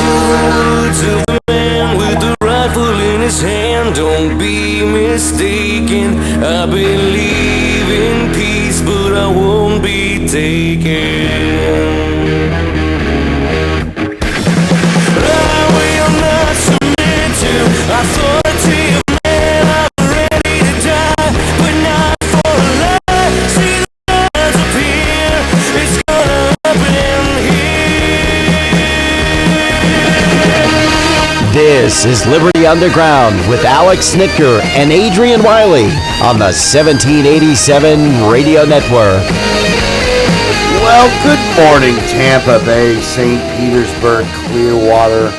to the roots of a man with the rifle in his hand. Don't be mistaken, I believe in peace, but I won't be taken. I will not submit to authority of man. I'm ready to die, but not for a lie. See the lights appear, it's gonna happen here. This is Liberty Underground with Alex Snitker and Adrian Wiley on the 1787 Radio Network. Well, good morning, Tampa Bay, St. Petersburg, Clearwater,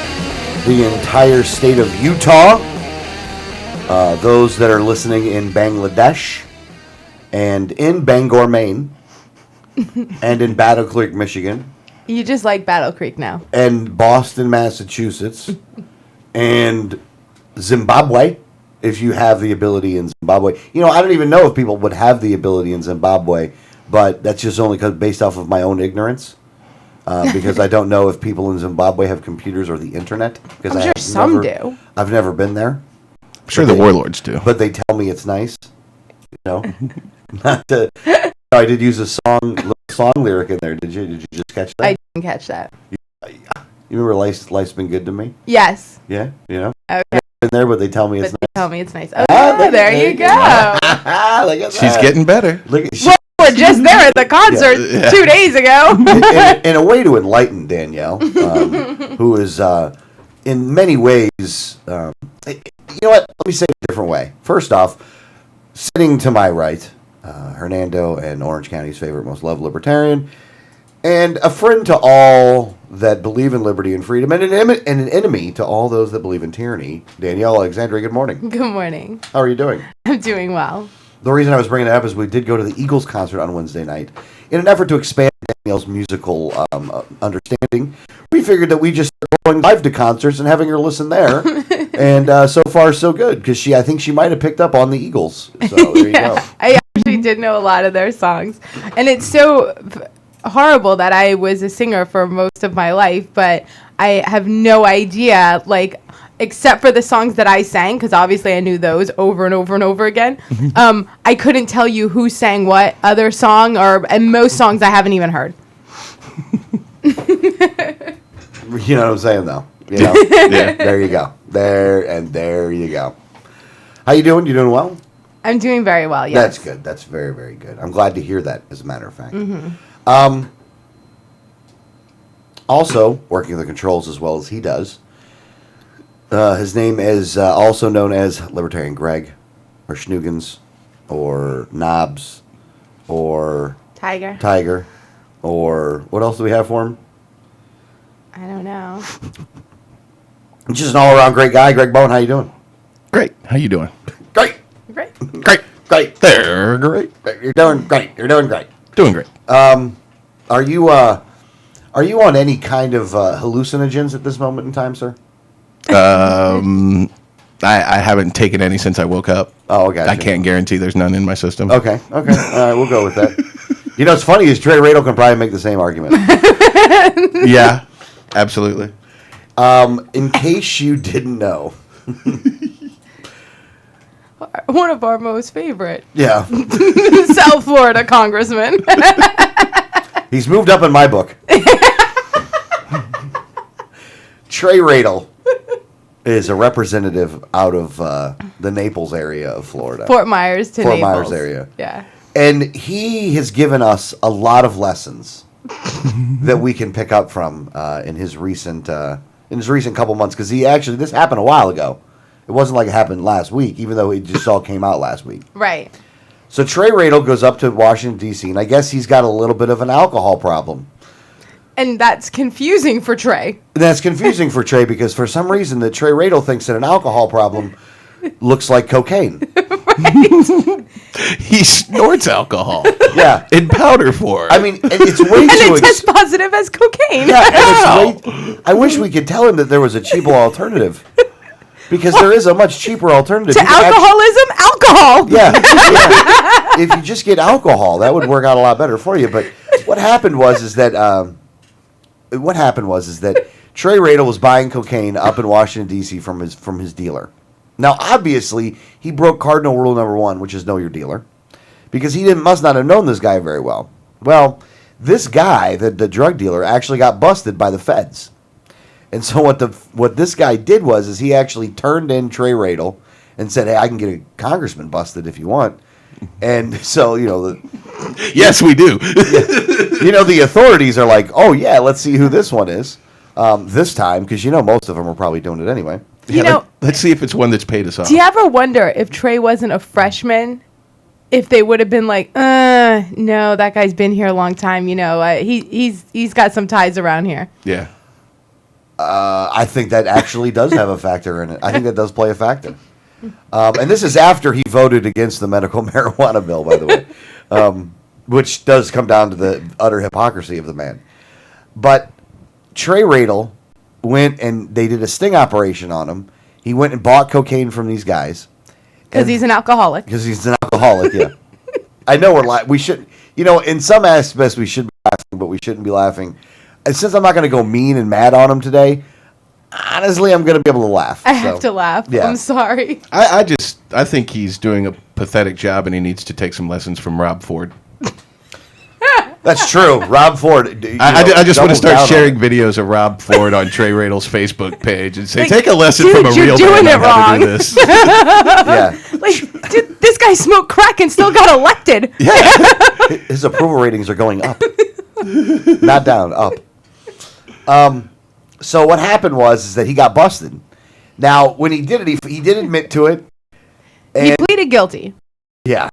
the entire state of Utah, those that are listening in Bangladesh, and in Bangor, Maine, and in Battle Creek, Michigan. You just like Battle Creek now. And Boston, Massachusetts, and Zimbabwe, if you have the ability in Zimbabwe. You know, I don't even know if people would have the ability in Zimbabwe, but that's just only based off of my own ignorance, because I don't know if people in Zimbabwe have computers or the internet. I'm sure some do. I've never been there. I'm sure the warlords do. But they tell me it's nice. You know, not to. I did use a song lyric in there. Did you just catch that? I didn't catch that. You remember Life's Been Good to Me? Yes. Yeah, you know. Okay. In there, but they tell me it's nice. Tell me it's nice. Oh, there you go. Look at She's that. getting better. Look at, Well, we're just there at the concert 2 days ago. in a way to enlighten Danielle, who is in many ways, you know what? Let me say it a different way. First off, sitting to my right, Hernando and Orange County's favorite, most loved libertarian, and a friend to all that believe in liberty and freedom, and an enemy to all those that believe in tyranny, Danielle Alexandria. Good morning. Good morning. How are you doing? I'm doing well. The reason I was bringing it up is we did go to the Eagles concert on Wednesday night. In an effort to expand Danielle's musical understanding, we figured that we just going live to concerts and having her listen there. And so far, so good, because I think she might have picked up on the Eagles. So there you go. I actually did know a lot of their songs. And it's so horrible that I was a singer for most of my life, but I have no idea, like, except for the songs that I sang, because obviously I knew those over and over and over again. I couldn't tell you who sang what other song, and most songs I haven't even heard. You know what I'm saying, though? You know? Yeah. There you go. There you go. How you doing? You doing well? I'm doing very well, yes. That's good. That's very, very good. I'm glad to hear that, as a matter of fact. Also, working the controls as well as he does. His name is also known as Libertarian Greg, or Schnugens, or Knobs, or Tiger, or what else do we have for him? I don't know. Just an all-around great guy. Greg Bowen, how you doing? Great. How you doing? Great. Great. They're great. You're doing great. Doing great. Are you on any kind of hallucinogens at this moment in time, sir? I haven't taken any since I woke up. Oh, okay. I can't guarantee there's none in my system. Okay. All right, we'll go with that. You know, what's funny is Trey Radel can probably make the same argument. Yeah, absolutely. In case you didn't know. One of our most favorite. Yeah. South Florida congressman. He's moved up in my book. Trey Radel is a representative out of the Naples area of Florida. Fort Myers Myers area. Yeah. And he has given us a lot of lessons that we can pick up from in his recent couple months. Because this happened a while ago. It wasn't like it happened last week, even though it just all came out last week. Right. So Trey Radel goes up to Washington, D.C., and I guess he's got a little bit of an alcohol problem. And that's confusing for Trey. That's confusing for Trey because for some reason that Trey Radel thinks that an alcohol problem looks like cocaine. Right. He snorts alcohol. Yeah. In powder form. I mean, and it's way And too... it tests positive as cocaine. Yeah, and it's way... I wish we could tell him that there was a cheaper alternative. Because there is a much cheaper alternative. To alcoholism, alcohol. Yeah. If you just get alcohol, that would work out a lot better for you. But what happened was that Trey Radel was buying cocaine up in Washington, D.C. from his dealer. Now, obviously, he broke cardinal rule number 1, which is know your dealer, because he must not have known this guy very well. Well, this guy, the drug dealer, actually got busted by the feds. And so what this guy did was he actually turned in Trey Radel and said, hey, I can get a congressman busted if you want. And so, Yes, we do. the authorities are like, oh, yeah, let's see who this one is this time, because most of them are probably doing it anyway. Let's see if it's one that's paid us off. Do you ever wonder if Trey wasn't a freshman, if they would have been like, no, that guy's been here a long time. He's got some ties around here. Yeah. I think that actually does have a factor in it. I think that does play a factor. And this is after he voted against the medical marijuana bill, by the way, which does come down to the utter hypocrisy of the man. But Trey Radel went and they did a sting operation on him. He went and bought cocaine from these guys. Because he's an alcoholic. Because he's an alcoholic, yeah. I know we should, in some aspects we should be laughing, but we shouldn't be laughing. And since I'm not going to go mean and mad on him today, honestly, I'm going to be able to laugh. I have to laugh. Yeah. I'm sorry. I think he's doing a pathetic job, and he needs to take some lessons from Rob Ford. That's true. Rob Ford. I just want to start sharing videos of Rob Ford on Trey Radel's Facebook page and say, take a lesson from a real doing man it on how wrong. to do this. Yeah. Dude, this guy smoked crack and still got elected. Yeah. His approval ratings are going up. Not down, up. So what happened is that he got busted. Now, when he did it, he did admit to it. He pleaded guilty. Yeah.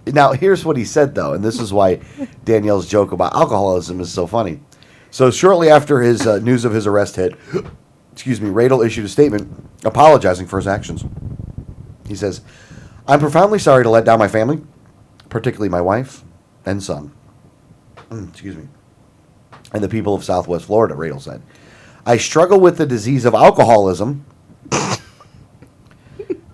Now, here's what he said, though, and this is why Danielle's joke about alcoholism is so funny. So shortly after his news of his arrest hit, Radel issued a statement apologizing for his actions. He says, I'm profoundly sorry to let down my family, particularly my wife and son. And the people of Southwest Florida, Radel said. I struggle with the disease of alcoholism,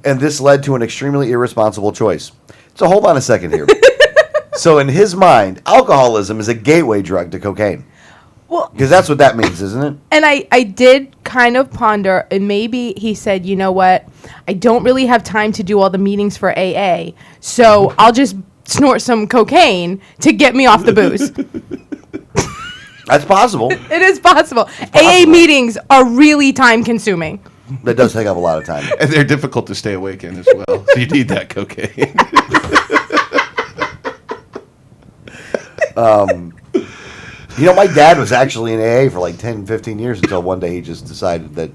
and this led to an extremely irresponsible choice. So hold on a second here. So in his mind, alcoholism is a gateway drug to cocaine. Well, because that's what that means, isn't it? And I did kind of ponder, and maybe he said, you know what? I don't really have time to do all the meetings for AA, so I'll just snort some cocaine to get me off the booze. That's possible. It is possible. AA meetings are really time consuming. That does take up a lot of time. And they're difficult to stay awake in as well. So you need that cocaine. My dad was actually in AA for like 10, 15 years until one day he just decided that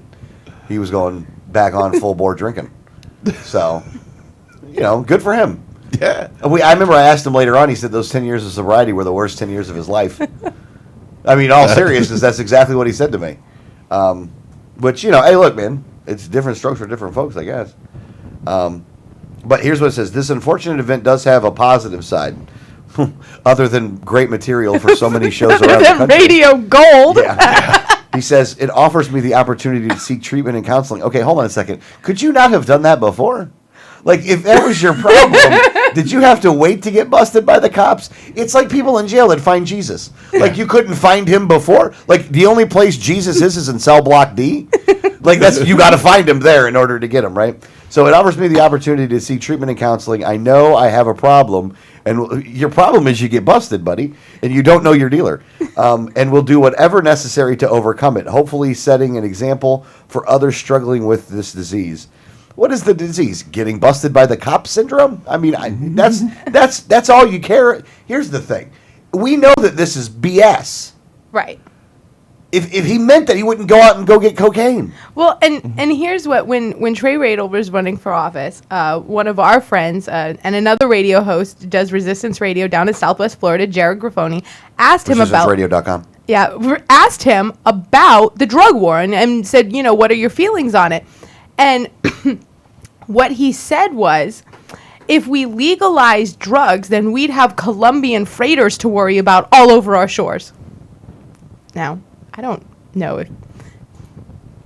he was going back on full bore drinking. So, good for him. Yeah. I remember I asked him later on, he said those 10 years of sobriety were the worst 10 years of his life. I mean, all seriousness, that's exactly what he said to me. Which, hey, look, man, it's different strokes for different folks, I guess. But here's what it says. This unfortunate event does have a positive side, other than great material for so many shows around the country. Radio gold. Yeah. He says, it offers me the opportunity to seek treatment and counseling. Okay, hold on a second. Could you not have done that before? Like, if that was your problem, did you have to wait to get busted by the cops? It's like people in jail that find Jesus. Like, you couldn't find him before? Like, the only place Jesus is in cell block D? Like, you got to find him there in order to get him, right? So it offers me the opportunity to seek treatment and counseling. I know I have a problem, and your problem is you get busted, buddy, and you don't know your dealer. And we'll do whatever necessary to overcome it, hopefully setting an example for others struggling with this disease. What is the disease? Getting busted by the cop syndrome? I mean, that's all you care. Here's the thing. We know that this is BS. Right. If he meant that, he wouldn't go out and go get cocaine. Well, and here's what, when Trey Radel was running for office, one of our friends and another radio host does Resistance Radio down in Southwest Florida, Jared Griffoni, asked him about ResistanceRadio.com. Yeah, asked him about the drug war and said, what are your feelings on it? And what he said was, if we legalized drugs, then we'd have Colombian freighters to worry about all over our shores. Now, I don't know if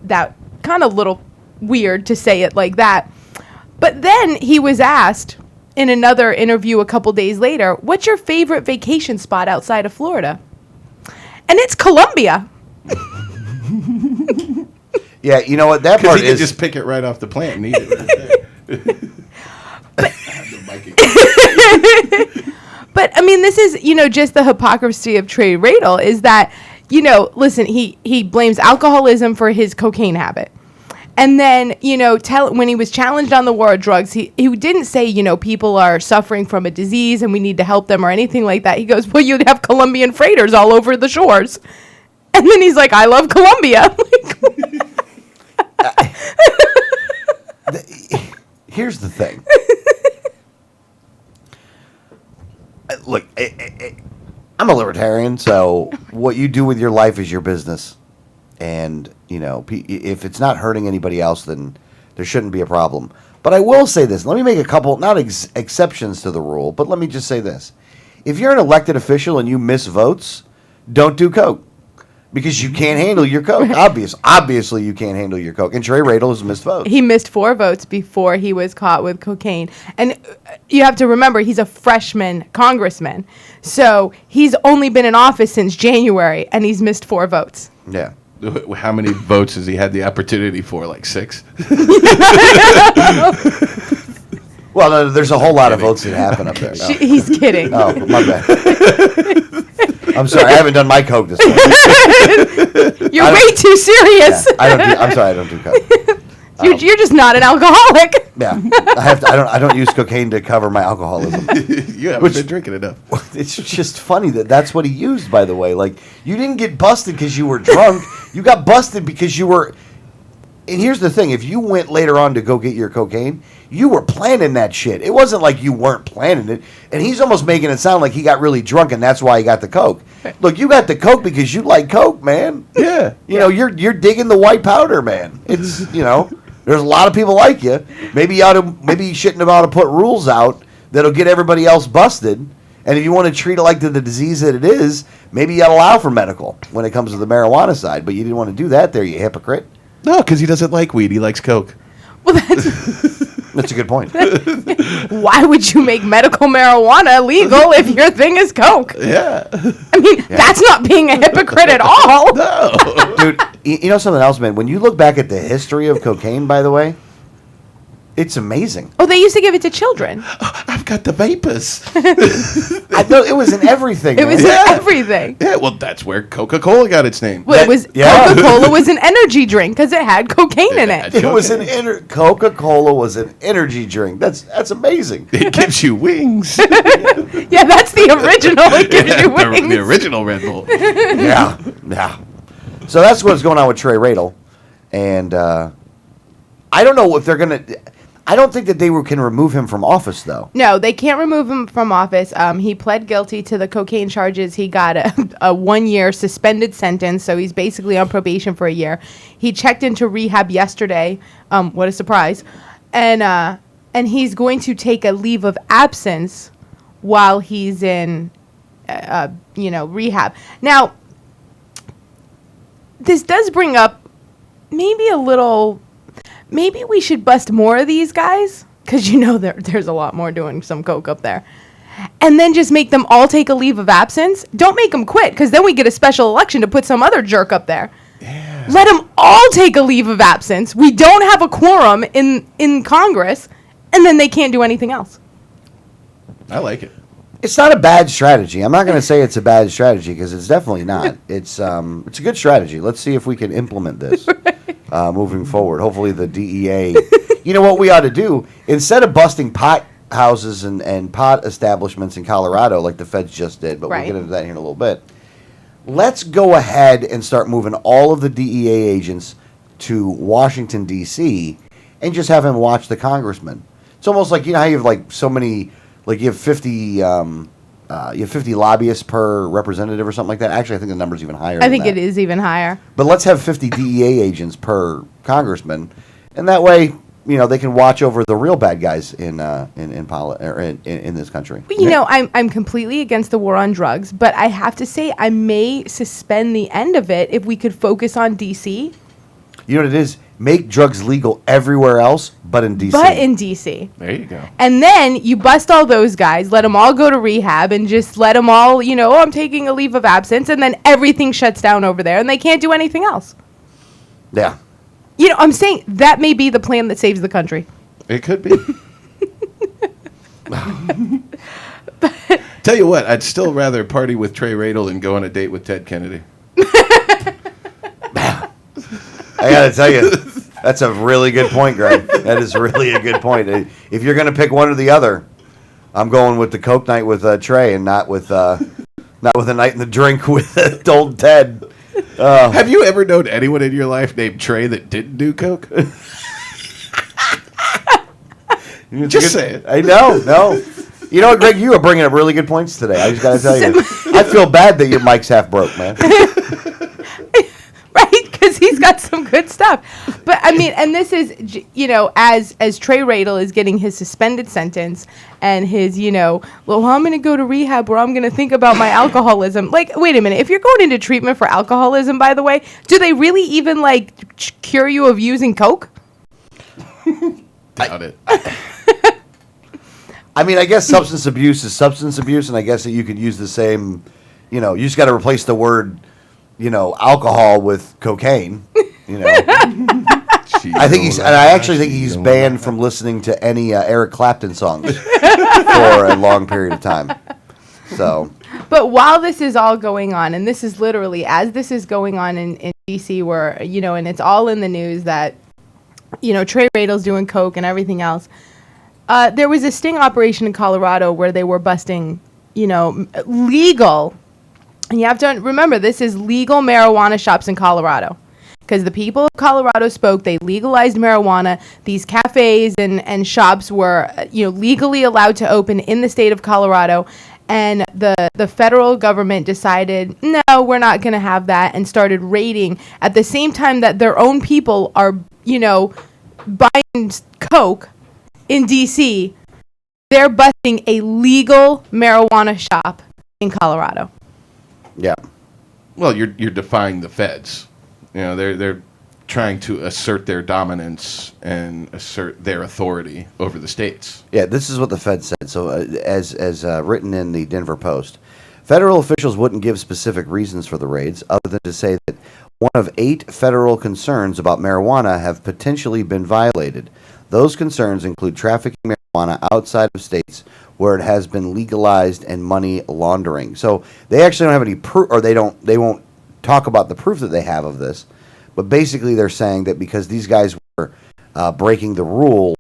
that kind of little weird to say it like that. But then he was asked in another interview a couple days later, what's your favorite vacation spot outside of Florida? And it's Colombia. Yeah, you know what? That Because part he could is just pick it right off the plant and eat it right there. But I mean, this is, just the hypocrisy of Trey Radel is that, listen, he blames alcoholism for his cocaine habit. And then, when he was challenged on the war of drugs, he didn't say, people are suffering from a disease and we need to help them or anything like that. He goes, well, you'd have Colombian freighters all over the shores. And then he's like, I love Colombia. Here's the thing. Look, I'm a libertarian, so what you do with your life is your business. And, if it's not hurting anybody else, then there shouldn't be a problem. But I will say this. Let me make a couple, not exceptions to the rule, but let me just say this. If you're an elected official and you miss votes, don't do coke. Because you can't handle your coke. Obviously, you can't handle your coke. And Trey Radel has missed votes. He missed 4 votes before he was caught with cocaine. And you have to remember, he's a freshman congressman. So he's only been in office since January, and he's missed 4 votes. Yeah. How many votes has he had the opportunity for? Like 6? Well, no, there's a whole lot of votes that happen up there. No. He's kidding. Oh, my bad. I'm sorry, I haven't done my coke this morning. You're way too serious. Yeah, I'm sorry, I don't do coke. You're just not an alcoholic. Yeah, I don't use cocaine to cover my alcoholism. You haven't been drinking enough. It's just funny that's what he used, by the way. Like, you didn't get busted because you were drunk. You got busted because you were. And here's the thing: if you went later on to go get your cocaine, you were planning that shit. It wasn't like you weren't planning it. And he's almost making it sound like he got really drunk and that's why he got the coke. Look, you got the coke because you like coke, man. Yeah. You're digging the white powder, man. It's there's a lot of people like you. Maybe you shouldn't have ought to put rules out that'll get everybody else busted. And if you want to treat it like the disease that it is, maybe you ought to allow for medical when it comes to the marijuana side. But you didn't want to do that there, you hypocrite. No, because he doesn't like weed. He likes coke. Well, that's a good point. Why would you make medical marijuana legal if your thing is coke? Yeah. I mean, that's not being a hypocrite at all. No. Dude, you know something else, man? When you look back at the history of cocaine, by the way, it's amazing. Oh, they used to give it to children. I've got the vapors. I know it was in everything. It was man. in everything. Yeah, well, that's where Coca-Cola got its name. Well, Coca-Cola was an energy drink because it had cocaine in it. It was Coca-Cola was an energy drink. That's amazing. It gives you wings. Yeah, that's the original. It gives you wings. The original Red Bull. Yeah. So that's what's going on with Trey Radel, and I don't know if they're gonna. I don't think that they can remove him from office, though. No, they can't remove him from office. He pled guilty to the cocaine charges. He got a 1-year suspended sentence, so he's basically on probation for a year. He checked into rehab yesterday. What a surprise! And he's going to take a leave of absence while he's in, rehab. Now, this does bring up maybe a little. Maybe we should bust more of these guys, because there's a lot more doing some coke up there. And then just make them all take a leave of absence. Don't make them quit, because then we get a special election to put some other jerk up there. Yeah. Let them all take a leave of absence. We don't have a quorum in Congress, and then they can't do anything else. I like it. It's not a bad strategy. I'm not going to say it's a bad strategy, because it's definitely not. It's a good strategy. Let's see if we can implement this. Moving forward. Hopefully the DEA, you know what we ought to do? Instead of busting pot houses and pot establishments in Colorado like the feds just did, but we'll get into that here in a little bit, let's go ahead and start moving all of the DEA agents to Washington, D.C., and just have him watch the congressman. It's almost like, how you have like so many, like you have 50 lobbyists per representative or something like that. Actually, I think the number's even higher. I think it is even higher. But let's have 50 DEA agents per congressman, and that way, they can watch over the real bad guys in this country. But, I'm completely against the war on drugs, but I have to say I may suspend the end of it if we could focus on D.C. You know what it is? Make drugs legal everywhere else, but in D.C. There you go. And then you bust all those guys, let them all go to rehab, and just let them all, I'm taking a leave of absence, and then everything shuts down over there, and they can't do anything else. Yeah. You know, I'm saying that may be the plan that saves the country. It could be. Tell you what, I'd still rather party with Trey Radel than go on a date with Ted Kennedy. I gotta tell you, that's a really good point, Greg. That is really a good point. If you're gonna pick one or the other, I'm going with the Coke night with Trey, and not with a night in the drink with old Ted. Have you ever known anyone in your life named Trey that didn't do Coke? Just say it. I know, no. You know what, Greg? You are bringing up really good points today. I just gotta tell you, I feel bad that your mic's half broke, man. Right, because he's got some good stuff. But I mean, and this is, you know, as Trey Radel is getting his suspended sentence and his, you know, well, I'm going to go to rehab where I'm going to think about my alcoholism. Like, wait a minute. If you're going into treatment for alcoholism, by the way, do they really even like cure you of using Coke? Doubt it. I mean, I guess substance abuse is substance abuse, and I guess that you could use the same, you know, you just got to replace the word, you know, alcohol with cocaine. You know, I actually think he's banned from listening to any Eric Clapton songs for a long period of time. So, but while this is all going on, and this is literally as this is going on in DC, where, you know, and it's all in the news that, you know, Trey Radel's doing coke and everything else. There was a sting operation in Colorado where they were busting, you know, legal. And you have to remember, this is legal marijuana shops in Colorado. Because the people of Colorado spoke, they legalized marijuana. These cafes and shops were, you know, legally allowed to open in the state of Colorado. And the federal government decided, no, we're not going to have that, and started raiding at the same time that their own people are, you know, buying coke in D.C. They're busting a legal marijuana shop in Colorado. yeah. Well, you're defying the feds. You know, they're trying to assert their dominance and assert their authority over the states. Yeah, this is what the Fed said. So, as written in the Denver Post, federal officials wouldn't give specific reasons for the raids, other than to say that one of 8 federal concerns about marijuana have potentially been violated. Those concerns include trafficking marijuana outside of states where it has been legalized and money laundering. So they actually don't have any proof, or they won't talk about the proof that they have of this. But basically, they're saying that because these guys were breaking the rule,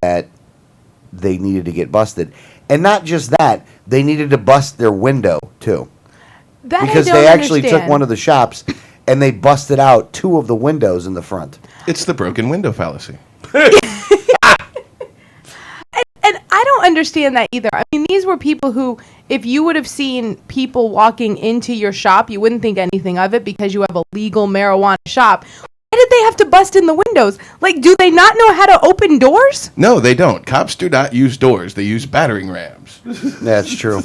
that they needed to get busted. And not just that, they needed to bust their window, too. That Because I don't they actually understand. took one of the shops, and they busted out 2 of the windows in the front. It's the broken window fallacy. And I don't understand that either. I mean, these were people who, if you would have seen people walking into your shop, you wouldn't think anything of it because you have a legal marijuana shop. Why did they have to bust in the windows? Like, do they not know how to open doors? No, they don't. Cops do not use doors. They use battering rams. That's true.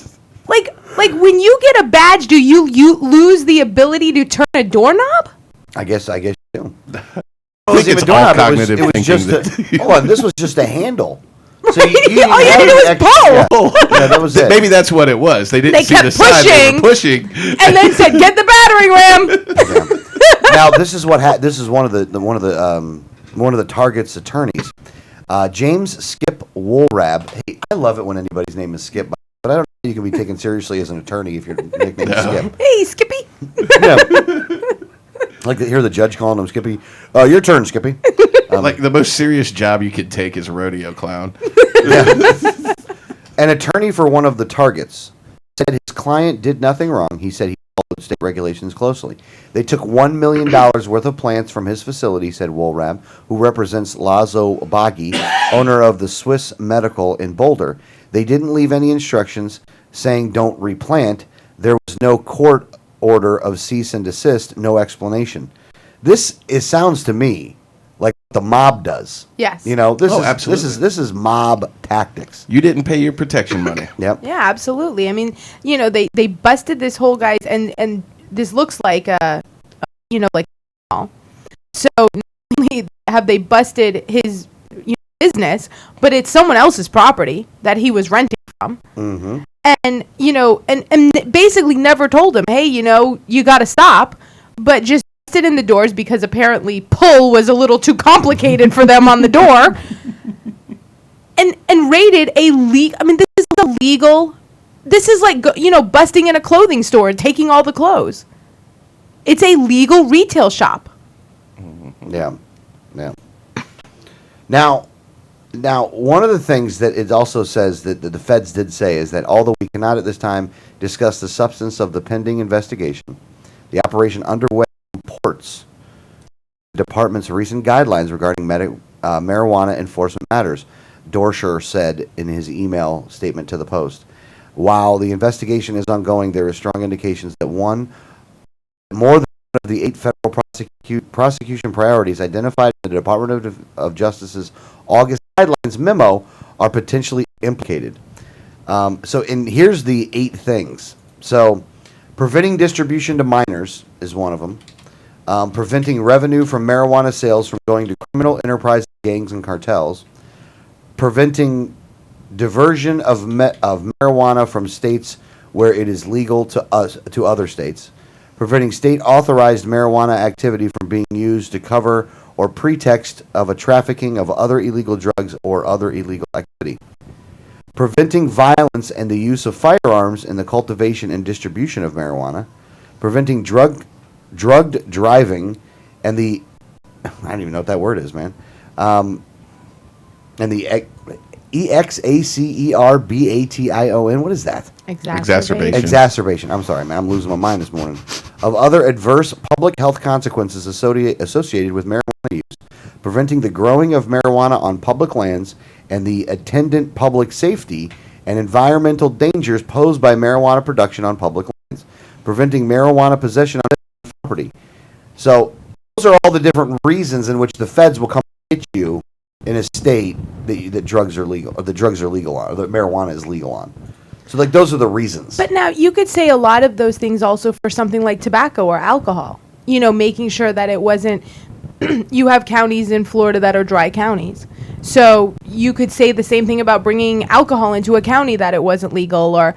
Like when you get a badge, do you lose the ability to turn a doorknob? I guess you do. I think it's all cognitive it was thinking. just hold on, this was just a handle. So All you had to do was pull. Yeah, that was it. Maybe that's what it was. They didn't They see kept the side. They were pushing. And then said, "Get the battering ram." Yeah. Now this is what this is one of the target's attorneys, James Skip Woolrab. Hey, I love it when anybody's name is Skip, but I don't know if you can be taken seriously as an attorney if your nickname is Skip. Hey, Skippy. Yeah. Like to hear the judge calling him Skippy. Your turn, Skippy. Like the most serious job you could take is a rodeo clown. Yeah. An attorney for one of the targets said his client did nothing wrong. He said he followed state regulations closely. They took $1 million worth of plants from his facility, said Woolrab, who represents Lazo Bagi, owner of the Swiss Medical in Boulder. They didn't leave any instructions saying don't replant. There was no court order of cease and desist, no explanation. Sounds to me like the mob does. Yes. You know, absolutely. this is mob tactics. You didn't pay your protection money. Yep. Yeah, absolutely. I mean, you know, they busted this whole guy's, and this looks like like mall. So not only have they busted his business, but it's someone else's property that he was renting from. Mm-hmm. And and basically never told him, hey, you got to stop, but just busted in the doors because apparently pull was a little too complicated for them on the door, and raided I mean, this is illegal. This is like, busting in a clothing store and taking all the clothes. It's a legal retail shop. Yeah. Now, one of the things that it also says that the feds did say is that although we cannot at this time discuss the substance of the pending investigation, the operation underway reports the department's recent guidelines regarding marijuana enforcement matters, Dorsher said in his email statement to the Post. While the investigation is ongoing, there is strong indications that more than one of the 8 federal prosecution priorities identified in the Department of Justice's August guidelines memo are potentially implicated. Here's the 8 things. So, preventing distribution to minors is one of them. Preventing revenue from marijuana sales from going to criminal enterprise gangs and cartels. Preventing diversion of marijuana from states where it is legal to other states. Preventing state-authorized marijuana activity from being used to cover or pretext of a trafficking of other illegal drugs or other illegal activity. Preventing violence and the use of firearms in the cultivation and distribution of marijuana. Preventing drugged driving and the... I don't even know what that word is, man. And the EXACERBATION. What is that? Exacerbation. I'm sorry, man. I'm losing my mind this morning. Of other adverse public health consequences associated with marijuana use. Preventing the growing of marijuana on public lands and the attendant public safety and environmental dangers posed by marijuana production on public lands. Preventing marijuana possession on property. So those are all the different reasons in which the feds will come get you in a state that drugs are legal, or the drugs are legal on, or that marijuana is legal on. So, those are the reasons. But now, you could say a lot of those things also for something like tobacco or alcohol. Making sure that it wasn't... you have counties in Florida that are dry counties. So, you could say the same thing about bringing alcohol into a county that it wasn't legal, or,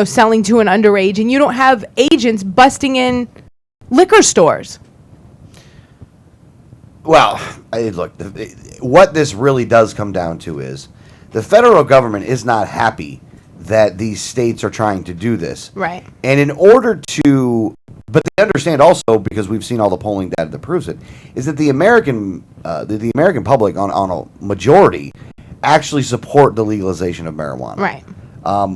selling to an underage. And you don't have agents busting in liquor stores. Well, look, what this really does come down to is the federal government is not happy that these states are trying to do this. Right. And in order to, but they understand also, because we've seen all the polling data that proves it, is that the American public on a majority actually support the legalization of marijuana. Right.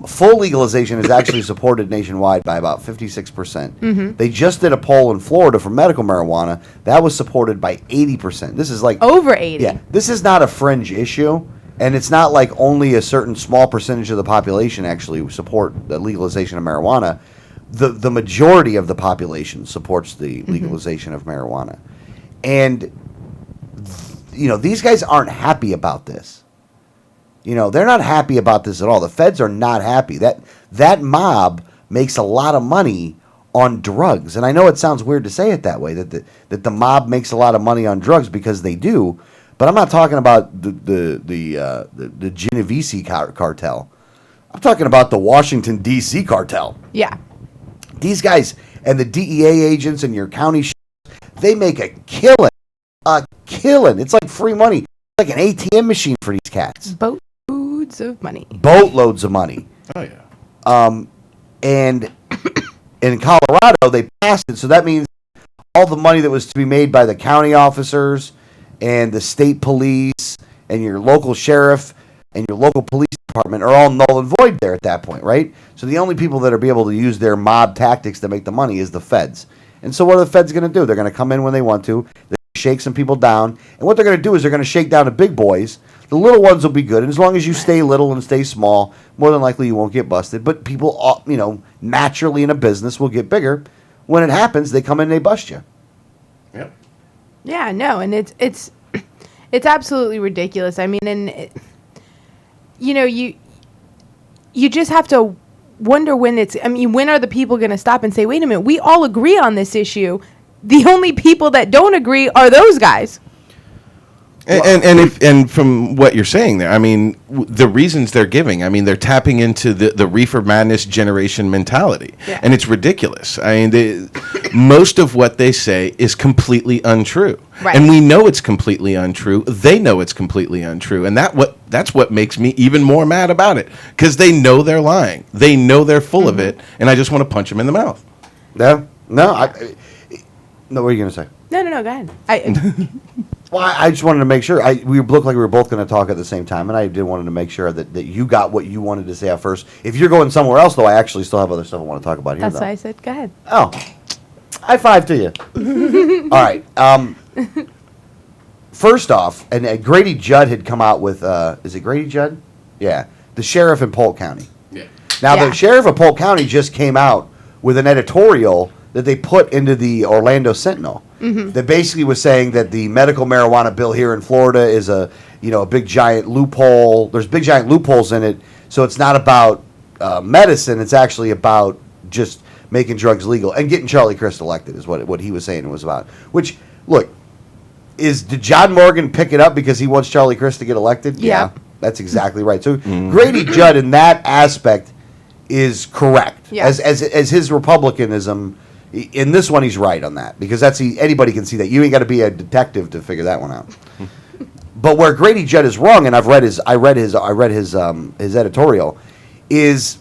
Full legalization is actually supported nationwide by about 56%. Mm-hmm. They just did a poll in Florida for medical marijuana. That was supported by 80%. This is like... over 80. Yeah. This is not a fringe issue, and it's not like only a certain small percentage of the population actually support the legalization of marijuana. The majority of the population supports the legalization of marijuana. And, these guys aren't happy about this. They're not happy about this at all. The feds are not happy. That mob makes a lot of money on drugs. And I know it sounds weird to say it that way, that the mob makes a lot of money on drugs, because they do. But I'm not talking about the Genovese cartel. I'm talking about the Washington, D.C. cartel. Yeah. These guys and the DEA agents and your county they make a killing. A killing. It's like free money. It's like an ATM machine for these cats. Boatloads of money. Boatloads of money. Oh, yeah. And in Colorado, they passed it, so that means all the money that was to be made by the county officers and the state police and your local sheriff and your local police department are all null and void there at that point, right? So the only people that are be able to use their mob tactics to make the money is the feds. And so what are the feds going to do? They're going to come in when they want to. They're going to shake some people down. And what they're going to do is they're going to shake down the big boys. The little ones will be good. And as long as you stay little and stay small, more than likely you won't get busted. But people, naturally in a business will get bigger. When it happens, they come in and they bust you. Yep. Yeah, no, and it's absolutely ridiculous. I mean, and you just have to wonder when when are the people going to stop and say, wait a minute, we all agree on this issue. The only people that don't agree are those guys. And from what you're saying there, I mean, the reasons they're giving, I mean, they're tapping into the reefer madness generation mentality, and it's ridiculous. I mean, most of what they say is completely untrue, and we know it's completely untrue. They know it's completely untrue, and that's what makes me even more mad about it, because they know they're lying, they know they're full of it, and I just want to punch them in the mouth. No, what are you gonna say? No, go ahead. Well, I just wanted to make sure. We looked like we were both going to talk at the same time, and I did wanted to make sure that you got what you wanted to say at first. If you're going somewhere else, though, I actually still have other stuff I want to talk about here. That's why I said, go ahead. Oh, high five to you. All right. First off, and Grady Judd had come out with, is it Grady Judd? Yeah, the sheriff in Polk County. Yeah. Now, the sheriff of Polk County just came out with an editorial that they put into the Orlando Sentinel that basically was saying that the medical marijuana bill here in Florida is a big giant loophole. There's big giant loopholes in it, so it's not about medicine. It's actually about just making drugs legal and getting Charlie Crist elected is what he was saying it was about. Which, look, did John Morgan pick it up because he wants Charlie Crist to get elected? Yeah. That's exactly right. So Grady Judd in that aspect is correct. Yeah. As his republicanism. In this one, he's right on that because anybody can see that. You ain't got to be a detective to figure that one out. But where Grady Judd is wrong, and I read his editorial, is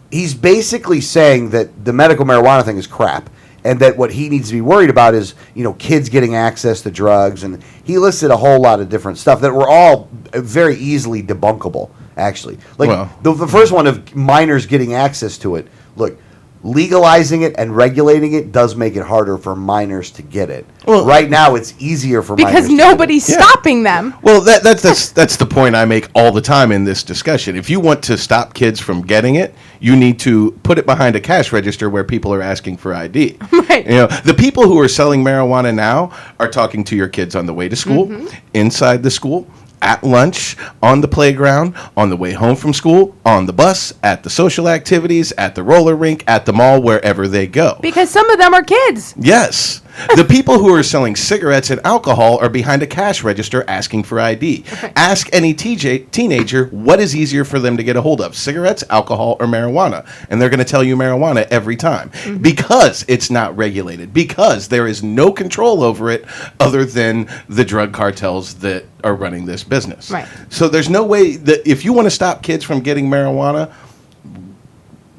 he's basically saying that the medical marijuana thing is crap, and that what he needs to be worried about is kids getting access to drugs, and he listed a whole lot of different stuff that were all very easily debunkable. Actually, the first one of minors getting access to it. Look. Legalizing it and regulating it does make it harder for minors to get it. Well, right now, it's easier for minors because nobody's stopping them. Well, that's the point I make all the time in this discussion. If you want to stop kids from getting it, you need to put it behind a cash register where people are asking for ID. Right. The people who are selling marijuana now are talking to your kids on the way to school, inside the school, at lunch, on the playground, on the way home from school, on the bus, at the social activities, at the roller rink, at the mall, wherever they go. Because some of them are kids. Yes. The people who are selling cigarettes and alcohol are behind a cash register asking for ID. Ask any teenager what is easier for them to get a hold of, cigarettes, alcohol, or marijuana. And they're going to tell you marijuana every time. Because it's not regulated. Because there is no control over it other than the drug cartels that are running this business. Right. So there's no way that if you want to stop kids from getting marijuana,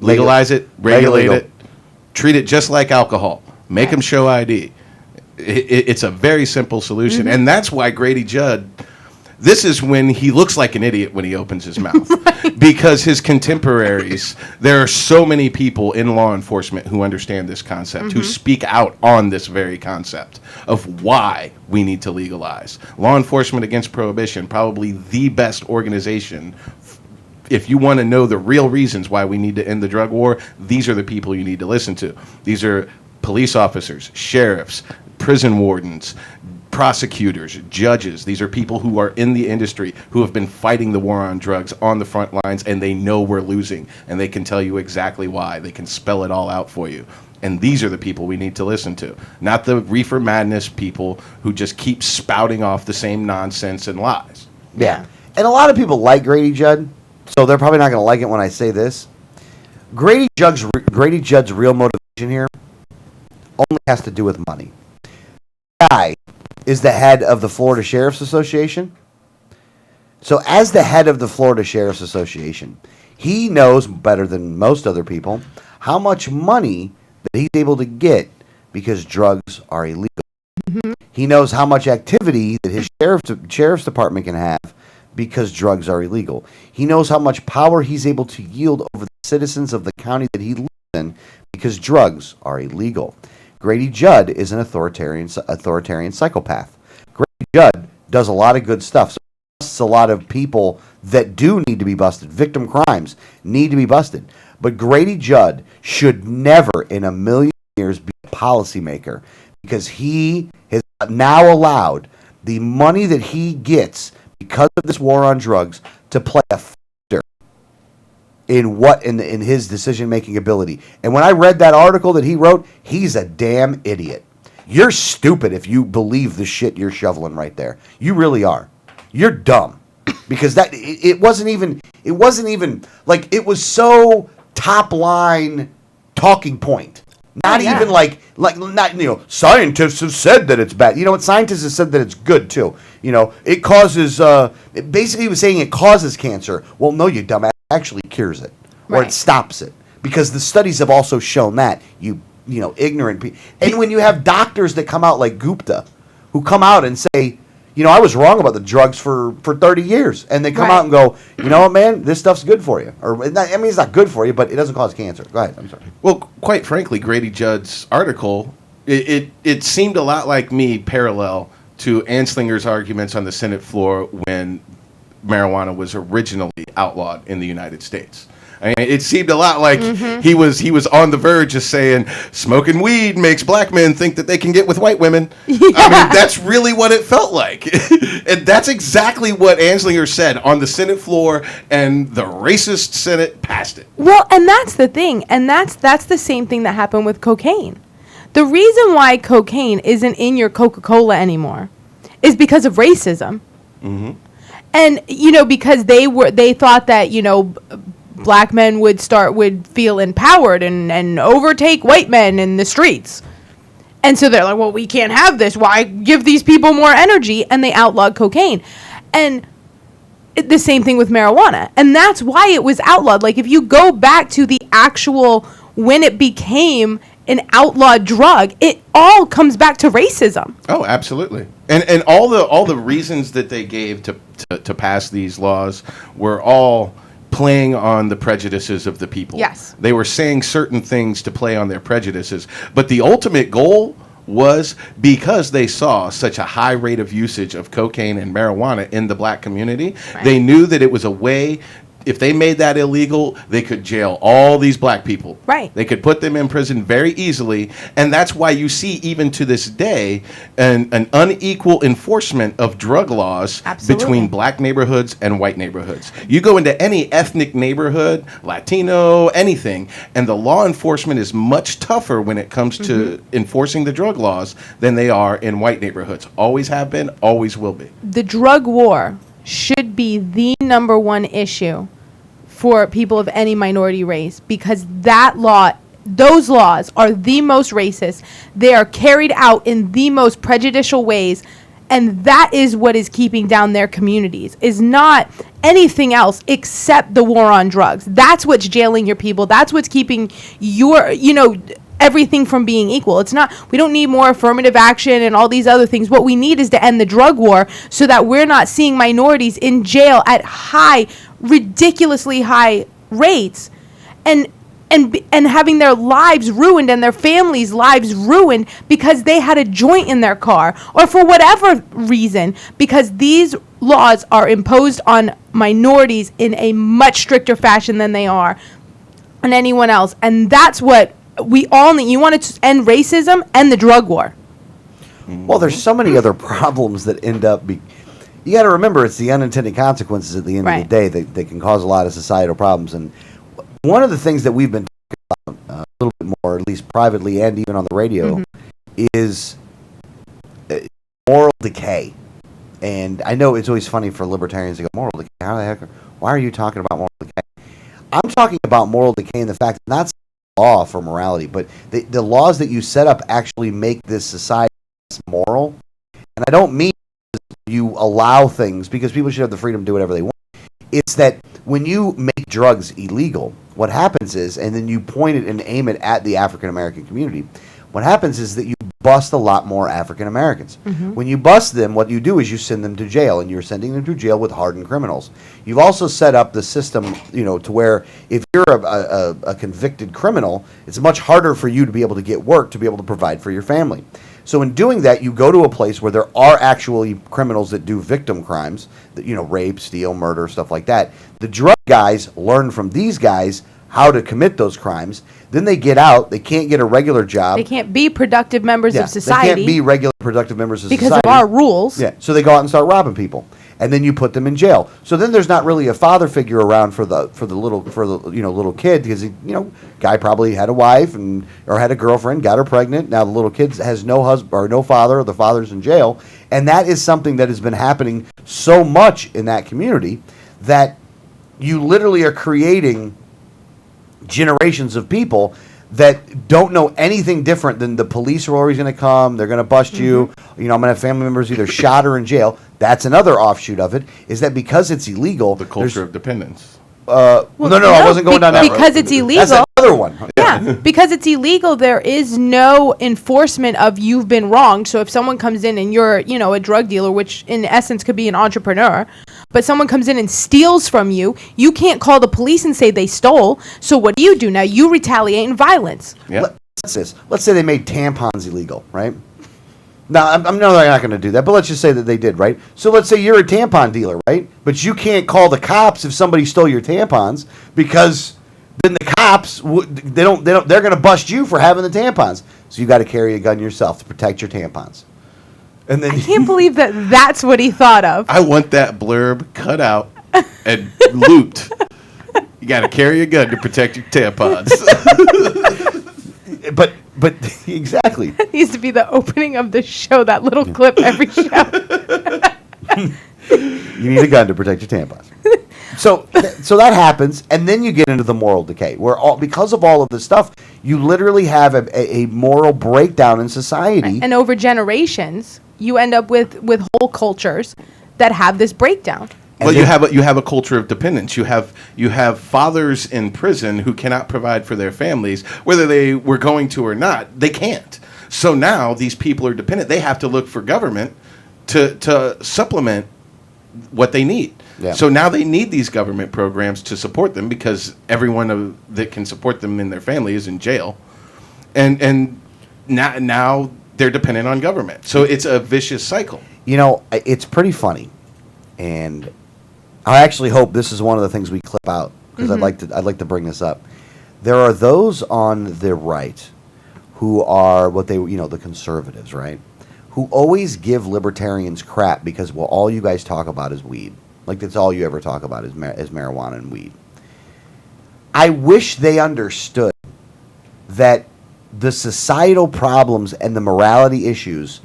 legalize it, regulate it, treat it just like alcohol. Make them show ID. It's a very simple solution. And that's why Grady Judd, this is when he looks like an idiot when he opens his mouth. Because his contemporaries, there are so many people in law enforcement who understand this concept, who speak out on this very concept of why we need to legalize. Law Enforcement Against Prohibition, probably the best organization. If you want to know the real reasons why we need to end the drug war, these are the people you need to listen to. These are police officers, sheriffs, prison wardens, prosecutors, judges. These are people who are in the industry who have been fighting the war on drugs on the front lines, and they know we're losing, and they can tell you exactly why. They can spell it all out for you. And these are the people we need to listen to, not the reefer madness people who just keep spouting off the same nonsense and lies. Yeah. And a lot of people like Grady Judd, so they're probably not going to like it when I say this. Grady Judd's real motivation here only has to do with money. The guy is the head of the Florida Sheriff's Association. So as the head of the Florida Sheriff's Association, he knows better than most other people how much money that he's able to get because drugs are illegal. He knows how much activity that his sheriff's department can have because drugs are illegal. He knows how much power he's able to yield over the citizens of the county that he lives in because drugs are illegal. Grady Judd is an authoritarian psychopath. Grady Judd does a lot of good stuff. So he busts a lot of people that do need to be busted. Victim crimes need to be busted. But Grady Judd should never in a million years be a policymaker because he has now allowed the money that he gets because of this war on drugs to play a factor in his decision-making ability. And when I read that article that he wrote, he's a damn idiot. You're stupid if you believe the shit you're shoveling right there. You really are. You're dumb. Because it wasn't even like, it was so top line talking point. Not even like not, scientists have said that it's bad. You know what? Scientists have said that it's good too. It causes, basically he was saying it causes cancer. Well, no, you dumbass, it actually cures it. Or it stops it. Because the studies have also shown that, ignorant people. And when you have doctors that come out like Gupta, who come out and say, I was wrong about the drugs for 30 years. And they come out and go, you know what, man, this stuff's good for you. It's not good for you, but it doesn't cause cancer. Go ahead, I'm sorry. Well, quite frankly, Grady Judd's article, it seemed a lot like me parallel to Anslinger's arguments on the Senate floor when marijuana was originally outlawed in the United States. I mean, it seemed a lot like he was on the verge of saying smoking weed makes black men think that they can get with white women. Yeah. I mean, that's really what it felt like. And that's exactly what Anslinger said on the Senate floor, and the racist Senate passed it. Well, and that's the thing. And that's the same thing that happened with cocaine. The reason why cocaine isn't in your Coca-Cola anymore is because of racism. Mm-hmm. And, because they thought that, black men would feel empowered and overtake white men in the streets. And so they're like, well, we can't have this. Why give these people more energy? And they outlawed cocaine. And the same thing with marijuana. And that's why it was outlawed. Like, if you go back to the actual, when it became an outlawed drug, it all comes back to racism. Oh, absolutely. And all the reasons that they gave to pass these laws were all playing on the prejudices of the people. Yes. They were saying certain things to play on their prejudices. But the ultimate goal was, because they saw such a high rate of usage of cocaine and marijuana in the black community, they knew that it was a way, if they made that illegal, they could jail all these black people. Right. They could put them in prison very easily. And that's why you see, even to this day, an unequal enforcement of drug laws between black neighborhoods and white neighborhoods. You go into any ethnic neighborhood, Latino, anything, and the law enforcement is much tougher when it comes to enforcing the drug laws than they are in white neighborhoods. Always have been, always will be. The drug war should be the number one issue for people of any minority race, because those laws are the most racist. They are carried out in the most prejudicial ways, and that is what is keeping down their communities, is not anything else except the war on drugs. That's what's jailing your people. That's what's keeping your, everything from being equal. It's not, we don't need more affirmative action and all these other things. What we need is to end the drug war so that we're not seeing minorities in jail at ridiculously high rates and having their lives ruined and their families' lives ruined because they had a joint in their car, or for whatever reason, because these laws are imposed on minorities in a much stricter fashion than they are on anyone else. And that's what we all need. You want to end racism and the drug war. Well, there's so many other problems that end up you got to remember, it's the unintended consequences at the end of the day that can cause a lot of societal problems. And one of the things that we've been talking about a little bit more, at least privately and even on the radio, is moral decay. And I know it's always funny for libertarians to go, moral decay? How the heck? Why are you talking about moral decay? I'm talking about moral decay in the fact that not law for morality, but the laws that you set up actually make this society moral. And I don't mean you allow things, because people should have the freedom to do whatever they want. It's that when you make drugs illegal, what happens is, and then you point it and aim it at the African American community, what happens is that you bust a lot more African Americans. When you bust them, what you do is you send them to jail, and you're sending them to jail with hardened criminals. You've also set up the system, to where if you're a convicted criminal, it's much harder for you to be able to get work, to be able to provide for your family. So in doing that, you go to a place where there are actually criminals that do victim crimes, that, rape, steal, murder, stuff like that. The drug guys learn from these guys how to commit those crimes. Then they get out. They can't get a regular job. They can't be productive members of society. They can't be regular productive members of because society. of our rules. Yeah. So they go out and start robbing people. and then you put them in jail. So then there's not really a father figure around for the little kid, because guy probably had a wife or had a girlfriend, got her pregnant. Now the little kid has no husband or no father, or the father's in jail, and that is something that has been happening so much in that community that you literally are creating generations of people that don't know anything different than the police are always going to come. They're going to bust you. I'm going to have family members either shot or in jail. That's another offshoot of it, is that because it's illegal. The culture of dependence. No, I wasn't going down that road. Because it's illegal. That's another one. Yeah, because it's illegal, there is no enforcement of you've been wronged. So if someone comes in and you're, a drug dealer, which in essence could be an entrepreneur, but someone comes in and steals from you, you can't call the police and say they stole. So what do? Now you retaliate in violence. Yeah. Let's say they made tampons illegal, right? Now, I'm not going to do that, but let's just say that they did, right? So let's say you're a tampon dealer, right? But you can't call the cops if somebody stole your tampons, because then the cops they're going to bust you for having the tampons. So you got to carry a gun yourself to protect your tampons. And then I can't believe that's what he thought of. I want that blurb cut out and looped. You got to carry a gun to protect your tampons. But exactly. That needs to be the opening of the show, that little clip every show. You need a gun to protect your tampons. So that happens, and then you get into the moral decay, where because of all of this stuff, you literally have a moral breakdown in society. And over generations, you end up with whole cultures that have this breakdown. Well, you have a culture of dependence. You have fathers in prison who cannot provide for their families, whether they were going to or not. They can't. So now these people are dependent. They have to look for government to supplement what they need. Yeah. So now they need these government programs to support them, because everyone that can support them in their family is in jail, and now they're dependent on government. So it's a vicious cycle. It's pretty funny, and I actually hope this is one of the things we clip out, because I'd like to bring this up. There are those on the right who are the conservatives, right? Who always give libertarians crap because all you guys talk about is weed. Like, that's all you ever talk about is marijuana and weed. I wish they understood that the societal problems and the morality issues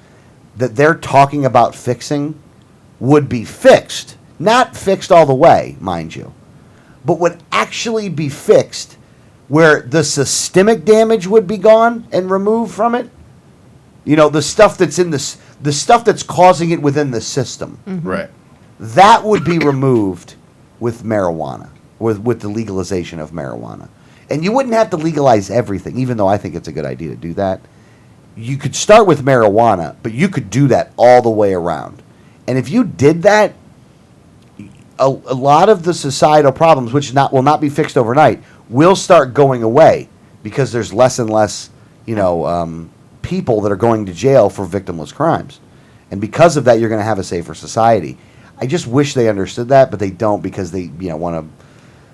that they're talking about fixing would be fixed. Not fixed all the way, mind you, but would actually be fixed where the systemic damage would be gone and removed from it. The stuff that's the stuff that's causing it within the system. Mm-hmm. Right. That would be removed with marijuana, with the legalization of marijuana. And you wouldn't have to legalize everything, even though I think it's a good idea to do that. You could start with marijuana, but you could do that all the way around. And if you did that, a lot of the societal problems, which will not be fixed overnight, will start going away, because there's less and less, people that are going to jail for victimless crimes. And because of that, you're going to have a safer society. I just wish they understood that, but they don't, because they want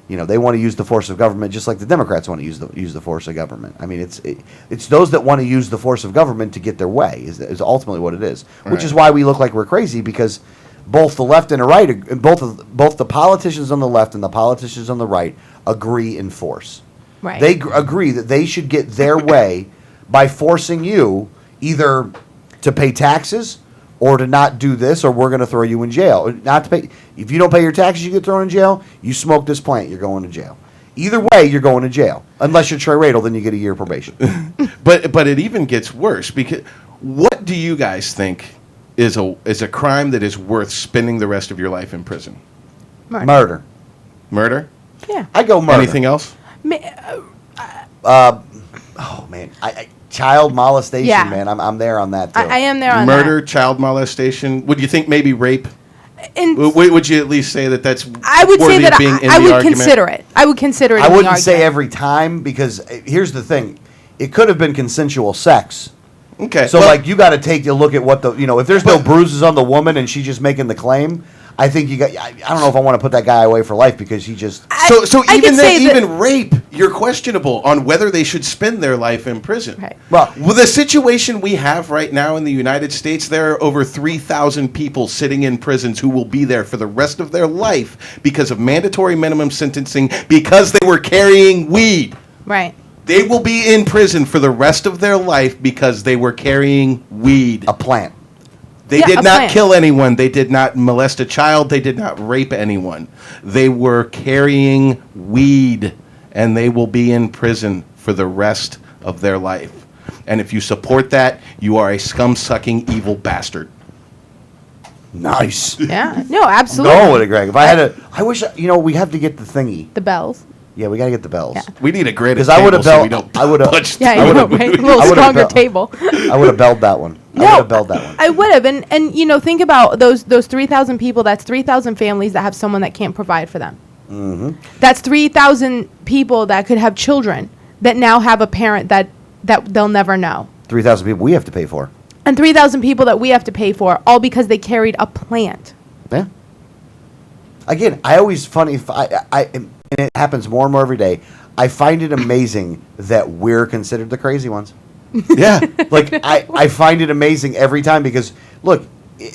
to use the force of government just like the Democrats want to use the force of government. I mean, it's those that want to use the force of government to get their way is ultimately what it is. Right. Which is why we look like we're crazy, because both the left and the right, both the politicians on the left and the politicians on the right agree in force. Right. They agree that they should get their way by forcing you either to pay taxes or to not do this, or we're going to throw you in jail. Not to pay. If you don't pay your taxes, you get thrown in jail. You smoke this plant, you're going to jail. Either way, you're going to jail. Unless you're Trey Radel, then you get a year probation. But it even gets worse, because what do you guys think is a crime that is worth spending the rest of your life in prison? Murder. Murder? Yeah. I go murder. Anything else? Oh man, child molestation. Yeah. Man, I'm there on that too. I am there on Murder, child molestation. Would you think maybe rape? And Would you at least say that that's I would worthy say that of being in I the would argument? consider it. I would consider it. I in the wouldn't say argument. every time, because here's the thing: it could have been consensual sex. Okay. So well, like you got to take a look at what if there's no bruises on the woman and she's just making the claim, I think you got. I don't know if I want to put that guy away for life because he just. So I even could say that- even rape, you're questionable on whether they should spend their life in prison. Right. Well- with the situation we have right now in the United States, there are over 3,000 people sitting in prisons who will be there for the rest of their life because of mandatory minimum sentencing because they were carrying weed. Right. They will be in prison for the rest of their life because they were carrying weed. A plant. They Yeah, did a not plant. kill anyone. They did not molest a child. They did not rape anyone. They were carrying weed, and they will be in prison for the rest of their life. And if you support that, you are a scum-sucking evil bastard. Nice. Yeah. No, absolutely. Going with it, Greg. If I had I wish we have to get the thingy. The bells. Yeah, we got to get the bells. Yeah. We need a graded 'Cause I would've table so belt- we don't I would've- punch Yeah, through I know, it. right? A I little would've stronger belt- table. I would have belled that one. I would have belled that one. I would have, and think about those 3,000 people. That's 3,000 families that have someone that can't provide for them. Mm-hmm. That's 3,000 people that could have children that now have a parent that they'll never know, 3,000 people we have to pay for. and 3,000 people that we have to pay for, all because they carried a plant. Yeah. Again, I always funny. And it happens more and more every day. I find it amazing that we're considered the crazy ones. Yeah. Like I find it amazing every time because look,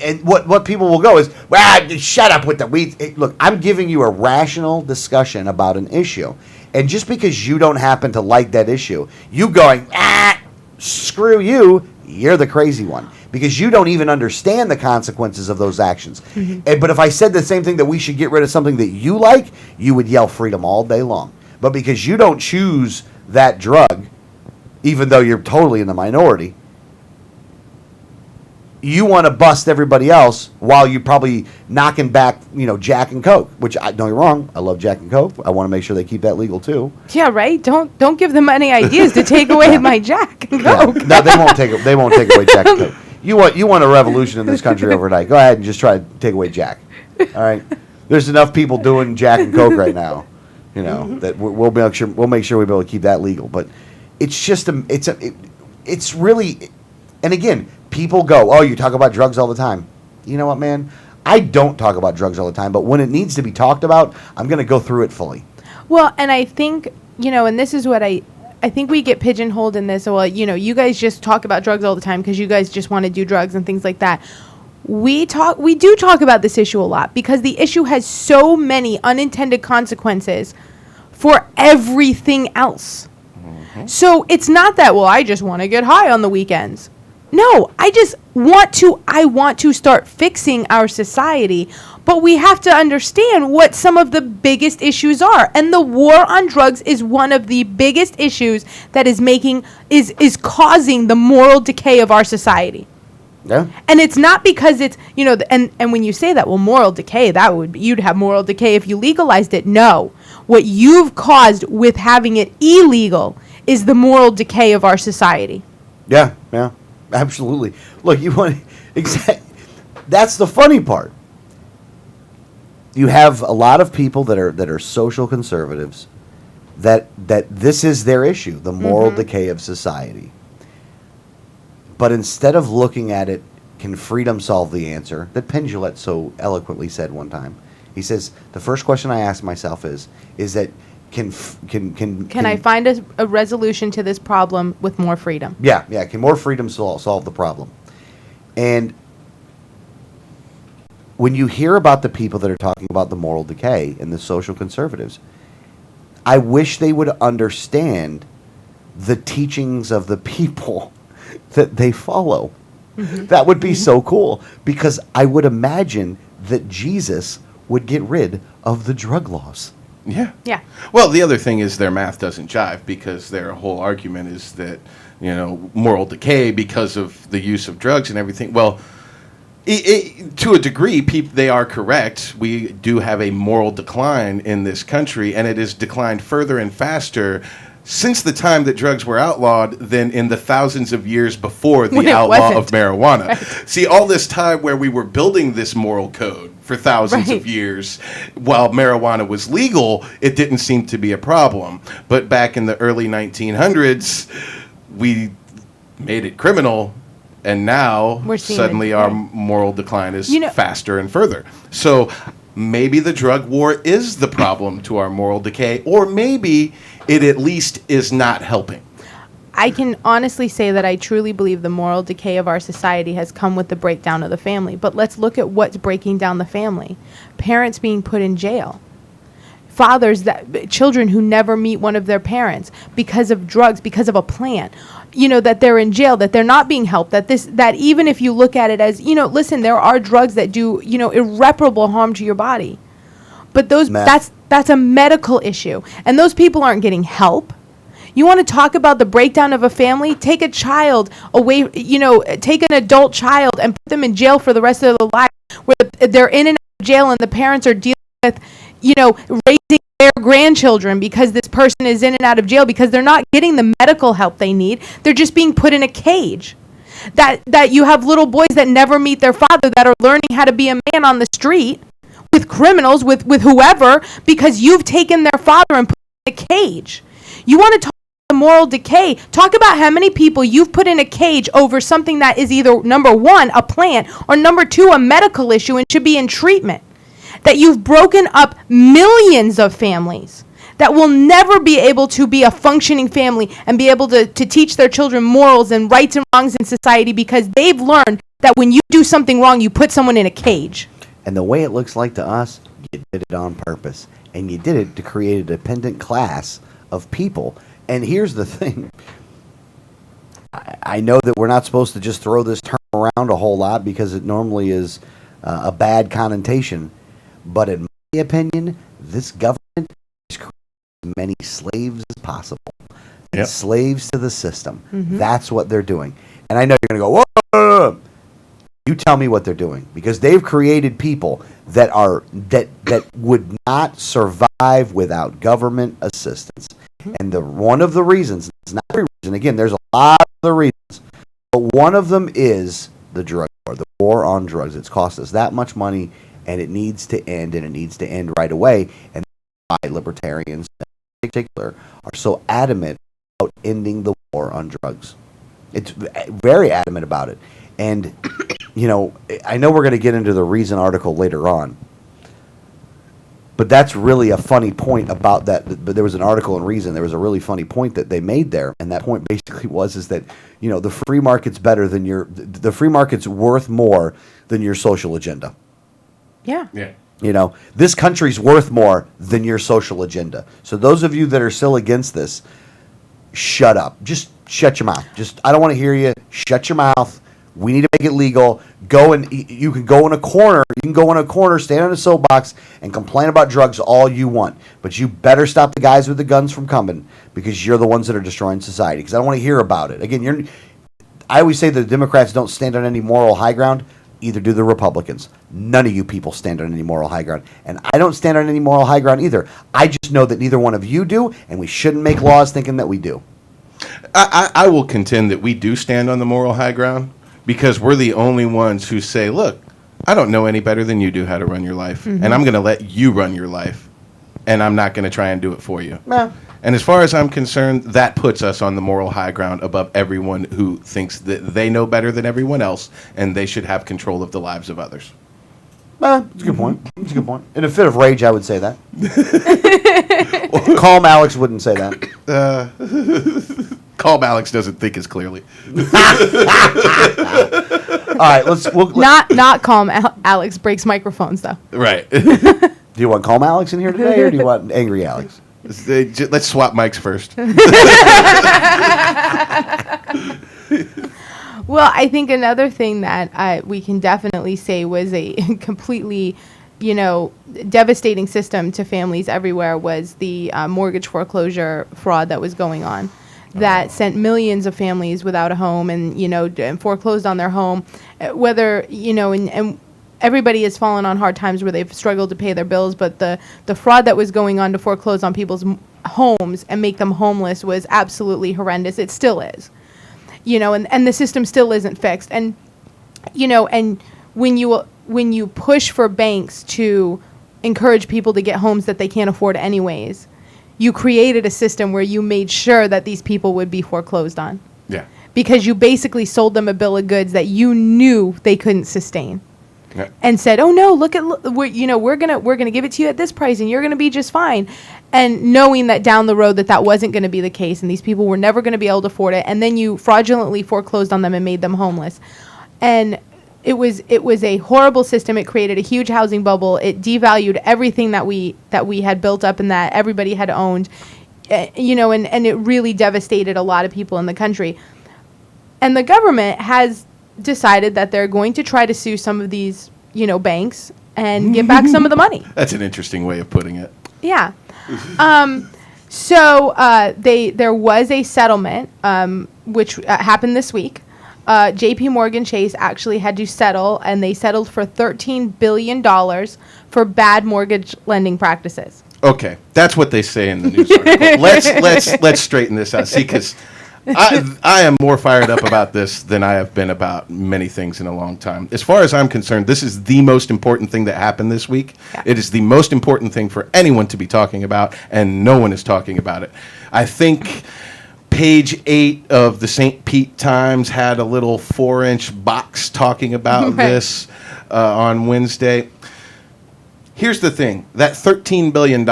and what people will go is, well, shut up with the weed. Look, I'm giving you a rational discussion about an issue, and just because you don't happen to like that issue, you going, screw you, you're the crazy one because you don't even understand the consequences of those actions. But if I said the same thing that we should get rid of something that you like, you would yell freedom all day long. But because you don't choose that drug, even though you're totally in the minority, you want to bust everybody else while you're probably knocking back, Jack and Coke, which don't get me wrong, I love Jack and Coke. I want to make sure they keep that legal too. Yeah, right. Don't give them any ideas to take away my Jack and Yeah. Coke. No, they won't take it. They won't take away Jack and Coke. You want a revolution in this country overnight? Go ahead and just try to take away Jack. All right. There's enough people doing Jack and Coke right now, that we'll make sure we be able to keep that legal. But it's just it's really, and again, people go, oh, you talk about drugs all the time. You know what, man? I don't talk about drugs all the time, but when it needs to be talked about, I'm going to go through it fully. Well, and I think, and this is what I think we get pigeonholed in this. Well, you guys just talk about drugs all the time because you guys just want to do drugs and things like that. We do talk about this issue a lot because the issue has so many unintended consequences for everything else. Mm-hmm. So it's not that, well, I just want to get high on the weekends. No, I want to start fixing our society, but we have to understand what some of the biggest issues are. And the war on drugs is one of the biggest issues that is causing the moral decay of our society. Yeah. And it's not because it's, and when you say that, well, moral decay, you'd have moral decay if you legalized it. No. What you've caused with having it illegal is the moral decay of our society. Yeah, absolutely. Look, that's the funny part. You have a lot of people that are social conservatives that this is their issue, the moral decay of society. But instead of looking at it, can freedom solve the answer? That Penn Jillette so eloquently said one time. He says, the first question I ask myself is that can I find a resolution to this problem with more freedom? Yeah. Can more freedom solve the problem? And when you hear about the people that are talking about the moral decay and the social conservatives, I wish they would understand the teachings of the people that they follow. Mm-hmm. That would be so cool because I would imagine that Jesus would get rid of the drug laws. Yeah. Yeah. Well, the other thing is their math doesn't jive because their whole argument is that, moral decay because of the use of drugs and everything. Well, to a degree, they are correct. We do have a moral decline in this country, and it has declined further and faster since the time that drugs were outlawed than in the thousands of years before the outlaw of marijuana. Right. See, all this time where we were building this moral code for thousands of years, while marijuana was legal, it didn't seem to be a problem. But back in the early 1900s, we made it criminal, And now We're seeing suddenly the our decay. moral decline is You know- faster and further. So maybe the drug war is the problem to our moral decay, or maybe it at least is not helping. I can honestly say that I truly believe the moral decay of our society has come with the breakdown of the family. But let's look at what's breaking down the family. Parents being put in jail. Children who never meet one of their parents because of drugs, because of a plan. That they're in jail, that they're not being helped, that even if you look at it as, listen, there are drugs that do, irreparable harm to your body. But that's a medical issue. And those people aren't getting help. You want to talk about the breakdown of a family? Take a child away, take an adult child and put them in jail for the rest of their life, where they're in and out of jail and the parents are dealing with, raising their grandchildren because this person is in and out of jail because they're not getting the medical help they need. They're just being put in a cage. That you have little boys that never meet their father that are learning how to be a man on the street with criminals, with whoever, because you've taken their father and put him in a cage. You want to talk about moral decay? Talk about how many people you've put in a cage over something that is either, number one, a plant, or number two, a medical issue and should be in treatment. That you've broken up millions of families that will never be able to be a functioning family and be able to teach their children morals and rights and wrongs in society because they've learned that when you do something wrong, you put someone in a cage. And the way it looks like to us, you did it on purpose. And you did it to create a dependent class of people. And here's the thing. I know that we're not supposed to just throw this term around a whole lot because it normally is a bad connotation. But in my opinion, this government is creating as many slaves as possible. Yep. Slaves to the system. Mm-hmm. That's what they're doing. And I know you're going to go, whoa! You tell me what they're doing, because they've created people that would not survive without government assistance. And one of the reasons, it's not every reason, again, there's a lot of the reasons, but one of them is the drug war, the war on drugs. It's cost us that much money, and it needs to end, and it needs to end right away. And that's why libertarians in particular are so adamant about ending the war on drugs. It's very adamant about it. And I know we're going to get into the Reason article later on, but that's really a funny point about that. But there was an article in Reason. There was a really funny point that they made there, and that point basically is that the free market's better than the free market's worth more than your social agenda. Yeah. Yeah. This country's worth more than your social agenda. So those of you that are still against this, shut up. Just shut your mouth. I don't want to hear you. Shut your mouth. We need to make it legal. You can go in a corner. You can go in a corner, stand on a soapbox, and complain about drugs all you want. But you better stop the guys with the guns from coming, because you're the ones that are destroying society. Because I don't want to hear about it. Again, I always say that the Democrats don't stand on any moral high ground. Either do the Republicans. None of you people stand on any moral high ground. And I don't stand on any moral high ground either. I just know that neither one of you do, and we shouldn't make laws thinking that we do. I will contend that we do stand on the moral high ground, because we're the only ones who say, look, I don't know any better than you do how to run your life, and I'm going to let you run your life, and I'm not going to try and do it for you. And as far as I'm concerned, that puts us on the moral high ground above everyone who thinks that they know better than everyone else, and they should have control of the lives of others. That's a good point. That's a good point. In a fit of rage, I would say that. Calm Alex wouldn't say that. Calm Alex doesn't think as clearly. All right, Not calm. Alex breaks microphones though. Right. Do you want calm Alex in here today, or do you want angry Alex? Let's swap mics first. Well, I think another thing that we can definitely say was a completely, devastating system to families everywhere was the mortgage foreclosure fraud that was going on. That sent millions of families without a home and foreclosed on their home, whether, and everybody has fallen on hard times where they've struggled to pay their bills, but the fraud that was going on to foreclose on people's homes and make them homeless was absolutely horrendous. It still is, and the system still isn't fixed. And, and when you push for banks to encourage people to get homes that they can't afford anyways, you created a system where you made sure that these people would be foreclosed on. Yeah. because you basically sold them a bill of goods that you knew they couldn't sustain. Yeah. And said, "Oh no, we're gonna give it to you at this price, and you're gonna be just fine." And knowing that down the road that wasn't gonna be the case, and these people were never gonna be able to afford it, and then you fraudulently foreclosed on them and made them homeless. And it was a horrible system. It created a huge housing bubble. It devalued everything that we had built up and that everybody had owned, and it really devastated a lot of people in the country. And the government has decided that they're going to try to sue some of these, banks and get back some of the money. That's an interesting way of putting it. Yeah. So there was a settlement, which happened this week. J.P. Morgan Chase actually had to settle, and they settled for $13 billion for bad mortgage lending practices. Okay, that's what they say in the news article. Let's straighten this out. See, because I am more fired up about this than I have been about many things in a long time. As far as I'm concerned, this is the most important thing that happened this week. Yeah. It is the most important thing for anyone to be talking about, and no one is talking about it. I think page 8 of the St. Pete Times had a little 4-inch box talking about this on Wednesday. Here's the thing. That $13 billion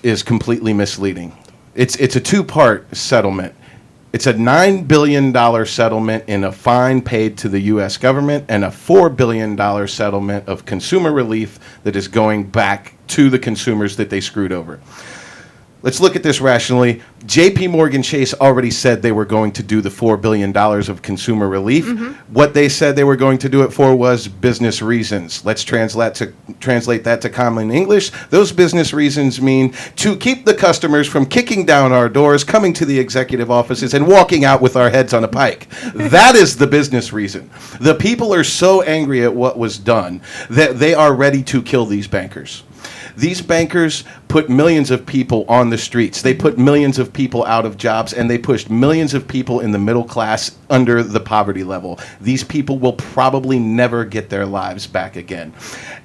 is completely misleading. It's a two-part settlement. It's a $9 billion settlement in a fine paid to the U.S. government and a $4 billion settlement of consumer relief that is going back to the consumers that they screwed over. Let's look at this rationally. J.P. Morgan Chase already said they were going to do the $4 billion of consumer relief. Mm-hmm. What they said they were going to do it for was business reasons. Let's translate that to common English. Those business reasons mean to keep the customers from kicking down our doors, coming to the executive offices, and walking out with our heads on a pike. That is the business reason. The people are so angry at what was done that they are ready to kill these bankers. These bankers put millions of people on the streets. They put millions of people out of jobs, and they pushed millions of people in the middle class under the poverty level. These people will probably never get their lives back again.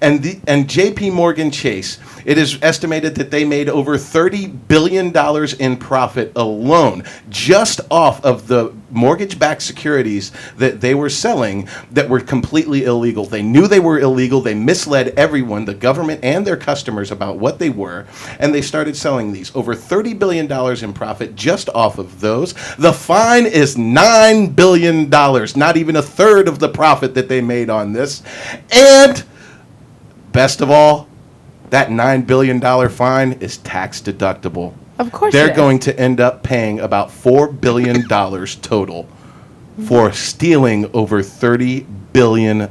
And J.P. Morgan Chase, it is estimated that they made over $30 billion in profit alone, just off of the mortgage-backed securities that they were selling that were completely illegal. They knew they were illegal. They misled everyone, the government and their customers, about what they were, and they started selling these. Over $30 billion in profit just off of those. The fine is $9 billion, not even a third of the profit that they made on this. And best of all, that $9 billion fine is tax deductible. Of course they're going to end up paying about $4 billion total for stealing over $30 billion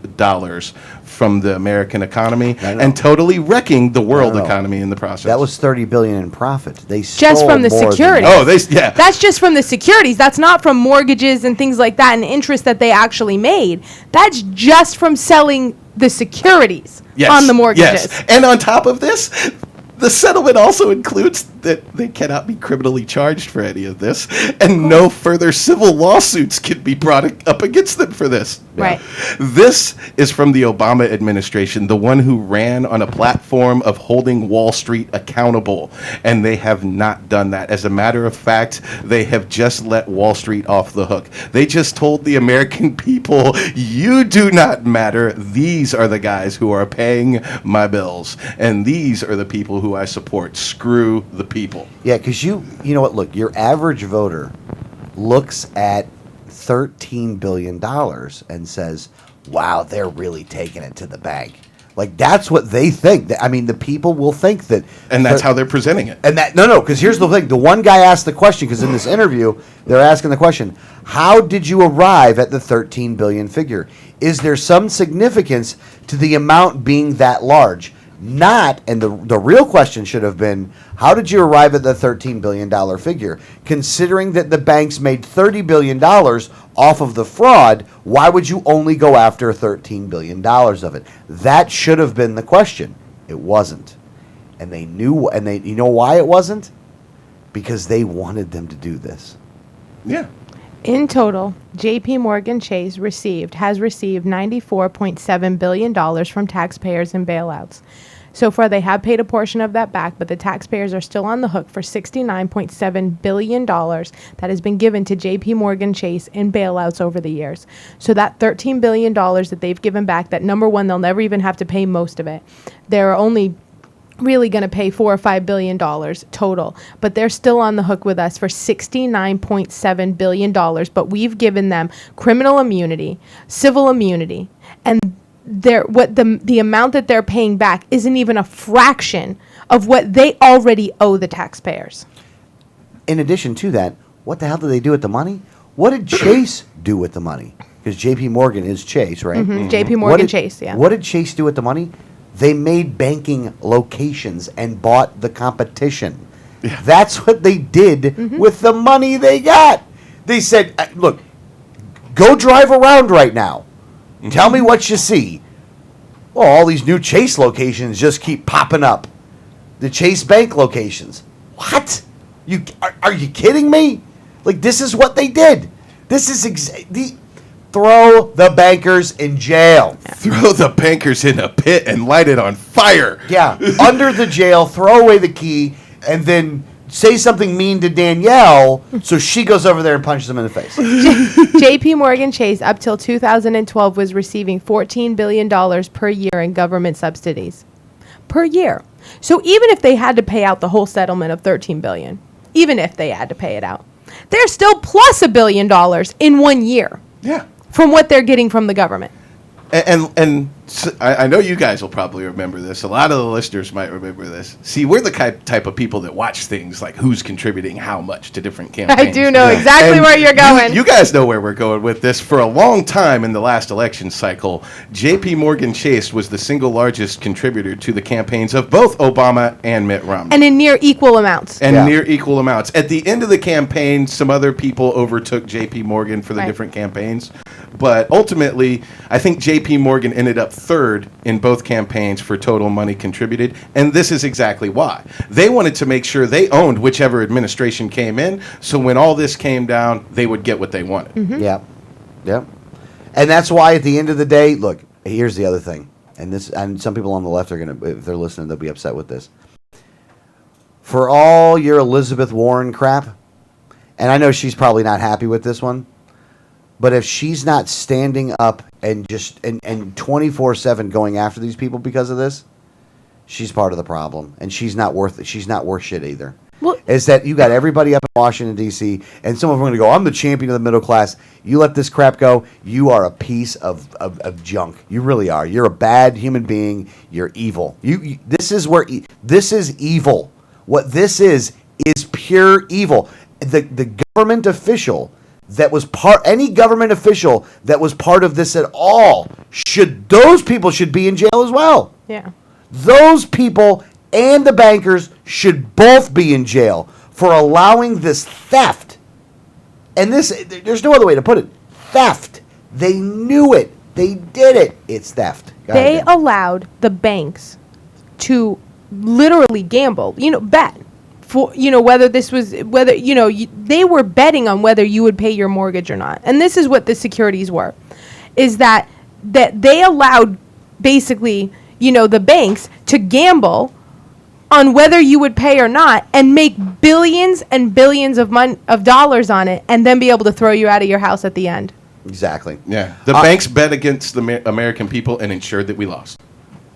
from the American economy and totally wrecking the world economy in the process. That was $30 billion in profit. They stole just from the more securities. Than That's just from the securities. That's not from mortgages and things like that and interest that they actually made. That's just from selling the securities on the mortgages. Yes. And on top of this, the settlement also includes that they cannot be criminally charged for any of this, and no further civil lawsuits can be brought up against them for this. Right. This is from the Obama administration, the one who ran on a platform of holding Wall Street accountable, and they have not done that. As a matter of fact, they have just let Wall Street off the hook. They just told the American people, you do not matter. These are the guys who are paying my bills, and these are the people who I support. Screw the people. Yeah, because you know what? Look, your average voter looks at $13 billion and says, wow, they're really taking it to the bank. Like, that's what they think. I mean, the people will think that. And that's how they're presenting it. And that, because here's the thing. The one guy asked the question, because in this interview, they're asking the question, how did you arrive at the 13 billion figure? Is there some significance to the amount being that large? Not, and the real question should have been, how did you arrive at the $13 billion figure? Considering that the banks made $30 billion off of the fraud, why would you only go after $13 billion of it? That should have been the question. It wasn't. And they knew, you know why it wasn't? Because they wanted them to do this. Yeah. In total, J.P. Morgan Chase has received $94.7 billion from taxpayers and bailouts. So far, they have paid a portion of that back, but the taxpayers are still on the hook for $69.7 billion that has been given to JP Morgan Chase in bailouts over the years. So that $13 billion that they've given back, that number one, they'll never even have to pay most of it. They're only really going to pay $4 or $5 billion total, but they're still on the hook with us for $69.7 billion. But we've given them criminal immunity, civil immunity, and the amount that they're paying back isn't even a fraction of what they already owe the taxpayers. In addition to that, what the hell did they do with the money? What did Chase do with the money? Because JP Morgan is Chase, right? JP Morgan Chase, yeah. What did Chase do with the money? They made banking locations and bought the competition. Yeah. That's what they did with the money they got. They said, look, go drive around right now. Tell me what you see. Well, all these new Chase locations just keep popping up. The Chase Bank locations. What? Are you kidding me? Like, this is what they did. This is throw the bankers in jail. Throw the bankers in a pit and light it on fire. Yeah, under the jail, throw away the key, and then say something mean to Danielle so she goes over there and punches him in the face. JP Morgan Chase, up till 2012, was receiving $14 billion per year in government subsidies. Per year. So even if they had to pay out the whole settlement of $13 billion, even if they had to pay it out, they're still plus $1 billion in 1 year. Yeah. From what they're getting from the government. And I know you guys will probably remember this. A lot of the listeners might remember this. See, we're the type of people that watch things like who's contributing how much to different campaigns. I do know exactly where you're going. You guys know where we're going with this. For a long time in the last election cycle, JP Morgan Chase was the single largest contributor to the campaigns of both Obama and Mitt Romney. And in near equal amounts. At the end of the campaign, some other people overtook JP Morgan for the different campaigns. But ultimately, I think JP Morgan ended up third in both campaigns for total money contributed. And this is exactly why. They wanted to make sure they owned whichever administration came in. So when all this came down, they would get what they wanted. Mm-hmm. Yeah. And that's why at the end of the day, look, here's the other thing. And some people on the left are going to, if they're listening, they'll be upset with this. For all your Elizabeth Warren crap, and I know she's probably not happy with this one, but if she's not standing up and just and 24/7 going after these people because of this, she's part of the problem, and she's not worth shit either. Well, is that you got everybody up in Washington D.C. and some of them are going to go, I'm the champion of the middle class. You let this crap go, you are a piece of junk. You really are. You're a bad human being. You're evil. This is evil. What this is pure evil. The government official that was any government official that was part of this at all, those people should be in jail as well. Yeah. Those people and the bankers should both be in jail for allowing this theft. And there's no other way to put it. Theft. They knew it. They did it. It's theft. They allowed the banks to literally gamble, bet. For, whether they were betting on whether you would pay your mortgage or not. And this is what the securities were, is that they allowed basically, the banks to gamble on whether you would pay or not and make billions and billions of dollars on it and then be able to throw you out of your house at the end. Exactly. Yeah. The banks bet against the American people and ensured that we lost.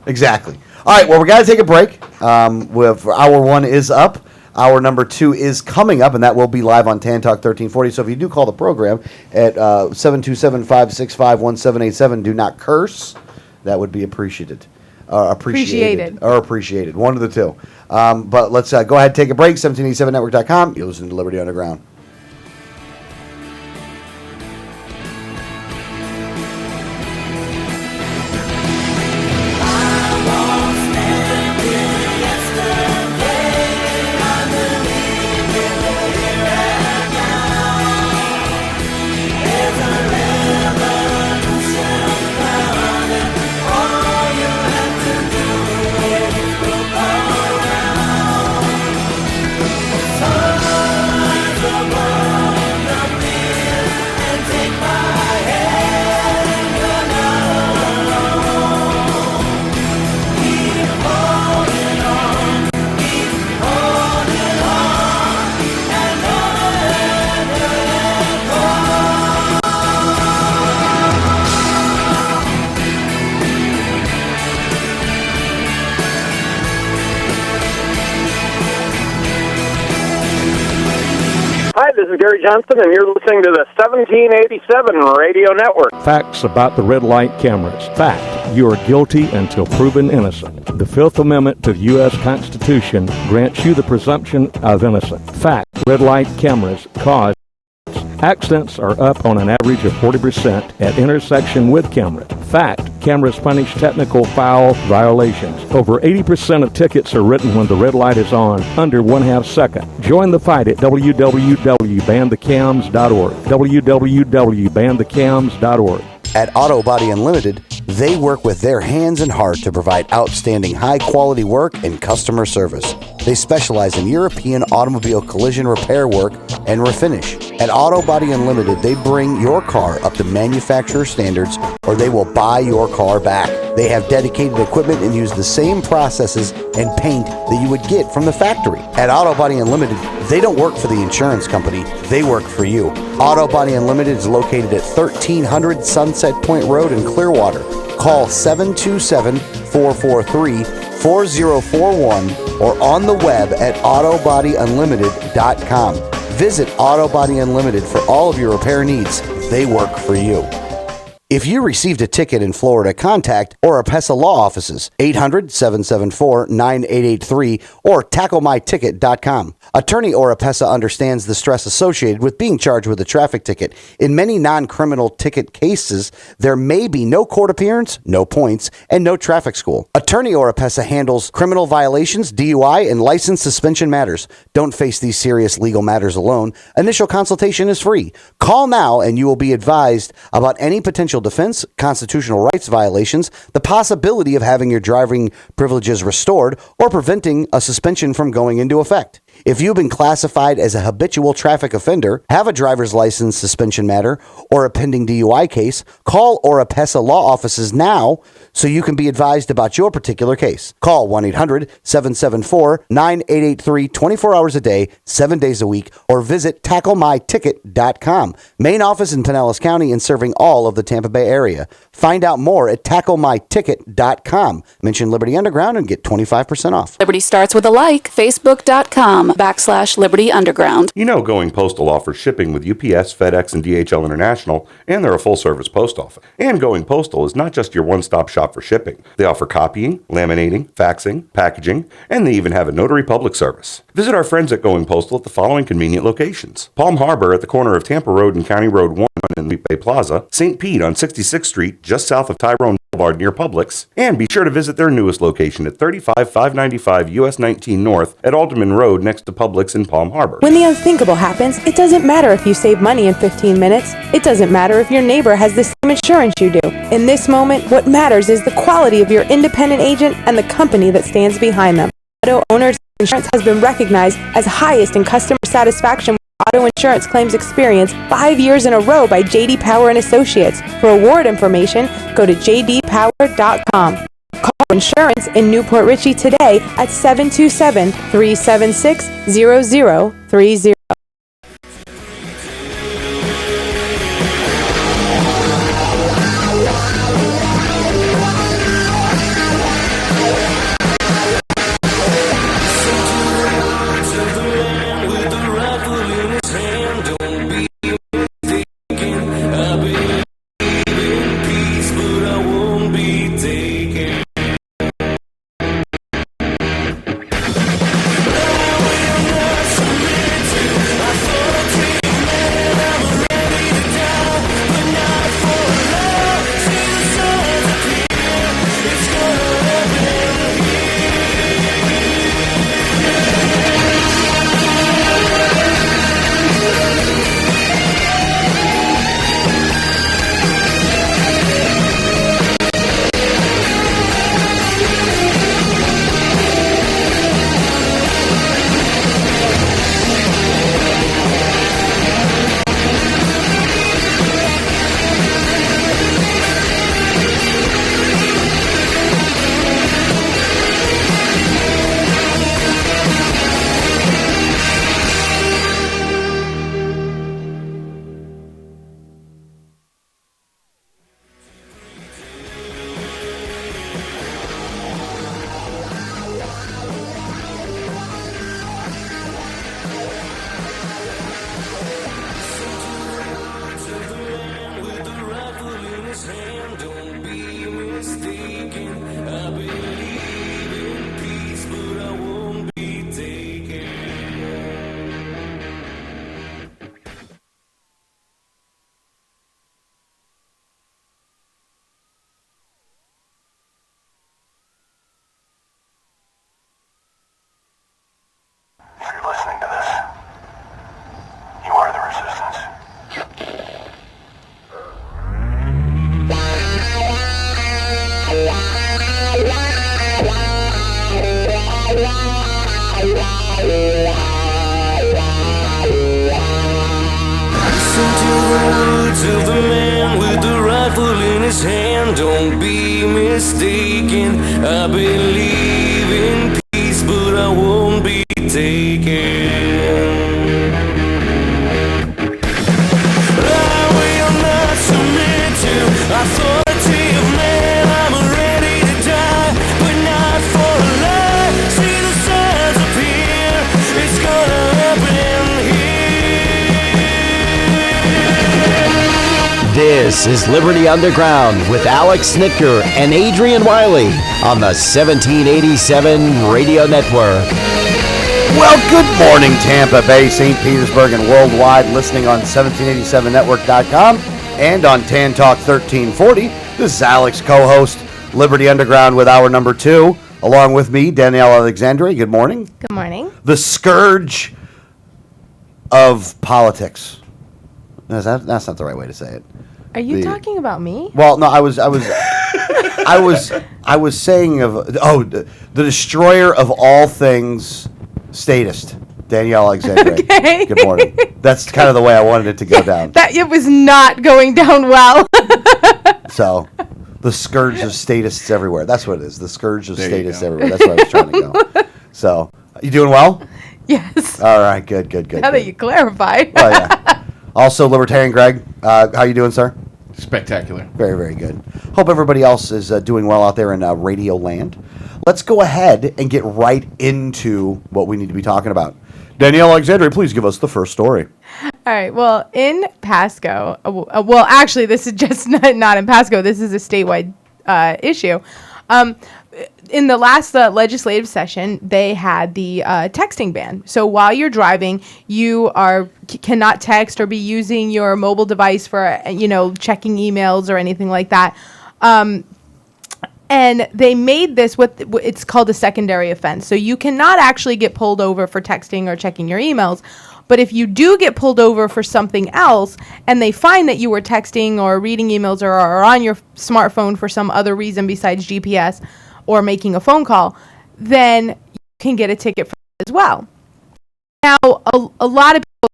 Exactly. All right, well, we're going to take a break. Hour one is up. Hour number 2 is coming up, and that will be live on Tan Talk 1340. So if you do call the program at 727-565-1787, do not curse. That would be appreciated. Appreciated. One of the two. But let's go ahead and take a break. 1787network.com. You're listening to Liberty Underground. This is Gary Johnson, and you're listening to the 1787 Radio Network. Facts about the red light cameras. Fact, you are guilty until proven innocent. The Fifth Amendment to the U.S. Constitution grants you the presumption of innocence. Fact, red light cameras cause accidents are up on an average of 40% at intersection with camera. Fact, cameras punish technical foul violations. Over 80% of tickets are written when the red light is on, under 1/2 second. Join the fight at www.banthecams.org. www.banthecams.org. At Auto Body Unlimited, they work with their hands and heart to provide outstanding high-quality work and customer service. They specialize in European automobile collision repair work and refinish. At Auto Body Unlimited, they bring your car up to manufacturer standards, or they will buy your car back. They have dedicated equipment and use the same processes and paint that you would get from the factory. At Auto Body Unlimited, they don't work for the insurance company, they work for you. Auto Body Unlimited is located at 1300 Sunset Point Road in Clearwater. Call 727-443-4041 or on the web at autobodyunlimited.com. Visit Auto Body Unlimited for all of your repair needs. They work for you. If you received a ticket in Florida, contact Oropesa Law Offices, 800-774-9883 or tacklemyticket.com. Attorney Oropesa understands the stress associated with being charged with a traffic ticket. In many non-criminal ticket cases, there may be no court appearance, no points, and no traffic school. Attorney Oropesa handles criminal violations, DUI, and license suspension matters. Don't face these serious legal matters alone. Initial consultation is free. Call now and you will be advised about any potential defense, constitutional rights violations, the possibility of having your driving privileges restored, or preventing a suspension from going into effect. If you've been classified as a habitual traffic offender, have a driver's license suspension matter, or a pending DUI case, call Oropesa Law Offices now so you can be advised about your particular case. Call 1-800-774-9883 24 hours a day, 7 days a week, or visit tacklemyticket.com. Main office in Pinellas County and serving all of the Tampa Bay area. Find out more at tacklemyticket.com. Mention Liberty Underground and get 25% off. Liberty starts with a like. Facebook.com/Liberty Underground. You know Going Postal offers shipping with UPS, FedEx, and DHL International, and they're a full-service post office. And Going Postal is not just your one-stop shop for shipping. They offer copying, laminating, faxing, packaging, and they even have a notary public service. Visit our friends at Going Postal at the following convenient locations: Palm Harbor at the corner of Tampa Road and County Road 1 in Lipe Plaza, St. Pete on 66th Street, just south of Tyrone Boulevard near Publix, and be sure to visit their newest location at 35595 US 19 North at Alderman Road next to Publix in Palm Harbor. When the unthinkable happens, it doesn't matter if you save money in 15 minutes. It doesn't matter if your neighbor has the same insurance you do. In this moment, what matters is the quality of your independent agent and the company that stands behind them. Auto Owners Insurance has been recognized as highest in customer satisfaction auto insurance claims experience 5 years in a row by J.D. Power and Associates. For award information, go to jdpower.com. Call insurance in Newport Richey today at 727-376-0030. Listen to the words of the man with the rifle in his hand. Don't be mistaken. I believe in peace, but I won't be taken. I will not submit to authority of man. I'm ready to die, but not for a lie. See the signs appear. It's gonna happen here. This is Liberty Underground with Alex Snitker and Adrian Wiley on the 1787 Radio Network. Well, good morning, Tampa Bay, St. Petersburg, and worldwide, listening on 1787network.com and on Tan Talk 1340. This is Alex, co-host, Liberty Underground with hour number 2. Along with me, Danielle Alexandre. Good morning. Good morning. The scourge of politics. That's not the right way to say it. Are you talking about me? Well, no, I was saying the destroyer of all things, statist, Danielle Alexandre. Okay. Good morning. That's kind of the way I wanted it to go down. That it was not going down well. So, the scourge of statists everywhere. That's what it is. The scourge of There you statists go. everywhere. That's where I was trying to go. So, you doing well? Yes. All right. Good. Now that you clarified. Oh yeah. Also, Libertarian Greg, how you doing, sir? Spectacular. Very, very good. Hope everybody else is doing well out there in Radio Land. Let's go ahead and get right into what we need to be talking about. Danielle Alexandre, please give us the first story. All right. Well, in Pasco, well, actually, this is just not in Pasco. This is a statewide issue. In the last legislative session, they had the texting ban. So while you're driving, you cannot text or be using your mobile device for checking emails or anything like that. And they made this it's called a secondary offense. So you cannot actually get pulled over for texting or checking your emails. But if you do get pulled over for something else and they find that you were texting or reading emails or are on your smartphone for some other reason besides GPS or making a phone call, then you can get a ticket for that as well. Now, a lot of people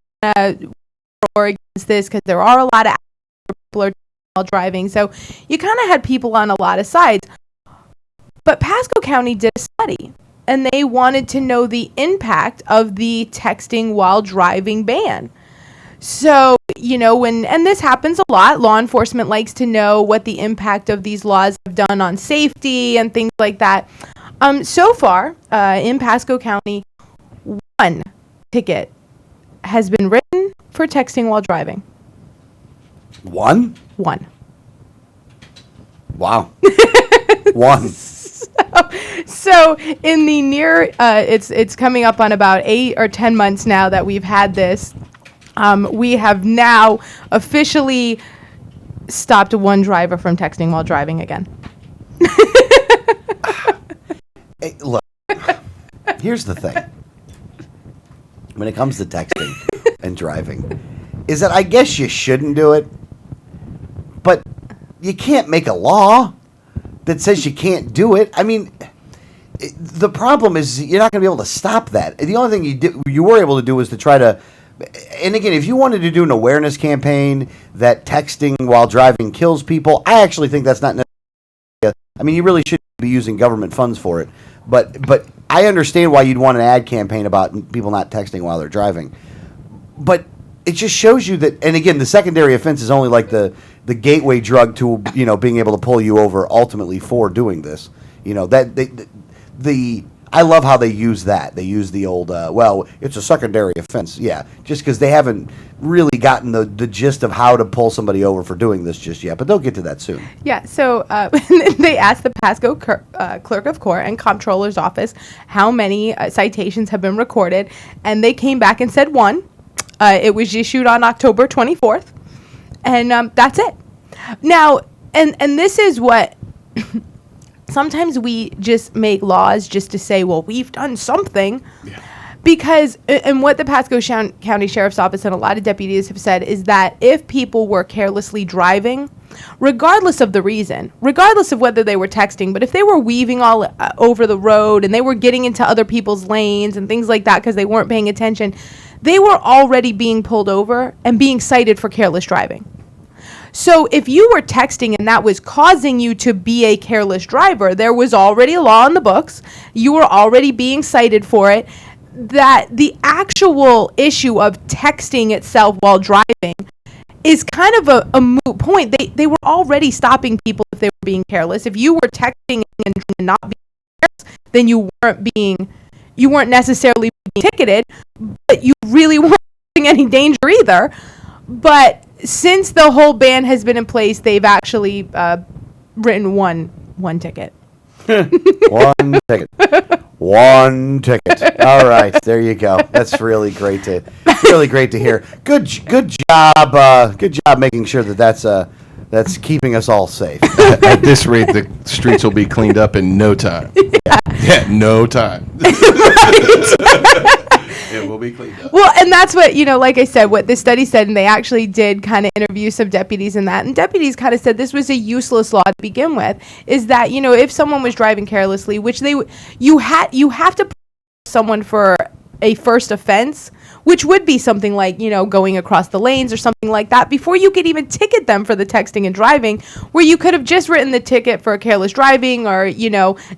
are against this because there are a lot of people are driving. So you kind of had people on a lot of sides. But Pasco County did a study, and they wanted to know the impact of the texting while driving ban. So, and this happens a lot, law enforcement likes to know what the impact of these laws have done on safety and things like that. So far, in Pasco County, 1 ticket has been written for texting while driving. 1? 1. Wow. 1. So in the near, it's coming up on about 8 or 10 months now that we've had this. We have now officially stopped 1 driver from texting while driving again. Hey, look, here's the thing. When it comes to texting and driving, is that I guess you shouldn't do it, but you can't make a law that says you can't do it. I mean, the problem is you're not going to be able to stop that. The only thing you were able to do was to try to, and again, if you wanted to do an awareness campaign that texting while driving kills people, I actually think that's not necessary. I mean, you really shouldn't be using government funds for it. But I understand why you'd want an ad campaign about people not texting while they're driving. But it just shows you that, and again, the secondary offense is only like the gateway drug to being able to pull you over ultimately for doing this. I love how they use that. They use the old, it's a secondary offense. Yeah, just because they haven't really gotten the gist of how to pull somebody over for doing this just yet. But they'll get to that soon. Yeah, so they asked the Pasco Clerk of Court and Comptroller's Office how many citations have been recorded, and they came back and said 1. It was issued on October 24th, and that's it. Now, and this is what... Sometimes we just make laws just to say, well, we've done something. Yeah. Because, and what the Pasco County Sheriff's Office and a lot of deputies have said is that if people were carelessly driving, regardless of the reason, regardless of whether they were texting, but if they were weaving all over the road and they were getting into other people's lanes and things like that because they weren't paying attention, they were already being pulled over and being cited for careless driving. So if you were texting and that was causing you to be a careless driver, there was already a law in the books. You were already being cited for it. That the actual issue of texting itself while driving is kind of a moot point. They were already stopping people if they were being careless. If you were texting and not being careless, then you weren't necessarily being ticketed, but you really weren't in any danger either. But since the whole ban has been in place, they've actually written one ticket. One ticket. One ticket. All right, there you go. That's really great to hear. Good job. Good job making sure that's keeping us all safe. At this rate, the streets will be cleaned up in no time. Yeah, no time. It will be cleaned up. Well, and that's what, like I said, what this study said, and they actually did kind of interview some deputies in that, and deputies kind of said this was a useless law to begin with, is that, if someone was driving carelessly, which you have to put someone for a first offense, which would be something like, going across the lanes or something like that, before you could even ticket them for the texting and driving, where you could have just written the ticket for careless driving or,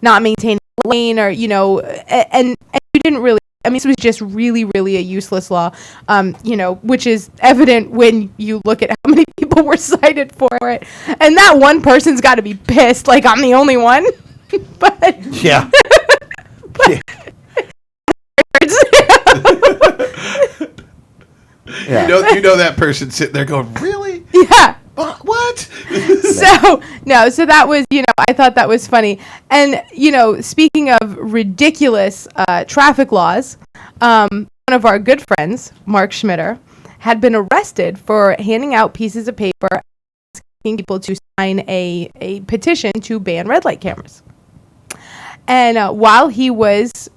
not maintaining the lane or, and you didn't really. I mean, this was just really, really a useless law, which is evident when you look at how many people were cited for it. And that one person's got to be pissed, like I'm the only one. But yeah. Yeah. You know that person sitting there going, really? Yeah. What? So that was, I thought that was funny. And, speaking of ridiculous traffic laws, one of our good friends, Mark Schmitter, had been arrested for handing out pieces of paper asking people to sign a petition to ban red light cameras. And while he was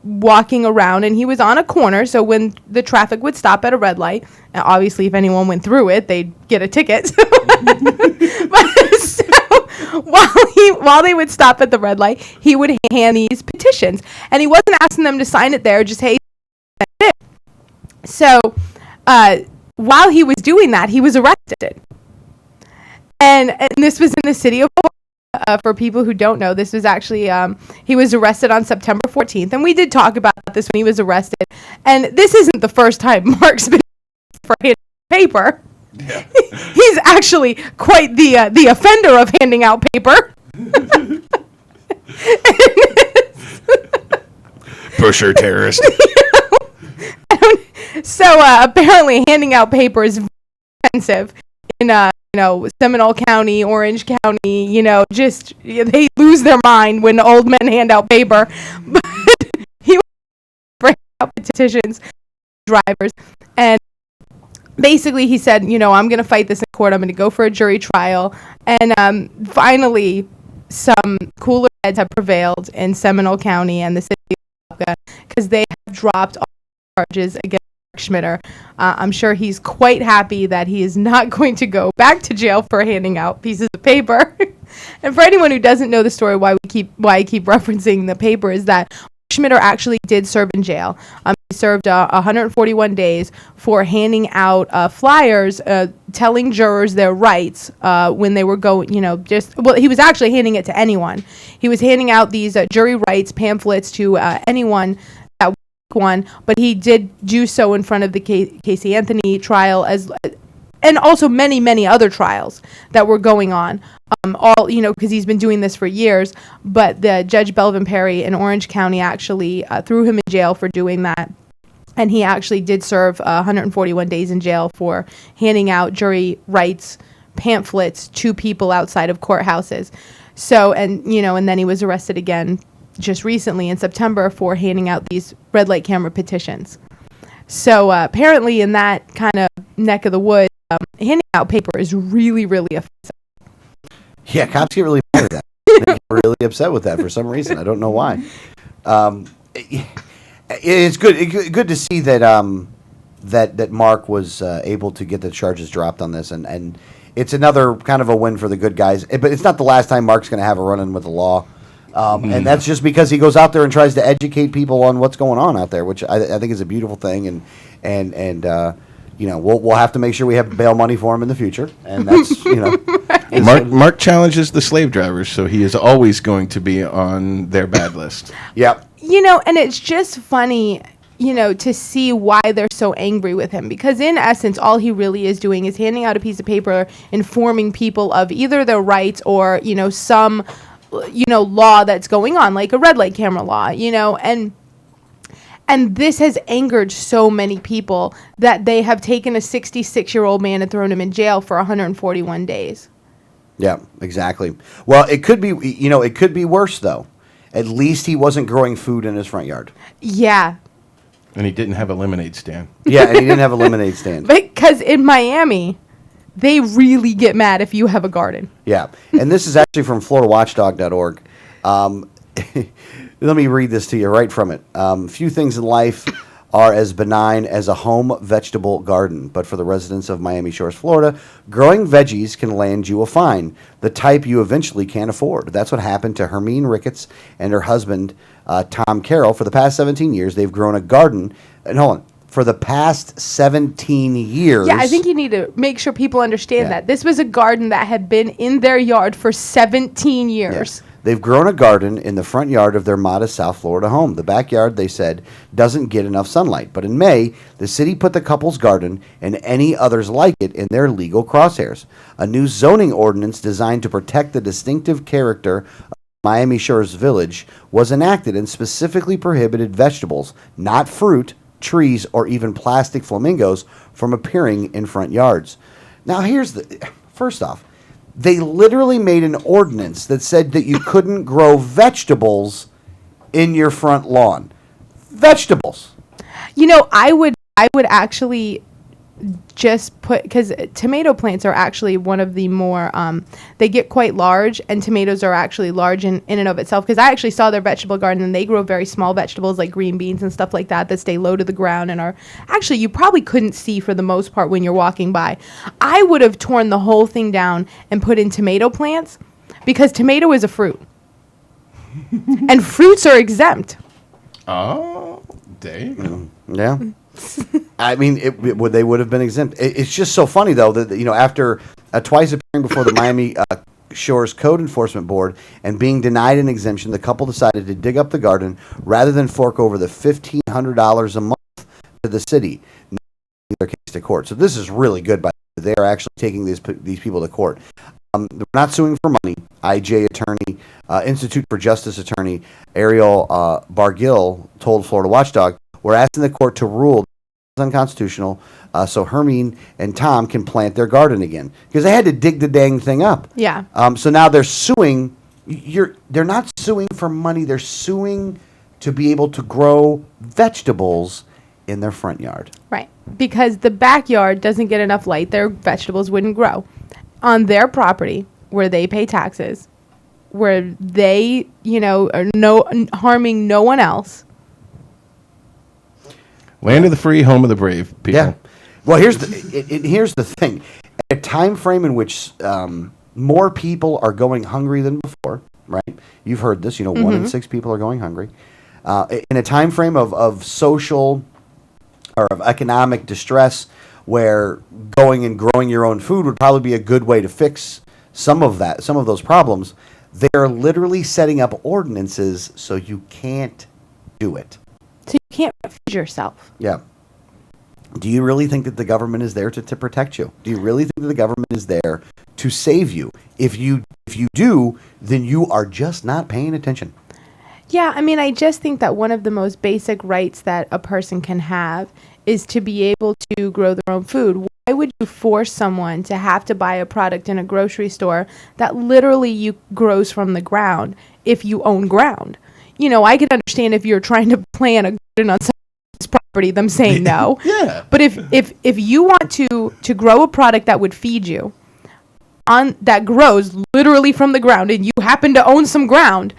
walking around, and he was on a corner, so when the traffic would stop at a red light, and obviously if anyone went through it, they'd get a ticket. While they would stop at the red light, he would hand these petitions, and he wasn't asking them to sign it there, just hey, that's it. So while he was doing that, he was arrested, and this was in the city of for people who don't know, this was actually, he was arrested on September 14th, and we did talk about this when he was arrested, and this isn't the first time Mark's been for handing paper. Yeah. He's actually quite the offender of handing out paper. Pusher terrorist. So apparently handing out paper is very expensive in Seminole County, Orange County, they lose their mind when old men hand out paper. But he was for handing out petitions, drivers, and basically he said, I'm going to fight this in court. I'm going to go for a jury trial. And finally, some cooler heads have prevailed in Seminole County and the city of Alaska because they have dropped all charges against Schmitter. I'm sure he's quite happy that he is not going to go back to jail for handing out pieces of paper. And for anyone who doesn't know the story, why I keep referencing the paper is that Schmitter actually did serve in jail. He served 141 days for handing out flyers telling jurors their rights when they were going, he was actually handing it to anyone. He was handing out these jury rights pamphlets to anyone that one, but he did do so in front of the Casey Anthony trial and also many, many other trials that were going on. Because he's been doing this for years, but the Judge Belvin Perry in Orange County actually threw him in jail for doing that. And he actually did serve 141 days in jail for handing out jury rights pamphlets to people outside of courthouses. So, and then he was arrested again just recently in September for handing out these red light camera petitions. So apparently in that kind of neck of the woods, handing out paper is really, really offensive. Yeah, cops get really mad at that. They get really upset with that for some reason. I don't know why. It's good to see that that Mark was able to get the charges dropped on this, and it's another kind of a win for the good guys. But it's not the last time Mark's going to have a run-in with the law. And that's just because he goes out there and tries to educate people on what's going on out there, which I think is a beautiful thing. And we'll have to make sure we have bail money for him in the future. And that's, Mark challenges the slave drivers, so he is always going to be on their bad list. Yep. And it's just funny, to see why they're so angry with him. Because in essence, all he really is doing is handing out a piece of paper informing people of either their rights or, some, law that's going on, like a red light camera law, and this has angered so many people that they have taken a 66-year-old man and thrown him in jail for 141 days. Yeah, exactly. Well, it could be, it could be worse, though. At least he wasn't growing food in his front yard. Yeah. And he didn't have a lemonade stand. Yeah, and he didn't have a lemonade stand. Because in Miami, they really get mad if you have a garden. Yeah, and this is actually from FloridaWatchdog.org. Let me read this to you right from it. Few things in life are as benign as a home vegetable garden, but for the residents of Miami Shores, Florida, growing veggies can land you a fine, the type you eventually can't afford. That's what happened to Hermine Ricketts and her husband, Tom Carroll. For the past 17 years, they've grown a garden. And hold on. For the past 17 years. Yeah, I think you need to make sure people understand that. This was a garden that had been in their yard for 17 years. Yeah. They've grown a garden in the front yard of their modest South Florida home. The backyard, they said, doesn't get enough sunlight. But in May, the city put the couple's garden and any others like it in their legal crosshairs. A new zoning ordinance designed to protect the distinctive character of Miami Shores Village was enacted and specifically prohibited vegetables, not fruit, trees, or even plastic flamingos from appearing in front yards. Now, first off, they literally made an ordinance that said that you couldn't grow vegetables in your front lawn. Vegetables. I would actually just put, because tomato plants are actually one of the more, they get quite large, and tomatoes are actually large in and of itself, because I actually saw their vegetable garden, and they grow very small vegetables like green beans and stuff like that stay low to the ground and are actually, you probably couldn't see for the most part when you're walking by. I would have torn the whole thing down and put in tomato plants, because tomato is a fruit. And fruits are exempt. Oh, there you go. Yeah. I mean, they would have been exempt. It's just so funny, though, that after twice appearing before the Miami Shores Code Enforcement Board and being denied an exemption, the couple decided to dig up the garden rather than fork over the $1,500 a month to the city. Their case to court. So this is really good. They are actually taking these people to court. They're not suing for money. IJ attorney, Institute for Justice attorney Ariel Bargill told Florida Watchdog, "We're asking the court to rule it's unconstitutional so Hermine and Tom can plant their garden again." Because they had to dig the dang thing up. Yeah. So now they're suing. They're not suing for money. They're suing to be able to grow vegetables in their front yard. Right. Because the backyard doesn't get enough light. Their vegetables wouldn't grow. On their property, where they pay taxes, where they, are harming no one else. Land of the free, home of the brave, people. Yeah. Well, here's the thing. At a time frame in which more people are going hungry than before, right? You've heard this, 1 in 6 people are going hungry. In a time frame of social or of economic distress, where going and growing your own food would probably be a good way to fix some of those problems, they're literally setting up ordinances so you can't do it. So you can't feed yourself. Yeah. Do you really think that the government is there to protect you? Do you really think that the government is there to save you? If you do, then you are just not paying attention. Yeah, I mean, I just think that one of the most basic rights that a person can have is to be able to grow their own food. Why would you force someone to have to buy a product in a grocery store that literally grows from the ground if you own ground? I can understand if you're trying to plant a garden on someone's property, them saying no. Yeah. But if you want to grow a product that would feed you, that grows literally from the ground, and you happen to own some ground,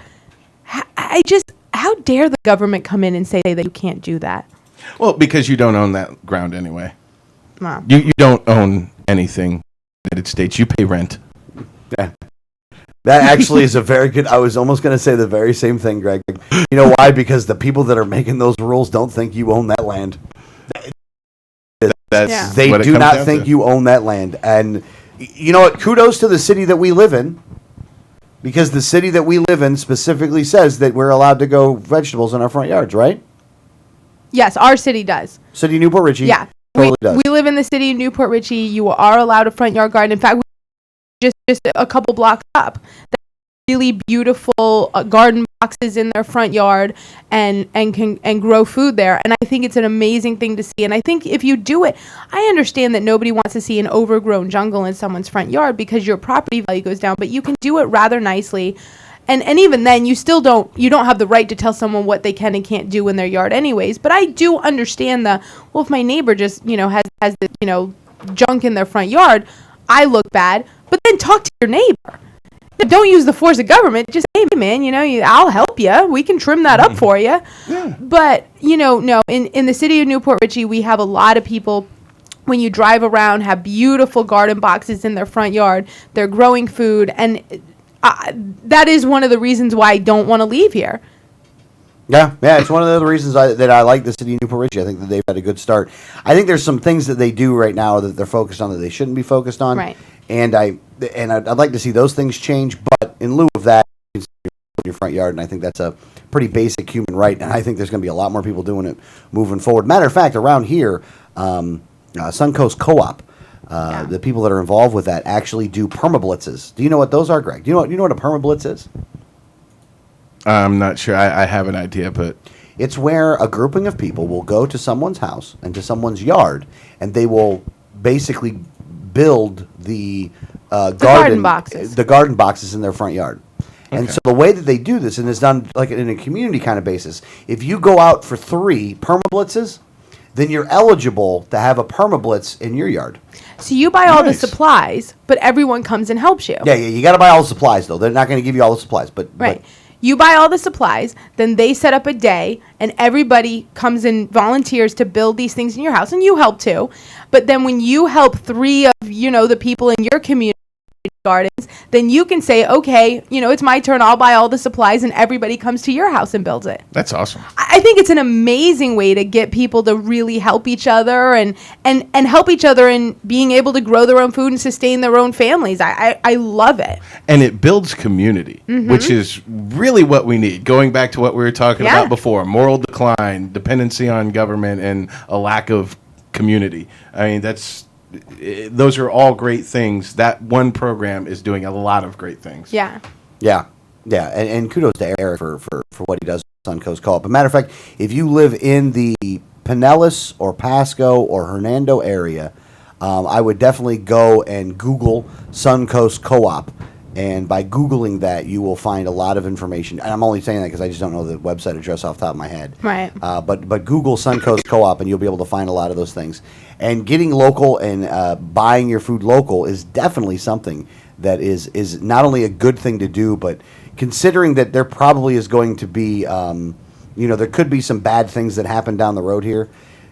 how dare the government come in and say that you can't do that? Well, because you don't own that ground anyway. Wow. You don't own anything United States. You pay rent. Yeah. That actually is a very good. I was almost going to say the very same thing, Greg. You know why? Because the people that are making those rules don't think you own that land. That's They what it do comes not down think to. you own that land. And you know what? Kudos to the city that we live in. Because the city that we live in specifically says that we're allowed to grow vegetables in our front yards, right? Yes, our city does. City of Newport Richey. Yeah. Totally does. We live in the city of Newport Richey. You are allowed a front yard garden. In fact, just a couple blocks up, really beautiful garden boxes in their front yard and grow food there. And I think it's an amazing thing to see. And I think if you do it, I understand that nobody wants to see an overgrown jungle in someone's front yard because your property value goes down, but you can do it rather nicely. And even then, you don't have the right to tell someone what they can and can't do in their yard anyways. But I do understand if my neighbor just, has the, junk in their front yard, I look bad. But then talk to your neighbor. Don't use the force of government. Just, hey, man, I'll help you. We can trim that up for you. Yeah. But, no, in the city of Newport Richey, we have a lot of people, when you drive around, have beautiful garden boxes in their front yard. They're growing food. And that is one of the reasons why I don't want to leave here. Yeah, it's one of the reasons that I like the city of Newport Richey. I think that they've had a good start. I think there's some things that they do right now that they're focused on that they shouldn't be focused on. Right. And I'd like to see those things change. But in lieu of that, you can in your front yard, and I think that's a pretty basic human right. And I think there's going to be a lot more people doing it moving forward. Matter of fact, around here, Suncoast Co-op. The people that are involved with that actually do permablitzes. Do you know what those are, Greg? Do you know what a permablitz is? I'm not sure. I have an idea, but it's where a grouping of people will go to someone's house and to someone's yard, and they will basically build the garden boxes. The garden boxes in their front yard. Okay. And so the way that they do this, and it's done like in a community kind of basis, if you go out for 3 permablitzes, then you're eligible to have a permablitz in your yard. So you buy all the supplies, but everyone comes and helps you. Yeah, you got to buy all the supplies, though. They're not going to give you all the supplies. Right. You buy all the supplies, then they set up a day, and everybody comes and volunteers to build these things in your house, and you help too. But then when you help 3 of, the people in your community gardens, then you can say, okay, it's my turn, I'll buy all the supplies, and everybody comes to your house and builds it. That's awesome. I think it's an amazing way to get people to really help each other and help each other in being able to grow their own food and sustain their own families. I love it. And it builds community, which is really what we need. Going back to what we were talking about before, moral decline, dependency on government, and a lack of community. I mean, those are all great things. That one program is doing a lot of great things. Yeah. And kudos to Eric for what he does with Suncoast Co-op. As a matter of fact, if you live in the Pinellas or Pasco or Hernando area, I would definitely go and Google Suncoast Co-op. And by Googling that, you will find a lot of information. And I'm only saying that because I just don't know the website address off the top of my head. Right. But Google Suncoast Co-op, and you'll be able to find a lot of those things. And getting local and buying your food local is definitely something that is not only a good thing to do, but considering that there probably is going to be, there could be some bad things that happen down the road here.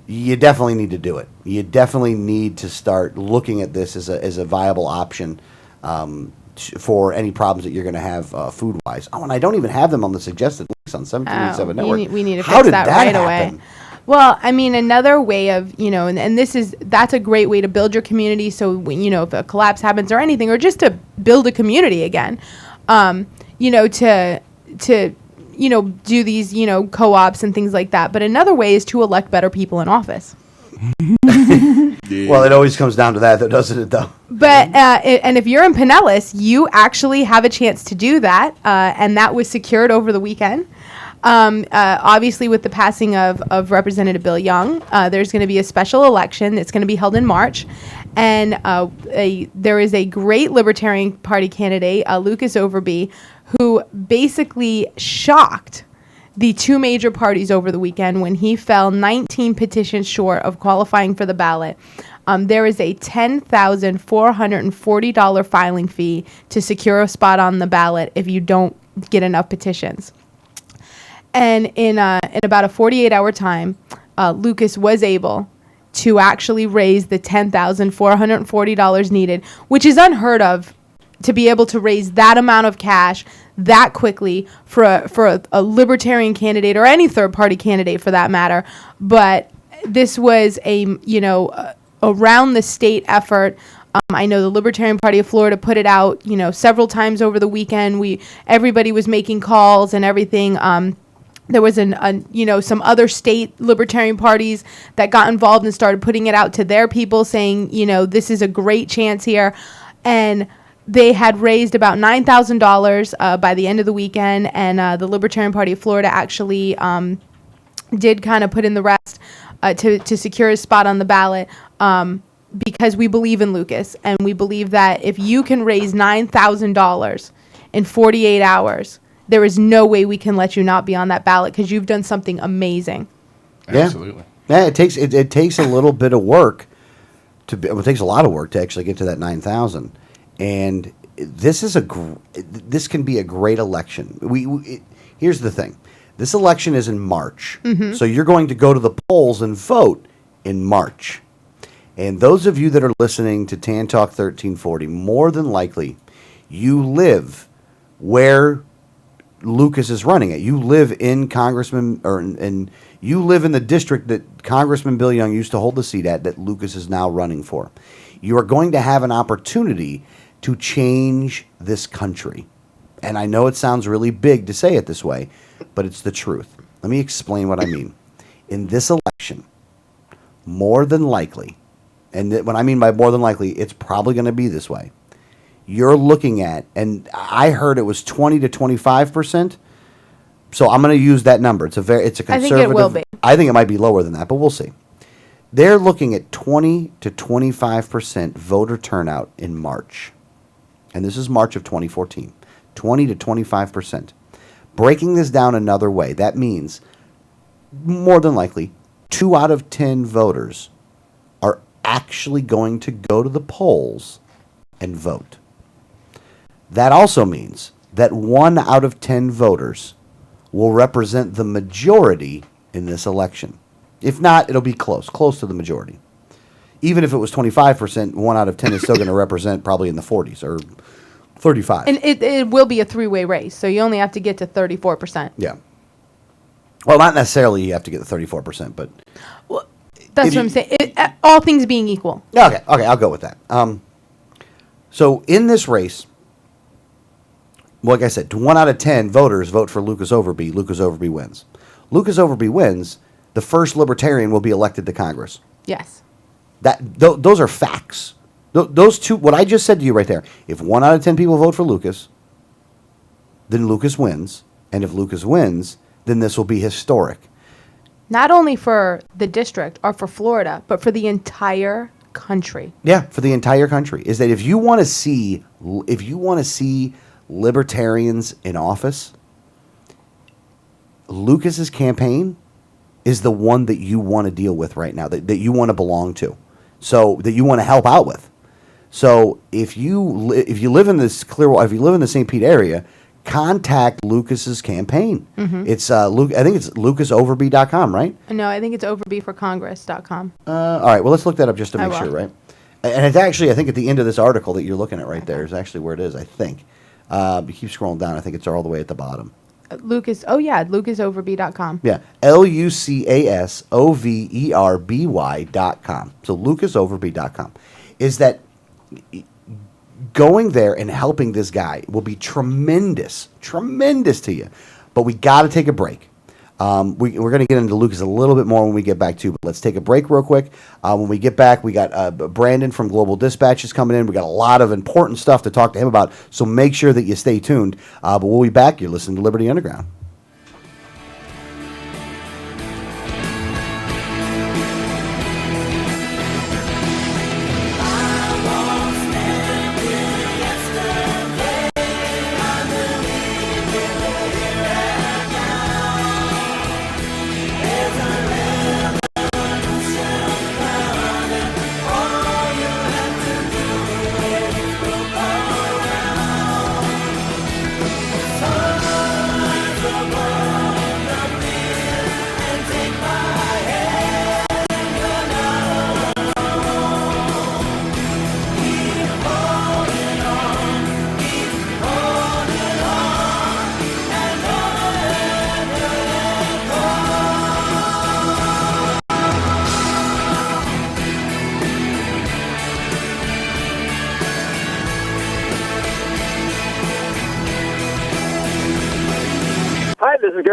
You definitely need to do it. You definitely need to start looking at this as a viable option. For any problems that you're going to have food-wise. Oh, and I don't even have them on the suggested links on 1787 Network. We need to How fix did that that right happen? away. Well, I mean, another way of, and that's a great way to build your community. So, if a collapse happens or anything, or just to build a community again, to do these, co-ops and things like that. But another way is to elect better people in office. Well, it always comes down to that, though, doesn't it, though? But, and if you're in Pinellas, you actually have a chance to do that, and that was secured over the weekend. Obviously, with the passing of Representative Bill Young, there's going to be a special election that's going to be held in March, and there is a great Libertarian Party candidate, Lucas Overby, who basically shocked the 2 major parties over the weekend when he fell 19 petitions short of qualifying for the ballot. There is a $10,440 filing fee to secure a spot on the ballot if you don't get enough petitions. And in about a 48-hour time, Lucas was able to actually raise the $10,440 needed, which is unheard of, to be able to raise that amount of cash that quickly for a libertarian candidate or any third party candidate for that matter. But this was around the state effort. I know the Libertarian Party of Florida put it out, several times over the weekend. Everybody was making calls and everything. There was some other state libertarian parties that got involved and started putting it out to their people, saying, this is a great chance here. And they had raised about $9,000 by the end of the weekend, and the Libertarian Party of Florida actually did kind of put in the rest to secure a spot on the ballot, because we believe in Lucas, and we believe that if you can raise $9,000 in 48 hours, there is no way we can let you not be on that ballot, because you've done something amazing. Absolutely. Yeah, it takes a little bit of work it takes a lot of work to actually get to that 9,000. And this can be a great election. Here's the thing. This election is in March. Mm-hmm. So you're going to go to the polls and vote in March. And those of you that are listening to Tan Talk 1340, more than likely, you live where Lucas is running it. You live in you live in the district that Congressman Bill Young used to hold the seat at, that Lucas is now running for. You are going to have an opportunity to change this country. And I know it sounds really big to say it this way, but it's the truth. Let me explain what I mean. In this election, more than likely, and when I mean by more than likely, it's probably going to be this way. You're looking at, and I heard it was 20 to 25%. So I'm going to use that number. It's a conservative. I think it will be. I think it might be lower than that, but we'll see. They're looking at 20 to 25% voter turnout in March. And this is March of 2014. 20 to 25%. Breaking this down another way, that means more than likely 2 out of 10 voters are actually going to go to the polls and vote. That also means that 1 out of 10 voters will represent the majority in this election. If not, it'll be close to the majority. Even if it was 25%, 1 out of 10 is still going to represent probably in the 40s or 35. And it will be a three-way race, so you only have to get to 34%. Yeah. Well, not necessarily you have to get the 34%, but... Well, that's what I'm saying. All things being equal. Okay, I'll go with that. So in this race, like I said, 1 out of 10 voters vote for Lucas Overby. Lucas Overby wins. Lucas Overby wins, the first Libertarian will be elected to Congress. Yes. Those are facts. Those two, what I just said to you right there, if 1 out of 10 people vote for Lucas, then Lucas wins. And if Lucas wins, then this will be historic. Not only for the district or for Florida, but for the entire country. Yeah, for the entire country. Is that if you want to see libertarians in office, Lucas's campaign is the one that you want to deal with right now, that you want to belong to, so that you want to help out with. So if you live in this Clearwater, if you live in the St. Pete area, contact Lucas's campaign. Mm-hmm. It's I think it's lucasoverby.com, right? No, I think it's overbyforcongress.com. All right, well, let's look that up just to make sure, right? And it's actually, I think at the end of this article that you're looking at right there is actually where it is, I think. You keep scrolling down. I think it's all the way at the bottom. lucasoverby.com. Yeah, lucasoverby.com. So lucasoverby.com. Is that going there and helping this guy will be tremendous to you. But we got to take a break. We're going to get into Lucas a little bit more when we get back too, but let's take a break real quick. When we get back, we got Brandon from Global Dispatch is coming in. We got a lot of important stuff to talk to him about, so make sure that you stay tuned. But we'll be back. You're listening to Liberty Underground.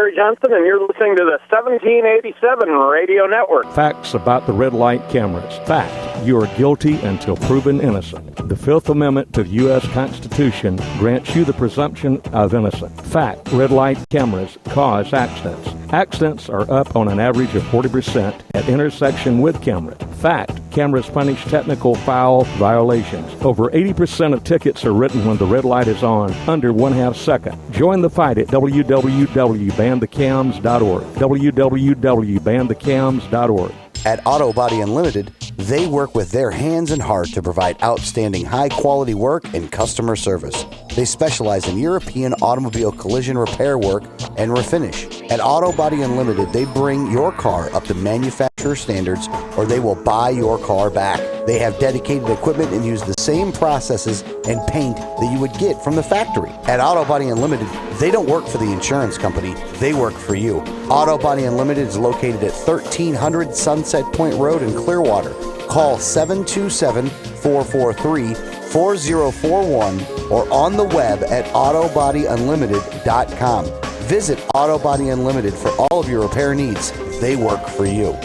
Gary Johnson, and you're listening to the 1787 Radio Network. Facts about the red light cameras. Fact, you are guilty until proven innocent. The Fifth Amendment to the U.S. Constitution grants you the presumption of innocence. Fact, red light cameras cause accidents. Accidents are up on an average of 40% at intersection with cameras. Fact, cameras punish technical foul violations. Over 80% of tickets are written when the red light is on, under 1/2 second. Join the fight at www.banthecams.org. www.banthecams.org. At Auto Body Unlimited, they work with their hands and heart to provide outstanding high-quality work and customer service. They specialize in European automobile collision repair work and refinish. At Auto Body Unlimited, they bring your car up to manufacturer standards, or they will buy your car back. They have dedicated equipment and use the same processes and paint that you would get from the factory. At Auto Body Unlimited, they don't work for the insurance company, they work for you. Auto Body Unlimited is located at 1300 Sunset Point Road in Clearwater. Call 727-443-4041 or on the web at autobodyunlimited.com. Visit Auto Body Unlimited for all of your repair needs. They work for you.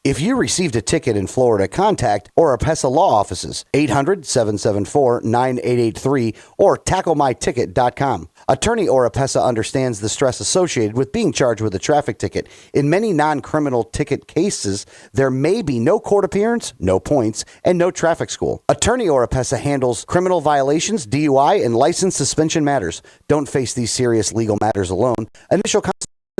If you received a ticket in Florida, contact Oropesa Law Offices, 800-774-9883 or tacklemyticket.com. Attorney Oropesa understands the stress associated with being charged with a traffic ticket. In many non-criminal ticket cases, there may be no court appearance, no points, and no traffic school. Attorney Oropesa handles criminal violations, DUI, and license suspension matters. Don't face these serious legal matters alone. Initial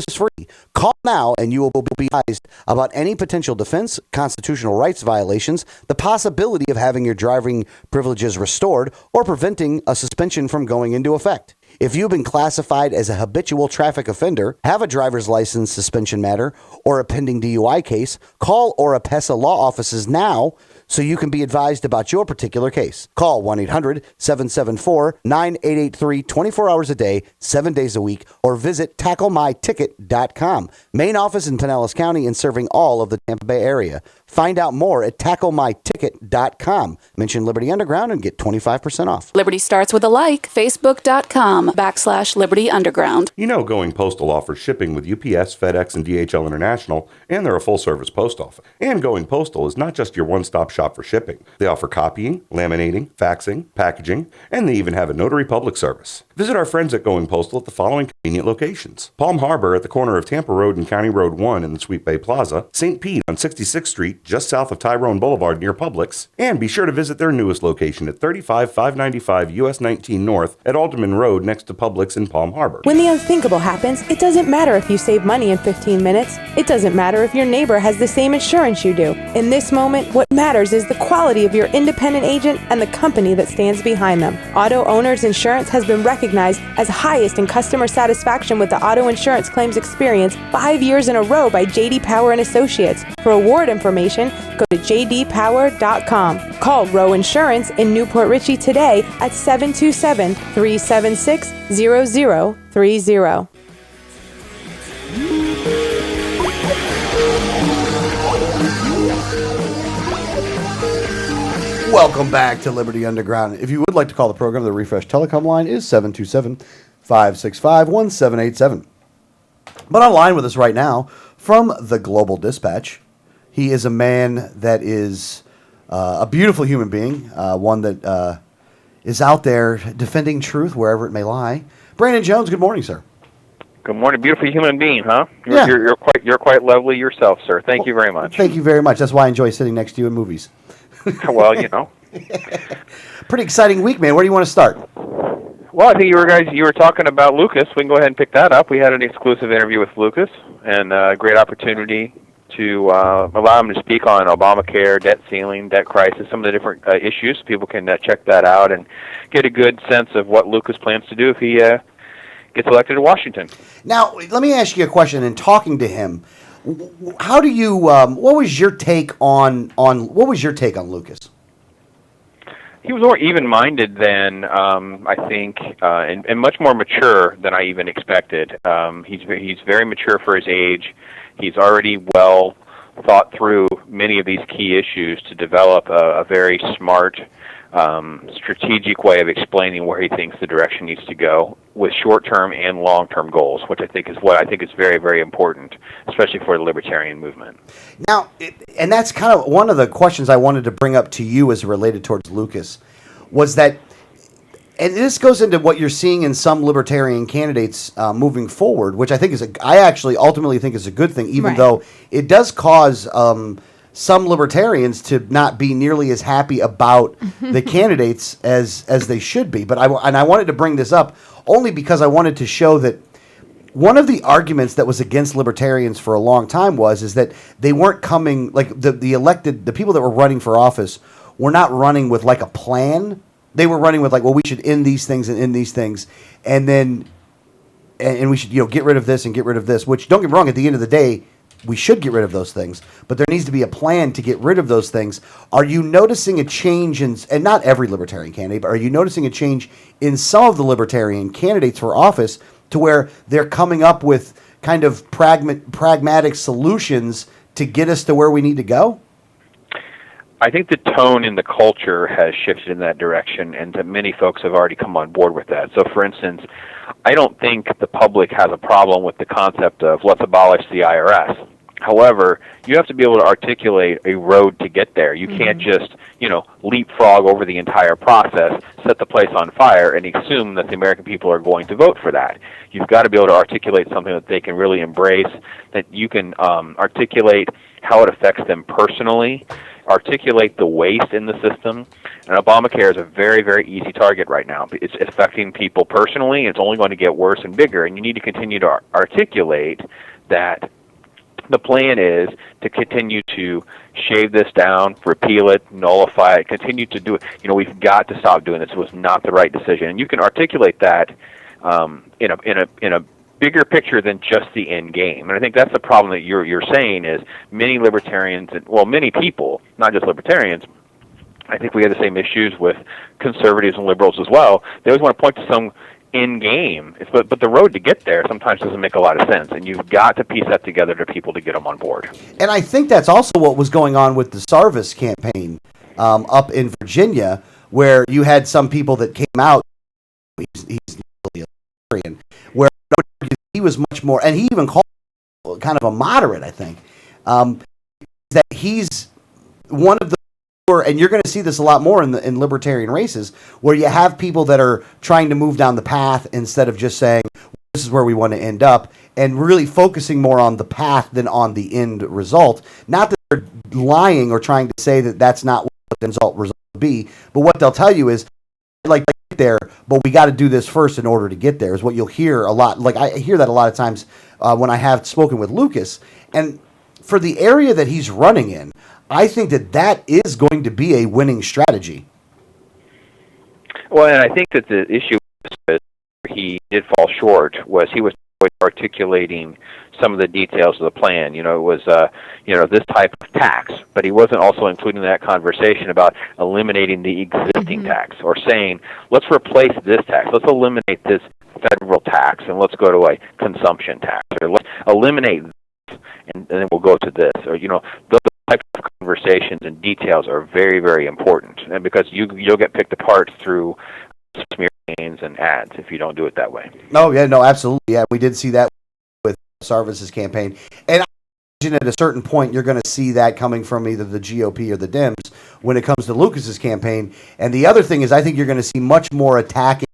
is free. Call now and you will be advised about any potential defense, constitutional rights violations, the possibility of having your driving privileges restored, or preventing a suspension from going into effect. If you've been classified as a habitual traffic offender, have a driver's license suspension matter, or a pending DUI case, call Oropesa Law Offices now so you can be advised about your particular case. Call 1-800-774-9883 24 hours a day, 7 days a week, or visit tacklemyticket.com. Main office in Pinellas County and serving all of the Tampa Bay area. Find out more at tacklemyticket.com. Mention Liberty Underground and get 25% off. Liberty starts with a like. Facebook.com/Liberty Underground. You know Going Postal offers shipping with UPS, FedEx, and DHL International, and they're a full-service post office. And Going Postal is not just your one-stop shop for shipping. They offer copying, laminating, faxing, packaging, and they even have a notary public service. Visit our friends at Going Postal at the following convenient locations: Palm Harbor at the corner of Tampa Road and County Road 1 in the Sweet Bay Plaza, St. Pete on 66th Street just south of Tyrone Boulevard near Publix, and be sure to visit their newest location at 35595 US 19 North at Alderman Road next to Publix in Palm Harbor. When the unthinkable happens, it doesn't matter if you save money in 15 minutes. It doesn't matter if your neighbor has the same insurance you do. In this moment, what matters is the quality of your independent agent and the company that stands behind them. Auto Owners Insurance has been recognized as highest in customer satisfaction with the auto insurance claims experience 5 years in a row by J.D. Power and Associates. For award information, go to jdpower.com. Call Row Insurance in Newport Richey today at 727-376-0030. Welcome back to Liberty Underground. If you would like to call the program, the Refresh Telecom line is 727-565-1787. But online with us right now from the Global Dispatch, he is a man that is a beautiful human being, one that is out there defending truth wherever it may lie. Brandon Jones, good morning, sir. Good morning, beautiful human being, huh? Yeah. You're quite lovely yourself, sir. Thank you very much. Thank you very much. That's why I enjoy sitting next to you in movies. Well, you know. Pretty exciting week, man. Where do you want to start? Well, I think you were talking about Lucas. We can go ahead and pick that up. We had an exclusive interview with Lucas, and a great opportunity to allow him to speak on Obamacare, debt ceiling, debt crisis, some of the different issues. People can check that out and get a good sense of what Lucas plans to do if he gets elected to Washington. Now, let me ask you a question. In talking to him, how do you? What was your take on Lucas? He was more even-minded than I think, and much more mature than I even expected. He's very mature for his age. He's already well thought through many of these key issues to develop a very smart strategic way of explaining where he thinks the direction needs to go with short-term and long-term goals, which I think is very, very important, especially for the libertarian movement. Now, and that's kind of one of the questions I wanted to bring up to you as related towards Lucas, was that, and this goes into what you're seeing in some libertarian candidates moving forward, which I think I actually ultimately think is a good thing, even though it does cause some libertarians to not be nearly as happy about the candidates as they should be. But I wanted to bring this up only because I wanted to show that one of the arguments that was against libertarians for a long time is that they weren't coming, like the people that were running for office were not running with like a plan. They were running with like, well, we should end these things and end these things, and then and we should get rid of this and get rid of this. Which, don't get me wrong, at the end of the day, we should get rid of those things, but there needs to be a plan to get rid of those things. Are you noticing a change and not every libertarian candidate, but are you noticing a change in some of the libertarian candidates for office to where they're coming up with kind of pragmatic solutions to get us to where we need to go? I think the tone in the culture has shifted in that direction, and that many folks have already come on board with that. So, for instance, I don't think the public has a problem with the concept of let's abolish the IRS. However, you have to be able to articulate a road to get there. You can't just, leapfrog over the entire process, set the place on fire, and assume that the American people are going to vote for that. You've got to be able to articulate something that they can really embrace, that you can articulate how it affects them personally, articulate the waste in the system. And Obamacare is a very, very easy target right now. It's affecting people personally, and it's only going to get worse and bigger, and you need to continue to articulate that the plan is to continue to shave this down, repeal it, nullify it, continue to do it. We've got to stop doing this. It was not the right decision. And you can articulate that in a bigger picture than just the end game. And I think that's the problem that you're saying is many libertarians, many people, not just libertarians, I think we have the same issues with conservatives and liberals as well. They always want to point to some end game, but the road to get there sometimes doesn't make a lot of sense, and you've got to piece that together to people to get them on board. And I think that's also what was going on with the Sarvis campaign up in Virginia, where you had some people that came out. He's really a libertarian, where he was much more, and he even called kind of a moderate, I think, that he's one of the, and you're going to see this a lot more in libertarian races, where you have people that are trying to move down the path instead of just saying, this is where we want to end up, and really focusing more on the path than on the end result. Not that they're lying or trying to say that that's not what the result will be, but what they'll tell you is, like, get there, but we got to do this first in order to get there, is what you'll hear a lot. Like, I hear that a lot of times when I have spoken with Lucas. And for the area that he's running in, I think that is going to be a winning strategy. Well, and I think that the issue where he did fall short was he was articulating some of the details of the plan. It was this type of tax, but he wasn't also including that conversation about eliminating the existing tax, or saying, let's replace this tax, let's eliminate this federal tax, and let's go to a consumption tax, or let's eliminate this, and then we'll go to this, or those types of conversations and details are very, very important, and because you'll get picked apart through smear campaigns and ads if you don't do it that way. Oh yeah, no, absolutely. Yeah, we did see that with Sarvis's campaign, and I imagine at a certain point you're going to see that coming from either the GOP or the Dems when it comes to Lucas's campaign. And the other thing is, I think you're going to see much more attacking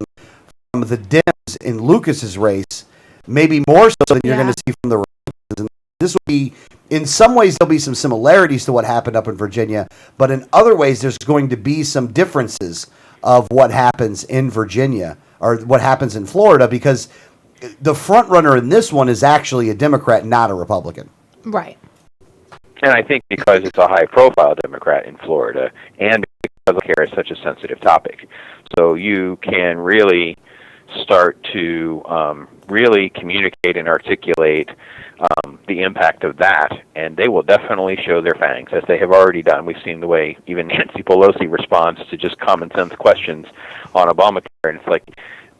from the Dems in Lucas's race, maybe more so than you're going to see from the Republicans. And this will be, in some ways, there'll be some similarities to what happened up in Virginia, but in other ways, there's going to be some differences of what happens in Virginia or what happens in Florida, because the front runner in this one is actually a Democrat, not a Republican. Right. And I think because it's a high-profile Democrat in Florida, and because care is such a sensitive topic, so you can really start to really communicate and articulate the impact of that, and they will definitely show their fangs, as they have already done. We've seen the way even Nancy Pelosi responds to just common sense questions on Obamacare, and it's like,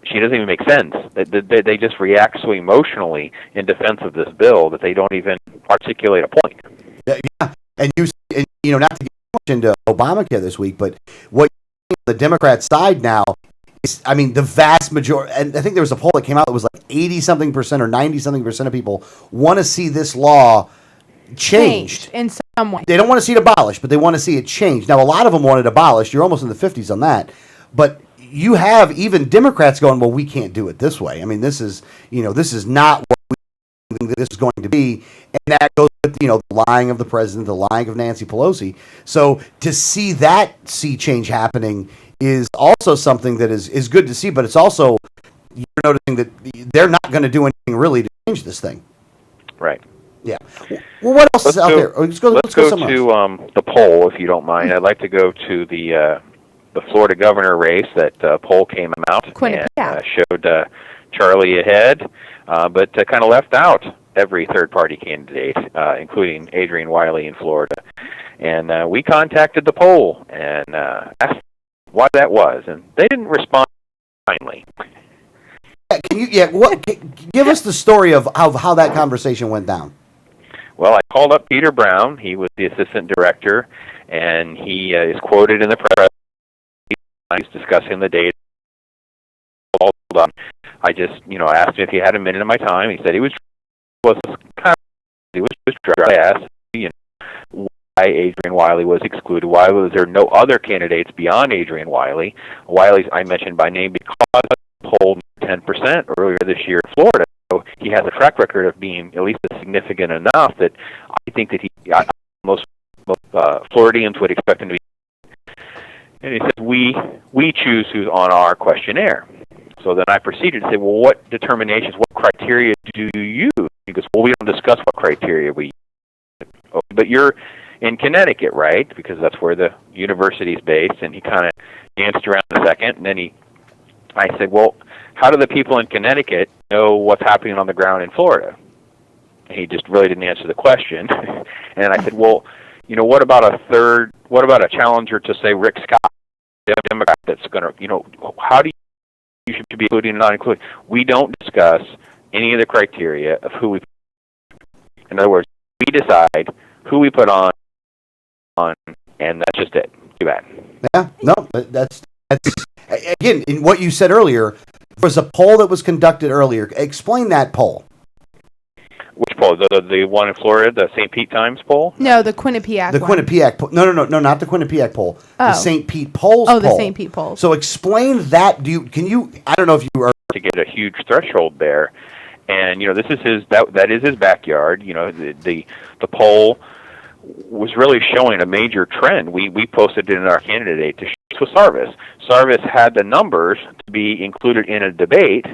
she doesn't even make sense. They just react so emotionally in defense of this bill that they don't even articulate a point. Yeah, and not to get much into Obamacare this week, but what the Democrat side now is, I mean, the vast majority, and I think there was a poll that came out that was like 80-something% or 90-something% of people want to see this law changed in some way. They don't want to see it abolished, but they want to see it changed. Now, a lot of them want it abolished. You're almost in the 50s on that. But you have even Democrats going, well, we can't do it this way. I mean, this is not what we think this is going to be. And that goes with, the lying of the president, the lying of Nancy Pelosi. So to see that sea change happening is also something that is good to see, but it's also, you're noticing that they're not going to do anything really to change this thing. Right. Yeah. Well, what else is out there? Let's go to the poll, if you don't mind. I'd like to go to the Florida governor race. That poll came out and showed Charlie ahead, but kind of left out every third-party candidate, including Adrian Wiley in Florida. And we contacted the poll and asked why that was, and they didn't respond kindly. Give us the story of how that conversation went down. Well, I called up Peter Brown. He was the assistant director, and he is quoted in the press. He's discussing the data. I just, asked him if he had a minute of my time. He said he was dry. I asked, why Adrian Wiley was excluded. Why was there no other candidates beyond Adrian Wiley? Wiley's I mentioned by name because he polled 10% earlier this year in Florida. So he has a track record of being at least significant enough that I think that most Floridians would expect him to be. And he said, we choose who's on our questionnaire. So then I proceeded to say, well, what determinations, what criteria do you use? He goes, well, we don't discuss what criteria we use. Oh, but you're in Connecticut, right? Because that's where the university is based. And he kind of danced around a second, and then I said, well, how do the people in Connecticut know what's happening on the ground in Florida? And he just really didn't answer the question. And I said, well, what about a challenger to, say, Rick Scott, the Democrat that's going to, how do you should be including and not including? We don't discuss any of the criteria of who we, in other words, we decide who we put on, and that's just it. Too bad. Yeah, no, that's again, in what you said earlier, there was a poll that was conducted earlier. Explain that poll. Which poll? The one in Florida, the St. Pete Times poll? No, the Quinnipiac The one. Quinnipiac poll. No, not the Quinnipiac poll. The St. Pete polls poll. Oh, the St. Pete polls. So explain that. I don't know if you are... To get a huge threshold there. And, this is that is his backyard. The poll was really showing a major trend. We posted it in our candidate to with Sarvis. Sarvis had the numbers to be included in a debate,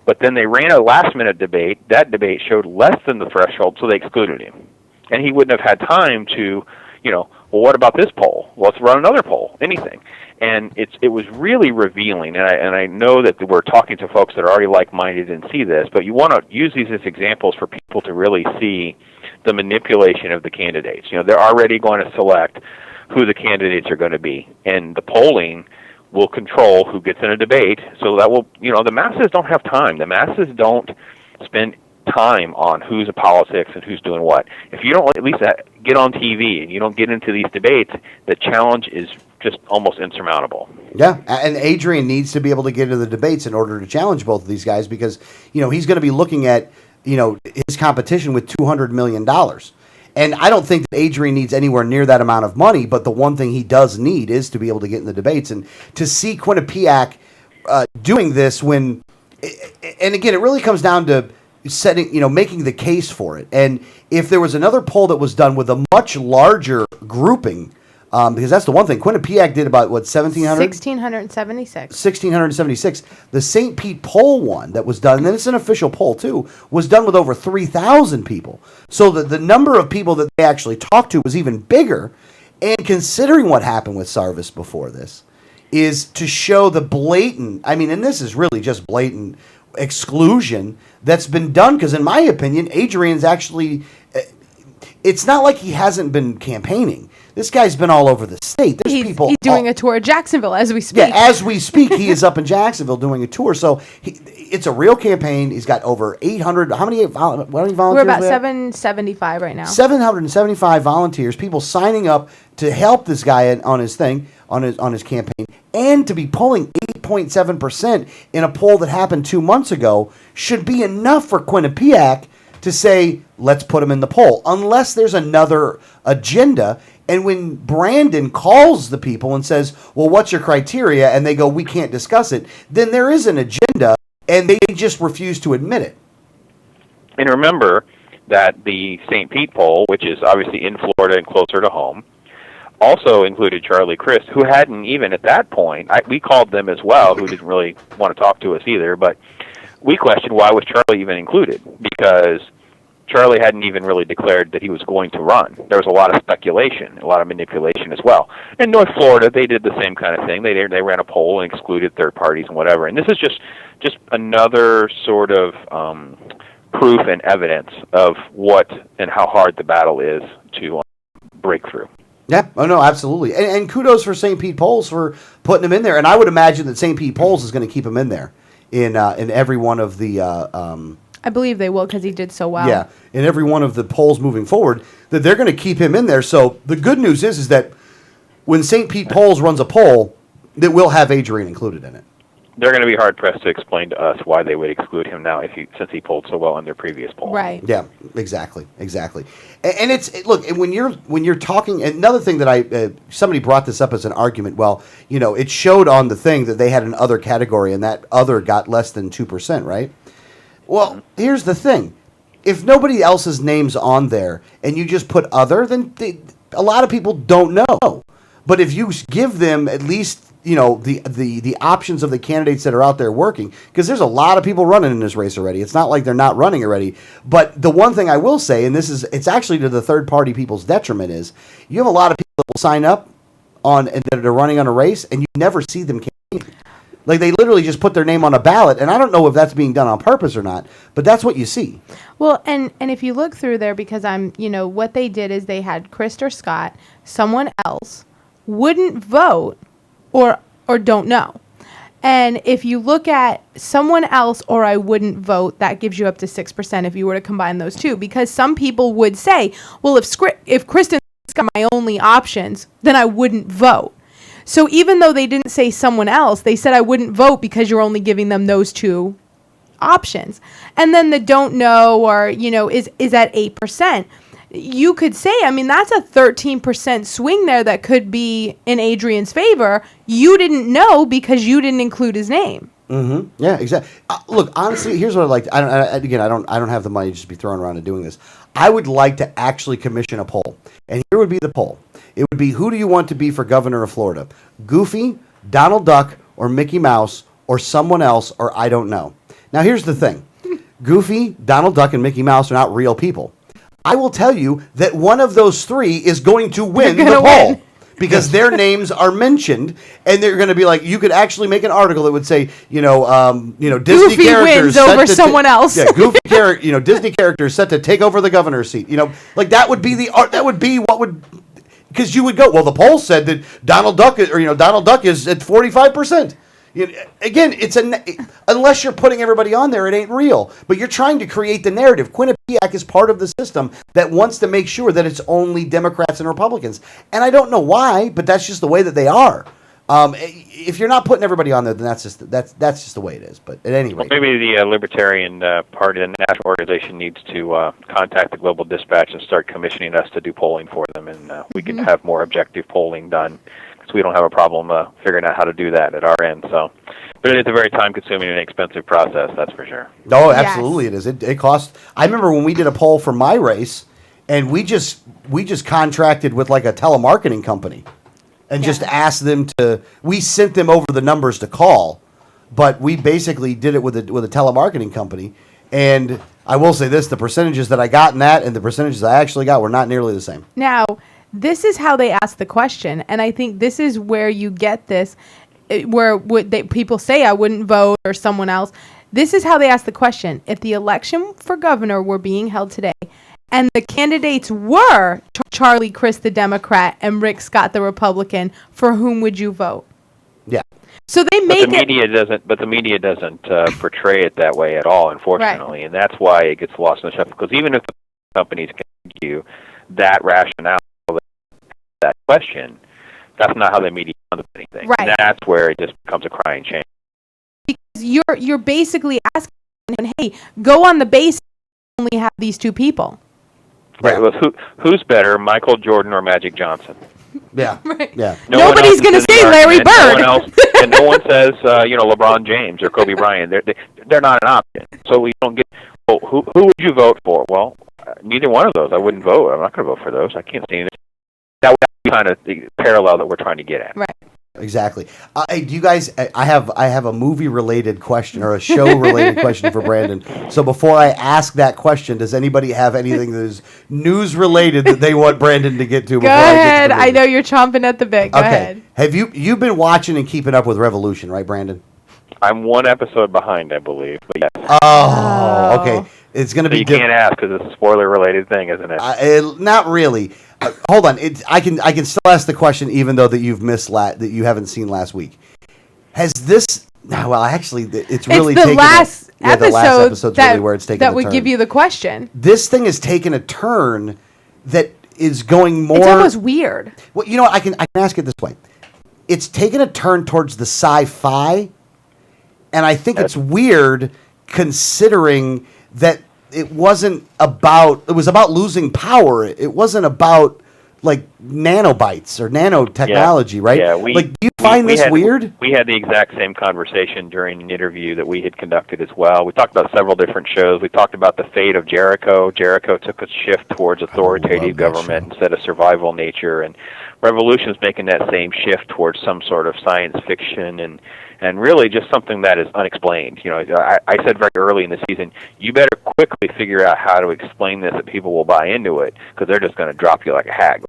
but then they ran a last-minute debate. That debate showed less than the threshold, so they excluded him. And he wouldn't have had time to, well, what about this poll? Well, let's run another poll, anything. And it was really revealing, and I know that we're talking to folks that are already like-minded and see this, but you want to use these as examples for people to really see the manipulation of the candidates. They're already going to select who the candidates are going to be, and the polling will control who gets in a debate. So that will, the masses don't have time. The masses don't spend time on who's in politics and who's doing what. If you don't at least get on TV and you don't get into these debates, the challenge is just almost insurmountable. Yeah, and Adrian needs to be able to get into the debates in order to challenge both of these guys because, he's going to be looking at, his competition with $200 million. And I don't think that Adrian needs anywhere near that amount of money, but the one thing he does need is to be able to get in the debates. And to see Quinnipiac doing this when, and again, it really comes down to making the case for it. And if there was another poll that was done with a much larger grouping, because that's the one thing. Quinnipiac did about, 1,700? 1,676. 1,676. The St. Pete poll one that was done, and then it's an official poll too, was done with over 3,000 people. So the number of people that they actually talked to was even bigger. And considering what happened with Sarvis before this, is to show the blatant, and this is really just blatant exclusion that's been done, because in my opinion, Adrian's actually... it's not like he hasn't been campaigning. This guy's been all over the state. There's people. He's doing a tour of Jacksonville as we speak. Yeah, as we speak, he is up in Jacksonville doing a tour. So it's a real campaign. He's got over 800. How many volunteers? We're about 775 right now. 775 volunteers, people signing up to help this guy on his thing, on his campaign, and to be polling 8.7% in a poll that happened 2 months ago should be enough for Quinnipiac to say, let's put him in the poll, unless there's another agenda. And when Brandon calls the people and says, well, what's your criteria? And they go, we can't discuss it. Then there is an agenda, and they just refuse to admit it. And remember that the St. Pete poll, which is obviously in Florida and closer to home, also included Charlie Crist, who hadn't even at that point, we called them as well, who didn't really want to talk to us either, but we questioned why was Charlie even included, because Charlie hadn't even really declared that he was going to run. There was a lot of speculation, a lot of manipulation as well. In North Florida, they did the same kind of thing. They ran a poll and excluded third parties and whatever. And this is just another sort of proof and evidence of what and how hard the battle is to break through. Yeah, oh no, absolutely. And kudos for St. Pete Polls for putting him in there. And I would imagine that St. Pete Polls is going to keep him in there in every one of the... I believe they will because he did so well. Yeah, in every one of the polls moving forward, that they're going to keep him in there. So the good news is that when St. Pete Polls runs a poll, that will have Adrian included in it. They're going to be hard pressed to explain to us why they would exclude him now since he polled so well in their previous poll. Right. Yeah, exactly. And look, when you're talking, another thing that somebody brought this up as an argument. Well, it showed on the thing that they had an other category, and that other got less than 2%, right? Well, here's the thing. If nobody else's name's on there and you just put other, then a lot of people don't know. But if you give them at least, the options of the candidates that are out there working, because there's a lot of people running in this race already. It's not like they're not running already. But the one thing I will say, and it's actually to the third party people's detriment, is you have a lot of people that will sign up and that are running on a race and you never see them campaigning. Like, they literally just put their name on a ballot, and I don't know if that's being done on purpose or not, but that's what you see. Well, and if you look through there, because what they did is they had Chris or Scott, someone else, wouldn't vote or don't know. And if you look at someone else or I wouldn't vote, that gives you up to 6% if you were to combine those two. Because some people would say, well, if Kristen got my only options, then I wouldn't vote. So even though they didn't say someone else, they said I wouldn't vote because you're only giving them those two options. And then the don't know or, is at 8%. You could say, that's a 13% swing there that could be in Adrian's favor. You didn't know because you didn't include his name. Mm-hmm. Yeah, exactly. Look, honestly, here's what I'd like. I don't have the money to just be thrown around and doing this. I would like to actually commission a poll. And here would be the poll. It would be, who do you want to be for governor of Florida? Goofy, Donald Duck, or Mickey Mouse, or someone else, or I don't know. Now, here's the thing. Goofy, Donald Duck, and Mickey Mouse are not real people. I will tell you that one of those three is going to win the poll. Because their names are mentioned, and they're going to be like, you could actually make an article that would say, Disney Goofy characters wins over someone else. Yeah, Goofy Disney characters set to take over the governor's seat. Like that would be that would be what would, because you would go, well, the poll said that Donald Duck is at 45%. Again, unless you're putting everybody on there, it ain't real. But you're trying to create the narrative. Quinnipiac is part of the system that wants to make sure that it's only Democrats and Republicans. And I don't know why, but that's just the way that they are. If you're not putting everybody on there, then that's just the way it is. But at any rate, maybe the Libertarian Party, the national organization, needs to contact the Global Dispatch and start commissioning us to do polling for them, and we can have more objective polling done. So we don't have a problem figuring out how to do that at our end. So, but it's a very time-consuming and expensive process, that's for sure. No, absolutely it is. It costs. I remember when we did a poll for my race, and we just contracted with like a telemarketing company, and just asked them to. We sent them over the numbers to call, but we basically did it with a telemarketing company. And I will say this: the percentages that I got in that and the percentages I actually got were not nearly the same. Now, this is how they ask the question, and I think this is where you get this, where people say I wouldn't vote or someone else. This is how they ask the question. If the election for governor were being held today and the candidates were Charlie Crist, the Democrat, and Rick Scott, the Republican, for whom would you vote? Yeah. So they make the media doesn't portray it that way at all, unfortunately, and that's why it gets lost in the shuffle. Because even if the companies can give you that rationale, that question, that's not how the media funds anything. Right. And that's where it just becomes a crying shame. Because you're basically asking, hey, go on the base and only have these two people. Right. Well, who's better, Michael Jordan or Magic Johnson? Yeah. Right. Yeah. Nobody's going to say Larry Bird. And no one says, LeBron James or Kobe Bryant. They're not an option. So we don't get. Well, who would you vote for? Well, neither one of those. I wouldn't vote. I'm not going to vote for those. I can't see anything. That would be kind of the parallel that we're trying to get at. Right. Exactly. Hey, do you guys? I have a movie-related question or a show-related question for Brandon. So before I ask that question, does anybody have anything that is news-related that they want Brandon to get to? Go ahead. I know you're chomping at the bit. Go ahead. Have you've been watching and keeping up with Revolution, right, Brandon? I'm one episode behind, I believe. But yes. Oh, okay. It's going to be. You can't ask because it's a spoiler-related thing, isn't it? Not really. Hold on. I can still ask the question, even though that you've missed that you haven't seen last week. Has this? Well, actually, it's really the taken last the last episode's that, really where it's taken. That a would turn. give you the question. This thing has taken a turn that is going more. It's almost weird. Well, you know what? I can ask it this way. It's taken a turn towards the sci-fi, and I think it's weird considering that it wasn't about. It was about losing power. It wasn't about like nanobytes or nanotechnology, right? Yeah, do you find this weird? We had the exact same conversation during an interview that we had conducted as well. We talked about several different shows. We talked about the fate of Jericho. Jericho took a shift towards authoritative government instead of survival nature, and Revolution's making that same shift towards some sort of science fiction and really just something that is unexplained. You know, I said very early in the season, you better quickly figure out how to explain this that people will buy into it, because they're just going to drop you like a hag.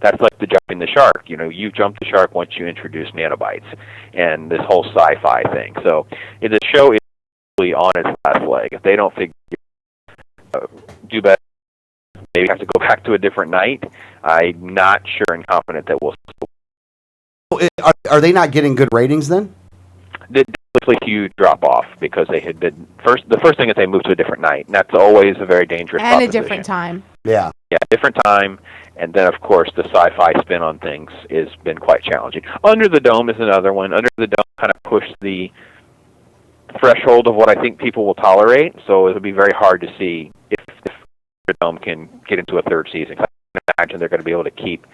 That's like the jumping the shark. You know, you jump the shark once you introduce nanobytes and this whole sci-fi thing. So the show is really on its last leg. If they don't do better, maybe have to go back to a different night. I'm not sure and confident that we'll. Are they not getting good ratings then? Definitely a huge drop off because they had been the first thing is they moved to a different night, and that's always a very dangerous and proposition. a different time. Yeah, different time, and then of course the sci-fi spin on things has been quite challenging. Under the Dome is another one. Under the Dome kind of pushed the threshold of what I think people will tolerate, so it'll be very hard to see if the Dome can get into a third season. I can imagine they're going to be able to keep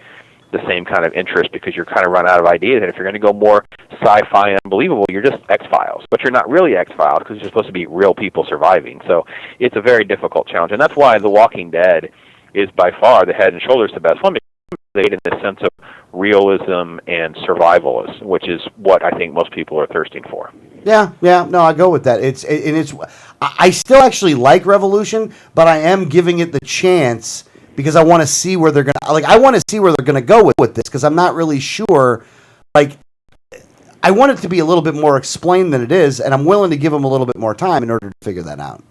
the same kind of interest because you're kind of run out of ideas. And if you're going to go more sci-fi and unbelievable, you're just X-Files. But you're not really X-Files because you're supposed to be real people surviving. So it's a very difficult challenge. And that's why The Walking Dead is by far the head and shoulders the best one, because they in this sense of realism and survivalism, which is what I think most people are thirsting for. Yeah, no, I go with that. I still actually like Revolution, but I am giving it the chance because I want to see where they're gonna go with this, because I'm not really sure. Like, I want it to be a little bit more explained than it is, and I'm willing to give them a little bit more time in order to figure that out.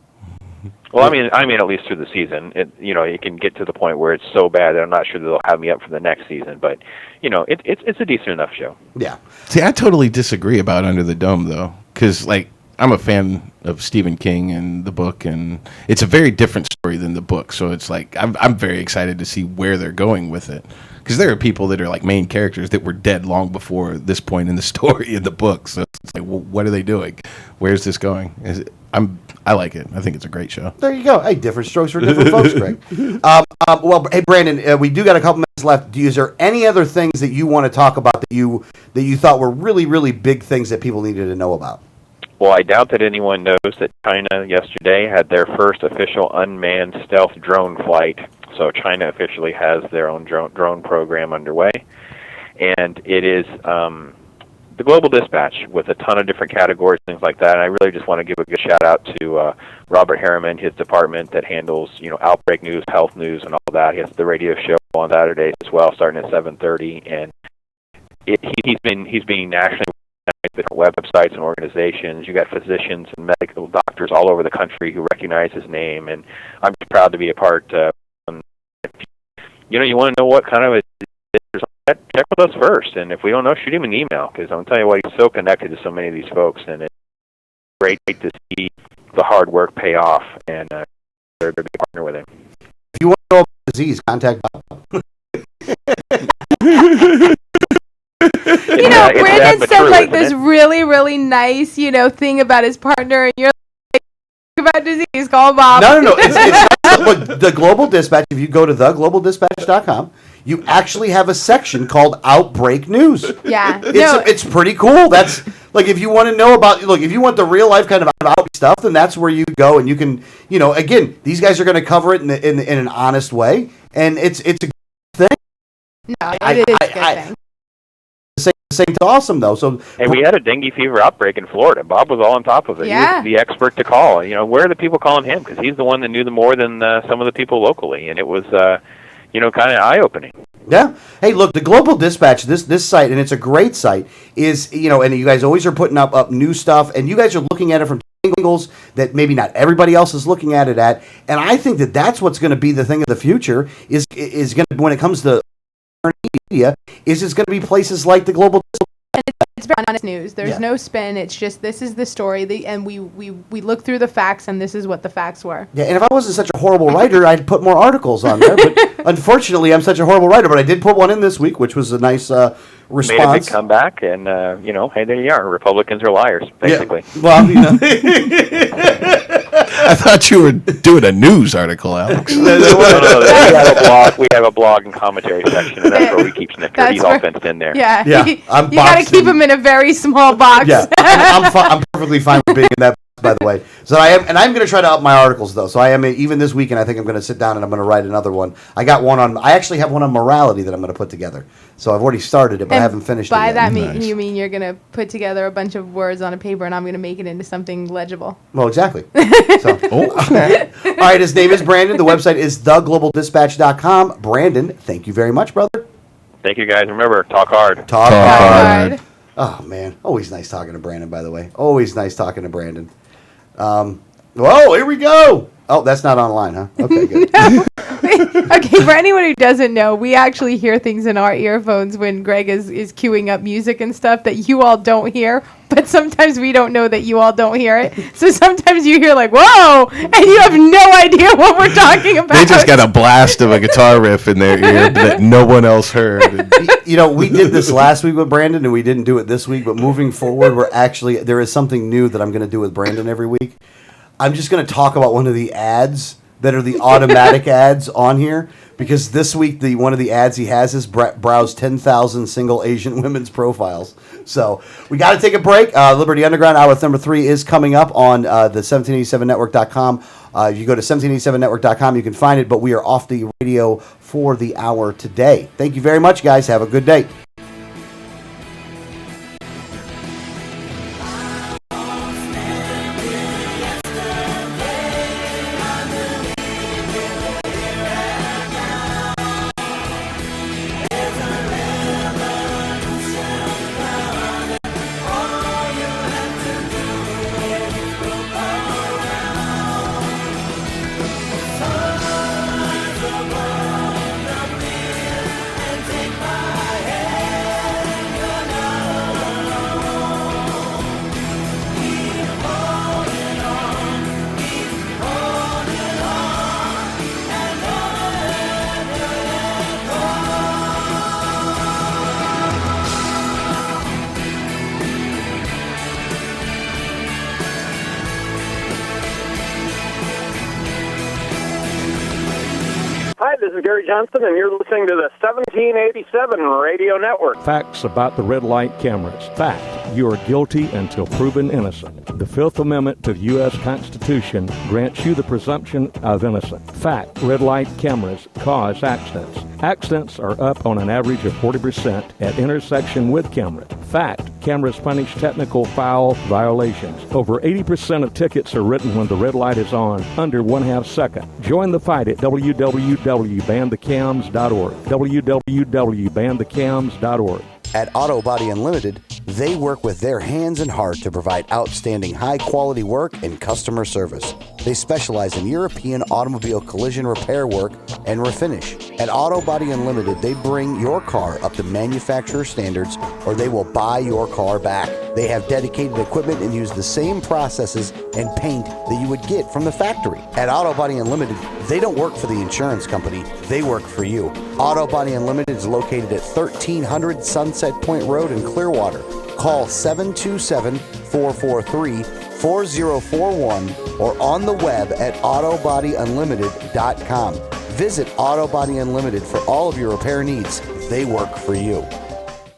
Well, I mean, at least through the season, it can get to the point where it's so bad that I'm not sure they'll have me up for the next season. But it's a decent enough show. Yeah. See, I totally disagree about Under the Dome though, because I'm a fan of Stephen King and the book, and it's a very different story than the book. So it's like I'm very excited to see where they're going with it, because there are people that are like main characters that were dead long before this point in the story in the book. So it's like, well, what are they doing? Where's this going? I like it. I think it's a great show. There you go. Hey, different strokes for different folks, Greg. Well, hey, Brandon, we do got a couple minutes left. Is there any other things that you want to talk about that you thought were really, really big things that people needed to know about? Well, I doubt that anyone knows that China yesterday had their first official unmanned stealth drone flight. So China officially has their own drone program underway. And it is the Global Dispatch with a ton of different categories, things like that. And I really just want to give a good shout-out to Robert Harriman, his department that handles, outbreak news, health news, and all that. He has the radio show on Saturdays as well, starting at 7:30. And he's been nationally different websites and organizations. You got physicians and medical doctors all over the country who recognize his name, and I'm just proud to be a part. You want to know what kind of a check with us first, and if we don't know, shoot him an email, because I'm telling you what, he's so connected to so many of these folks, and it's great to see the hard work pay off, and they're to be a partner with him. If you want to know about the disease, contact Bob. Brandon said like this really, really nice, thing about his partner, and you're like, about disease, call Bob. No. It's look, the Global Dispatch, if you go to theglobaldispatch.com, you actually have a section called Outbreak News. Yeah. It's pretty cool. That's like, if you want to know about, if you want the real life kind of out stuff, then that's where you go, and you can, again, these guys are going to cover it in an honest way, and it's a good thing. No, it is a good thing. Same to awesome though. So hey, we had a dengue fever outbreak in Florida. Bob was all on top of it. Yeah. He was the expert to call. Where are the people calling him? Because he's the one that knew more than some of the people locally, and it was kind of eye-opening. Yeah. Hey, look, the Global Dispatch, this site, and it's a great site, is, and you guys always are putting up new stuff, and you guys are looking at it from angles that maybe not everybody else is looking at it at, and I think that's what's going to be the thing of the future, is going to, when it comes to media, is it's going to be places like the Global Dispatch. And it's very honest news. There's no spin. It's just, this is the story, and we look through the facts, and this is what the facts were. Yeah, and if I wasn't such a horrible writer, I'd put more articles on there. But unfortunately, I'm such a horrible writer. But I did put one in this week, which was a nice response. Made a big comeback, and hey, there you are. Republicans are liars, basically. Yeah. Well, I thought you were doing a news article, Alex. No, we have a blog and commentary section, and that's where we keep Snicker. He's all fenced in there. Yeah. You got to keep him in a very small box. Yeah, I'm perfectly fine with being in that, by the way. So I'm going to try to up my articles, though. So I am, even this weekend, I think I'm going to sit down and I'm going to write another one. I actually have one on morality that I'm going to put together. So I've already started it, but I haven't finished it yet. By that you mean you're going to put together a bunch of words on a paper, and I'm going to make it into something legible. Well, exactly. So, all right, his name is Brandon. The website is theglobaldispatch.com. Brandon, thank you very much, brother. Thank you, guys. Remember, talk hard. Talk hard. Oh, man. Always nice talking to Brandon, by the way. Always nice talking to Brandon. Whoa, here we go. Oh, that's not online, huh? Okay, good. Okay, for anyone who doesn't know, we actually hear things in our earphones when Greg is queuing up music and stuff that you all don't hear, but sometimes we don't know that you all don't hear it. So sometimes you hear like, whoa, and you have no idea what we're talking about. They just got a blast of a guitar riff in their ear that no one else heard. We did this last week with Brandon, and we didn't do it this week, but moving forward, there is something new that I'm going to do with Brandon every week. I'm just going to talk about one of the ads that are the automatic ads on here, because this week one of the ads he has is browse 10,000 single Asian women's profiles. So we got to take a break. Liberty Underground Hour number 3 is coming up on the 1787network.com. If you go to 1787network.com, you can find it, but we are off the radio for the hour today. Thank you very much, guys. Have a good day. Hi, this is Gary Johnson, and you're listening to the 1787 Radio Network. Facts about the red light cameras. Fact, you are guilty until proven innocent. The Fifth Amendment to the U.S. Constitution grants you the presumption of innocence. Fact, red light cameras cause accidents. Accidents are up on an average of 40% at intersection with camera. Fact, cameras punish technical foul violations. Over 80% of tickets are written when the red light is on, under 1/2 second. Join the fight at www.banthecams.org. www.banthecams.org. At Auto Body Unlimited, They work with their hands and heart to provide outstanding high-quality work and customer service. They specialize in European automobile collision repair work and refinish. At Auto Body Unlimited, they bring your car up to manufacturer standards, or they will buy your car back. They have dedicated equipment and use the same processes and paint that you would get from the factory. At Auto Body Unlimited, they don't work for the insurance company, they work for you. Auto Body Unlimited is located at 1300 Sunset Point Road in Clearwater. Call 727-443-4041 or on the web at autobodyunlimited.com. Visit Auto Body Unlimited for all of your repair needs. They work for you.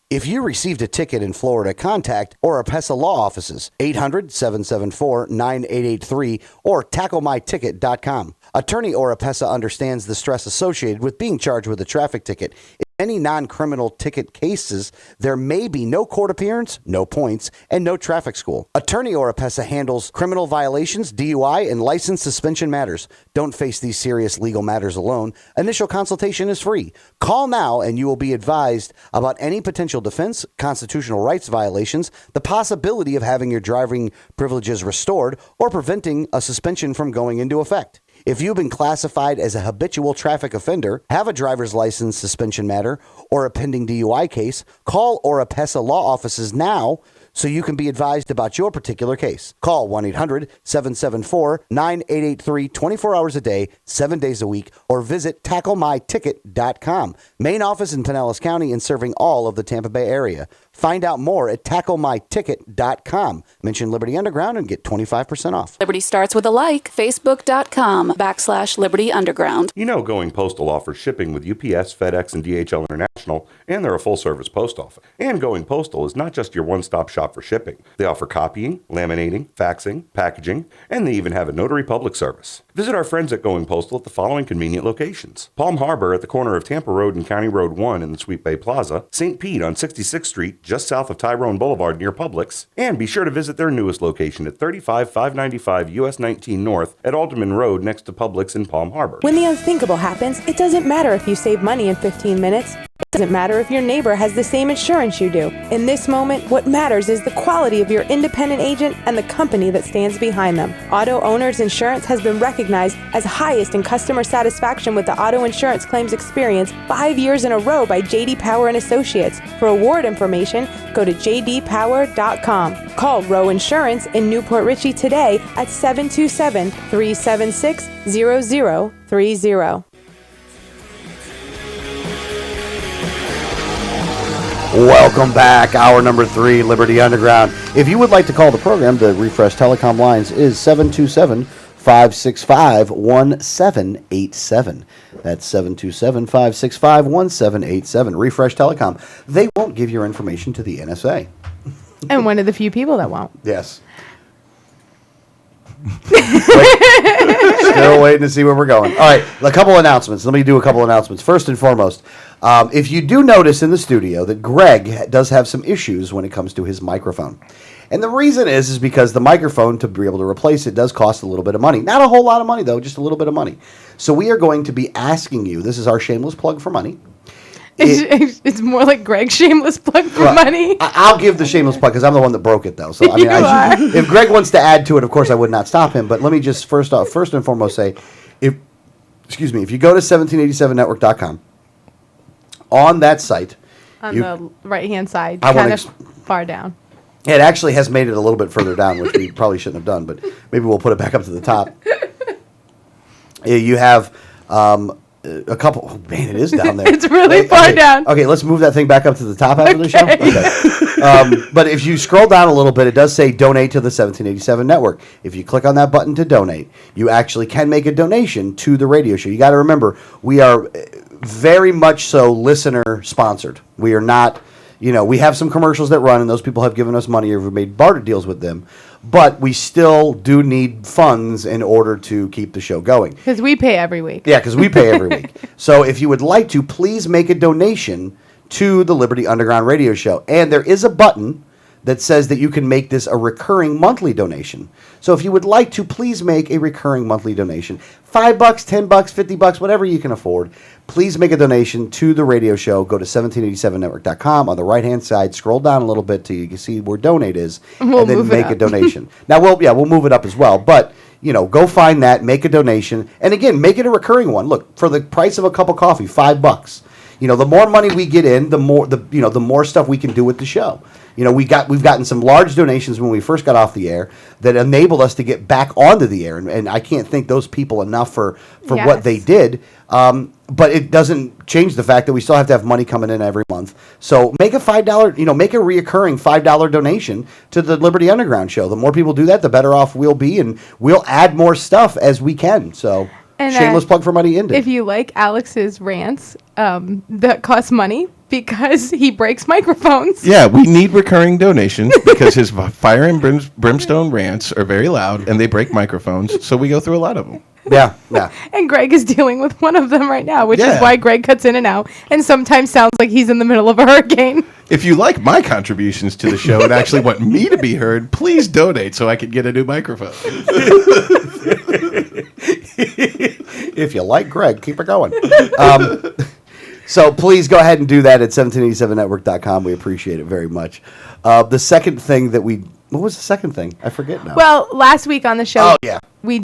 If you received a ticket in Florida, contact Oropesa Law Offices, 800-774-9883 or tacklemyticket.com. Attorney Oropesa understands the stress associated with being charged with a traffic ticket. In any non-criminal ticket cases, there may be no court appearance, no points, and no traffic school. Attorney Oropesa handles criminal violations, DUI, and license suspension matters. Don't face these serious legal matters alone. Initial consultation is free. Call now and you will be advised about any potential defense, constitutional rights violations, the possibility of having your driving privileges restored, or preventing a suspension from going into effect. If you've been classified as a habitual traffic offender, have a driver's license suspension matter, or a pending DUI case, call Oropesa Law Offices now so you can be advised about your particular case. Call 1-800-774-9883 24 hours a day, 7 days a week, or visit tacklemyticket.com. Main office in Pinellas County and serving all of the Tampa Bay area. Find out more at tacklemyticket.com. Mention Liberty Underground and get 25% off. Liberty starts with a like. Facebook.com/Liberty Underground. You know Going Postal offers shipping with UPS, FedEx, and DHL International, and they're a full-service post office. And Going Postal is not just your one-stop shop for shipping. They offer copying, laminating, faxing, packaging, and they even have a notary public service. Visit our friends at Going Postal at the following convenient locations: Palm Harbor at the corner of Tampa Road and County Road 1 in the Sweet Bay Plaza, St. Pete on 66th Street, just south of Tyrone Boulevard near Publix, and be sure to visit their newest location at 35595 US 19 North at Alderman Road next to Publix in Palm Harbor. When the unthinkable happens, it doesn't matter if you save money in 15 minutes. It doesn't matter if your neighbor has the same insurance you do. In this moment, what matters is the quality of your independent agent and the company that stands behind them. Auto Owners Insurance has been recognized as highest in customer satisfaction with the auto insurance claims experience 5 years in a row by J.D. Power and Associates. For award information, go to jdpower.com. Call Row Insurance in Newport Richey today at 727-376-0030. Welcome back. Hour number 3, Liberty Underground. If you would like to call the program, the Refresh Telecom lines is 727-565-1787. That's 727-565-1787. Refresh Telecom. They won't give your information to the NSA. And one of the few people that won't. Yes. Still waiting to see where we're going. All right, a couple announcements. Let me do a couple announcements. First and foremost, if you do notice in the studio that Greg does have some issues when it comes to his microphone. And the reason is because the microphone, to be able to replace it, does cost a little bit of money. Not a whole lot of money, though, just a little bit of money. So we are going to be asking you, this is our shameless plug for money. It's more like Greg's shameless plug for money. I'll give the shameless plug because I'm the one that broke it, though. So I mean, if Greg wants to add to it, of course, I would not stop him. But let me just first and foremost say, if you go to 1787network.com, on that site, on the right-hand side, kind of far down. It actually has made it a little bit further down, which we probably shouldn't have done, but maybe we'll put it back up to the top. You have a couple. Oh, man, it is down there. It's really far down. Okay, let's move that thing back up to the top after the show. Okay. But if you scroll down a little bit, it does say donate to the 1787 network. If you click on that button to donate, you actually can make a donation to the radio show. You got to remember, we are very much so listener sponsored. We are not, we have some commercials that run, and those people have given us money or we've made barter deals with them. But we still do need funds in order to keep the show going. Because we pay every week. Yeah, because we pay every week. So if you would like to, please make a donation to the Liberty Underground radio show. And there is a button that says that you can make this a recurring monthly donation. So if you would like to, please make a recurring monthly donation. $5, $10, $50, whatever you can afford. Please make a donation to the radio show. Go to 1787network.com. On the right-hand side, scroll down a little bit till you can see where donate is, and then make a donation. Now, we'll move it up as well, but go find that, make a donation, and again, make it a recurring one. Look, for the price of a cup of coffee, $5. The more money we get in, the more stuff we can do with the show. We've gotten some large donations when we first got off the air that enabled us to get back onto the air, and I can't thank those people enough for what they did. But it doesn't change the fact that we still have to have money coming in every month. So make a $5, make a reoccurring $5 donation to the Liberty Underground show. The more people do that, the better off we'll be, and we'll add more stuff as we can. So. And, shameless plug for Money Ended. If you like Alex's rants, that cost money because he breaks microphones. Yeah, we need recurring donations because his fire and brimstone rants are very loud and they break microphones, so we go through a lot of them. Yeah. And Greg is dealing with one of them right now, which is why Greg cuts in and out and sometimes sounds like he's in the middle of a hurricane. If you like my contributions to the show and actually want me to be heard, please donate so I can get a new microphone. If you like Greg, keep it going. So please go ahead and do that at 1787network.com. We appreciate it very much. The second thing what was the second thing? I forget now. Well, last week on the show, we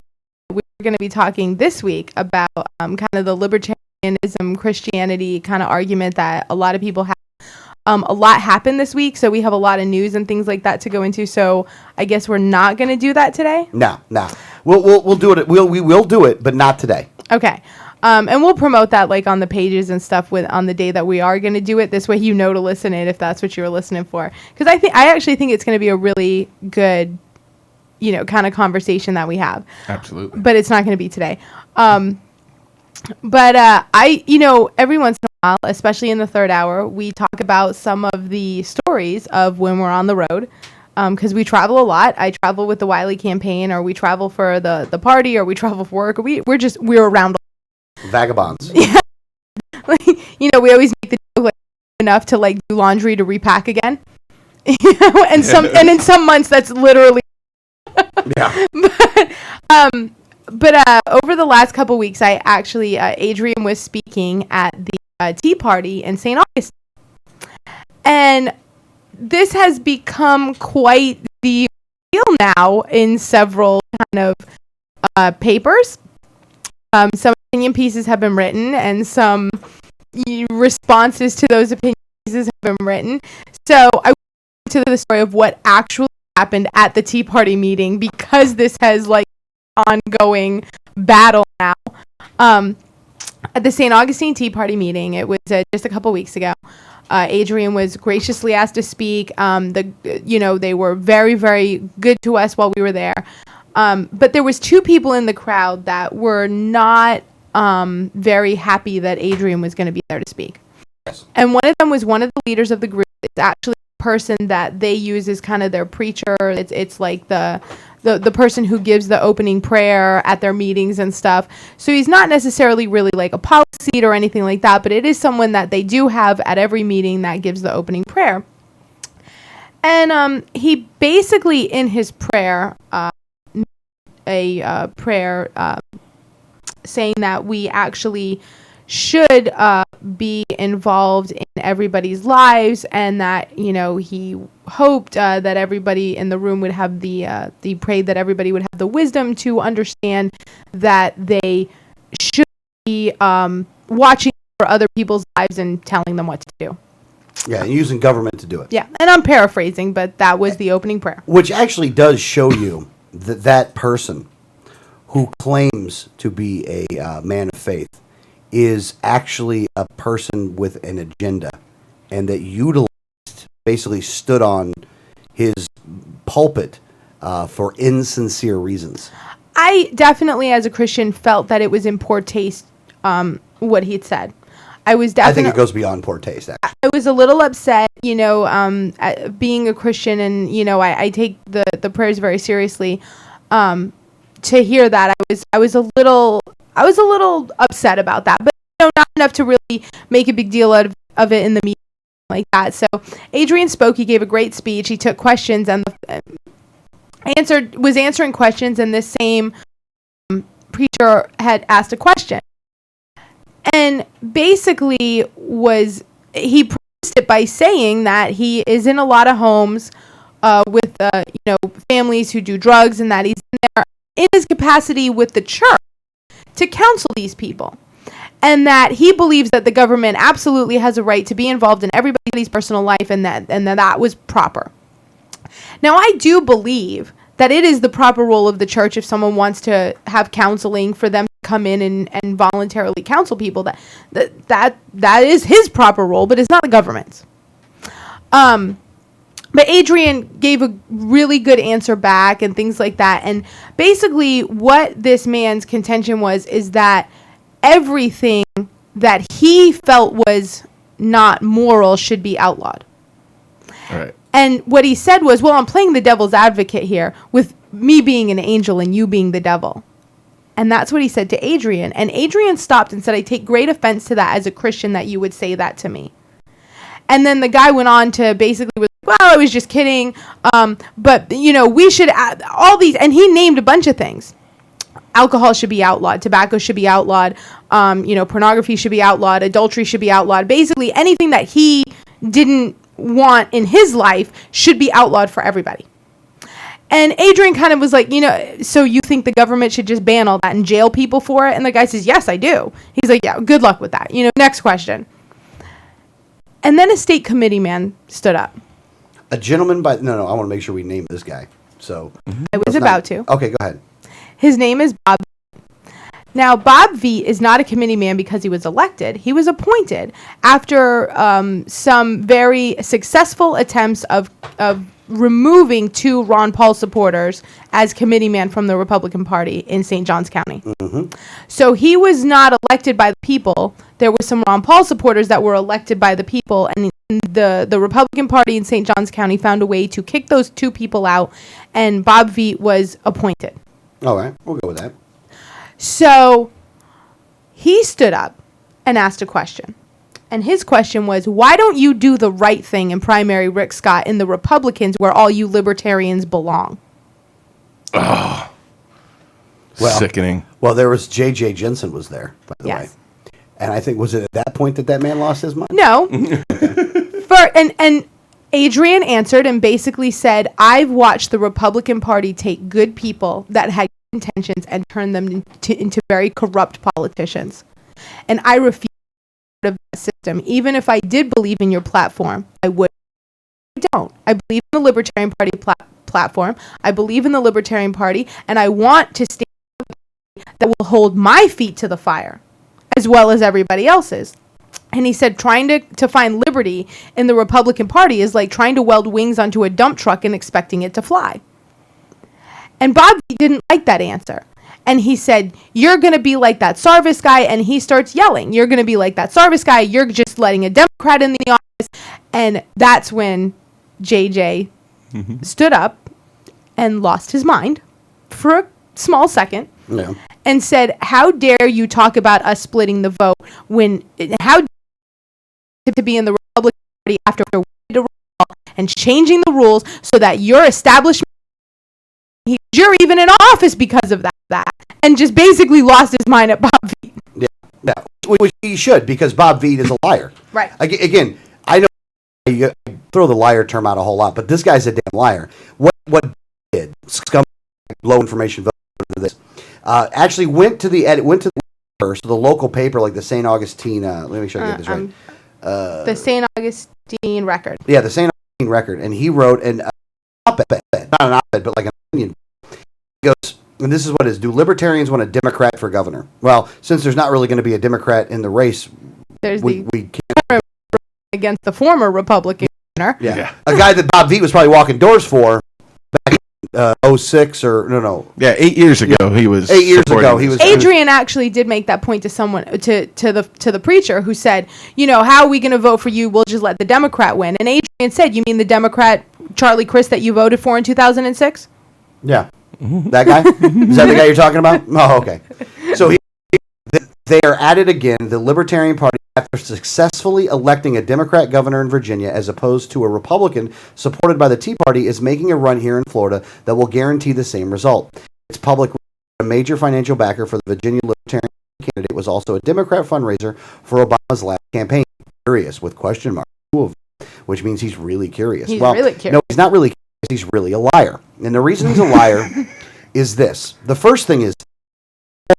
we're going to be talking this week about kind of the libertarianism, Christianity kind of argument that a lot of people have. A lot happened this week, so we have a lot of news and things like that to go into. So I guess we're not going to do that today. No. We'll do it. We will do it, but not today. Okay. And we'll promote that like on the pages and stuff on the day that we are going to do it. This way, to listen in if that's what you're listening for. Because I actually think it's going to be a really good, kind of conversation that we have. Absolutely. But it's not going to be today. But every once in a while, especially in the third hour, we talk about some of the stories of when we're on the road. Because we travel a lot. I travel with the Wiley campaign, or we travel for the party, or we travel for work. Or we're around. Vagabonds. Yeah. We always make the joke enough to do laundry to repack again. And in some months that's literally. Yeah. But over the last couple weeks, I actually Adrian was speaking at the Tea Party in St. Augustine, and this has become quite the deal now in several kind of papers. Some opinion pieces have been written, and some responses to those opinion pieces have been written. So I went to the story of what actually happened at the Tea Party meeting, because this has ongoing battle now. At the St. Augustine Tea Party meeting, it was just a couple weeks ago. Adrian was graciously asked to speak. They were very, very good to us while we were there. But there was two people in the crowd that were not very happy that Adrian was going to be there to speak. And one of them was one of the leaders of the group. It's actually a person that they use as kind of their preacher. It's like the person who gives the opening prayer at their meetings and stuff. So he's not necessarily really like a policy or anything like that, but it is someone that they do have at every meeting that gives the opening prayer. And he basically, in his prayer, saying that we actually should be involved in everybody's lives, and that he hoped that everybody in the room would have he prayed that everybody would have the wisdom to understand that they should be watching for other people's lives and telling them what to do. Yeah, and using government to do it. Yeah, and I'm paraphrasing, but that was the opening prayer. Which actually does show you that person who claims to be a man of faith is actually a person with an agenda, and that basically stood on his pulpit for insincere reasons. I definitely, as a Christian, felt that it was in poor taste what he had said. I think it goes beyond poor taste, actually. I was a little upset, at being a Christian, and I take the prayers very seriously. To hear that, I was a little upset about that, but not enough to really make a big deal out of it in the meeting. like that. So Adrian spoke. He gave a great speech. He took questions and was answering questions, and this same preacher had asked a question. And basically he prefaced it by saying that he is in a lot of homes with families who do drugs, and that he's in there in his capacity with the church to counsel these people. And that he believes that the government absolutely has a right to be involved in everybody's personal life, and that was proper. Now, I do believe that it is the proper role of the church, if someone wants to have counseling, for them to come in and voluntarily counsel people. That is his proper role, but it's not the government's. But Adrian gave a really good answer back and things like that. And basically what this man's contention is that everything that he felt was not moral should be outlawed. All right. And what he said was, well, I'm playing the devil's advocate here with me being an angel and you being the devil. And that's what he said to Adrian. And Adrian stopped and said, I take great offense to that as a Christian, that you would say that to me. And then the guy went on to basically, well, I was just kidding. But, we should add all these. And he named a bunch of things. Alcohol should be outlawed. Tobacco should be outlawed. Pornography should be outlawed. Adultery should be outlawed. Basically, anything that he didn't want in his life should be outlawed for everybody. And Adrian kind of was like, so you think the government should just ban all that and jail people for it? And the guy says, yes, I do. He's like, yeah, good luck with that. Next question. And then a state committee man stood up. A gentleman no, I want to make sure we name this guy. So I was about to. Okay, go ahead. His name is Bob. Now, Bob Veet is not a committee man because he was elected. He was appointed after some very successful attempts of removing 2 Ron Paul supporters as committee man from the Republican Party in St. Johns County. Mm-hmm. So he was not elected by the people. There were some Ron Paul supporters that were elected by the people, and the Republican Party in St. Johns County found a way to kick those 2 people out, and Bob Veet was appointed. All right, we'll go with that. So he stood up and asked a question. And his question was, why don't you do the right thing and primary Rick Scott in the Republicans, where all you libertarians belong? Oh, sickening. Well, there was J.J. Jensen was there, by the way. And I think, was it at that point that man lost his mind? No. And Adrian answered and basically said, I've watched the Republican Party take good people that had intentions and turn them into very corrupt politicians. And I refuse of that system. Even if I did believe in your platform, I would. I don't. I believe in the Libertarian Party platform. I believe in the Libertarian Party, and I want to stand that will hold my feet to the fire, as well as everybody else's. And he said, trying to find liberty in the Republican Party is like trying to weld wings onto a dump truck and expecting it to fly. And Bob didn't like that answer. And he said, you're going to be like that Sarvis guy. And he starts yelling, you're going to be like that Sarvis guy. You're just letting a Democrat in the office. And that's when JJ stood up and lost his mind for a small second. Yeah. And said, how dare you talk about us splitting the vote how dare you to be in the Republican Party after and changing the rules so that your establishment, you're even in office because of that, and just basically lost his mind at Bob Veet. Yeah, which he should, because Bob Veet is a liar. Right. Again, I know you throw the liar term out a whole lot, but this guy's a damn liar. What did scum, low information vote for this? Actually went to the local paper, like the St. Augustine. Let me make sure I get this right. The St. Augustine Record. Yeah, the St. Augustine Record, and he wrote an op-ed, not an op-ed, but like an opinion. He goes, and this is what it is: do libertarians want a Democrat for governor? Well, since there's not really going to be a Democrat in the race, we can't against the former Republican governor. Yeah, a guy that Bob Veet was probably walking doors for back in 06 or no. Yeah, 8 years ago he was. 8 years ago he was. Adrian actually did make that point to someone to the preacher who said, how are we going to vote for you? We'll just let the Democrat win. And Adrian said, you mean the Democrat Charlie Crist that you voted for in 2006? Yeah. That guy? Is that the guy you're talking about? Oh, okay. So They are at it again. The Libertarian Party, after successfully electing a Democrat governor in Virginia as opposed to a Republican supported by the Tea Party, is making a run here in Florida that will guarantee the same result. It's public. A major financial backer for the Virginia Libertarian candidate was also a Democrat fundraiser for Obama's last campaign. Curious with question mark, which means he's really curious. He's really curious. No, he's not really curious. He's really a liar. And the reason he's a liar is this. The first thing is,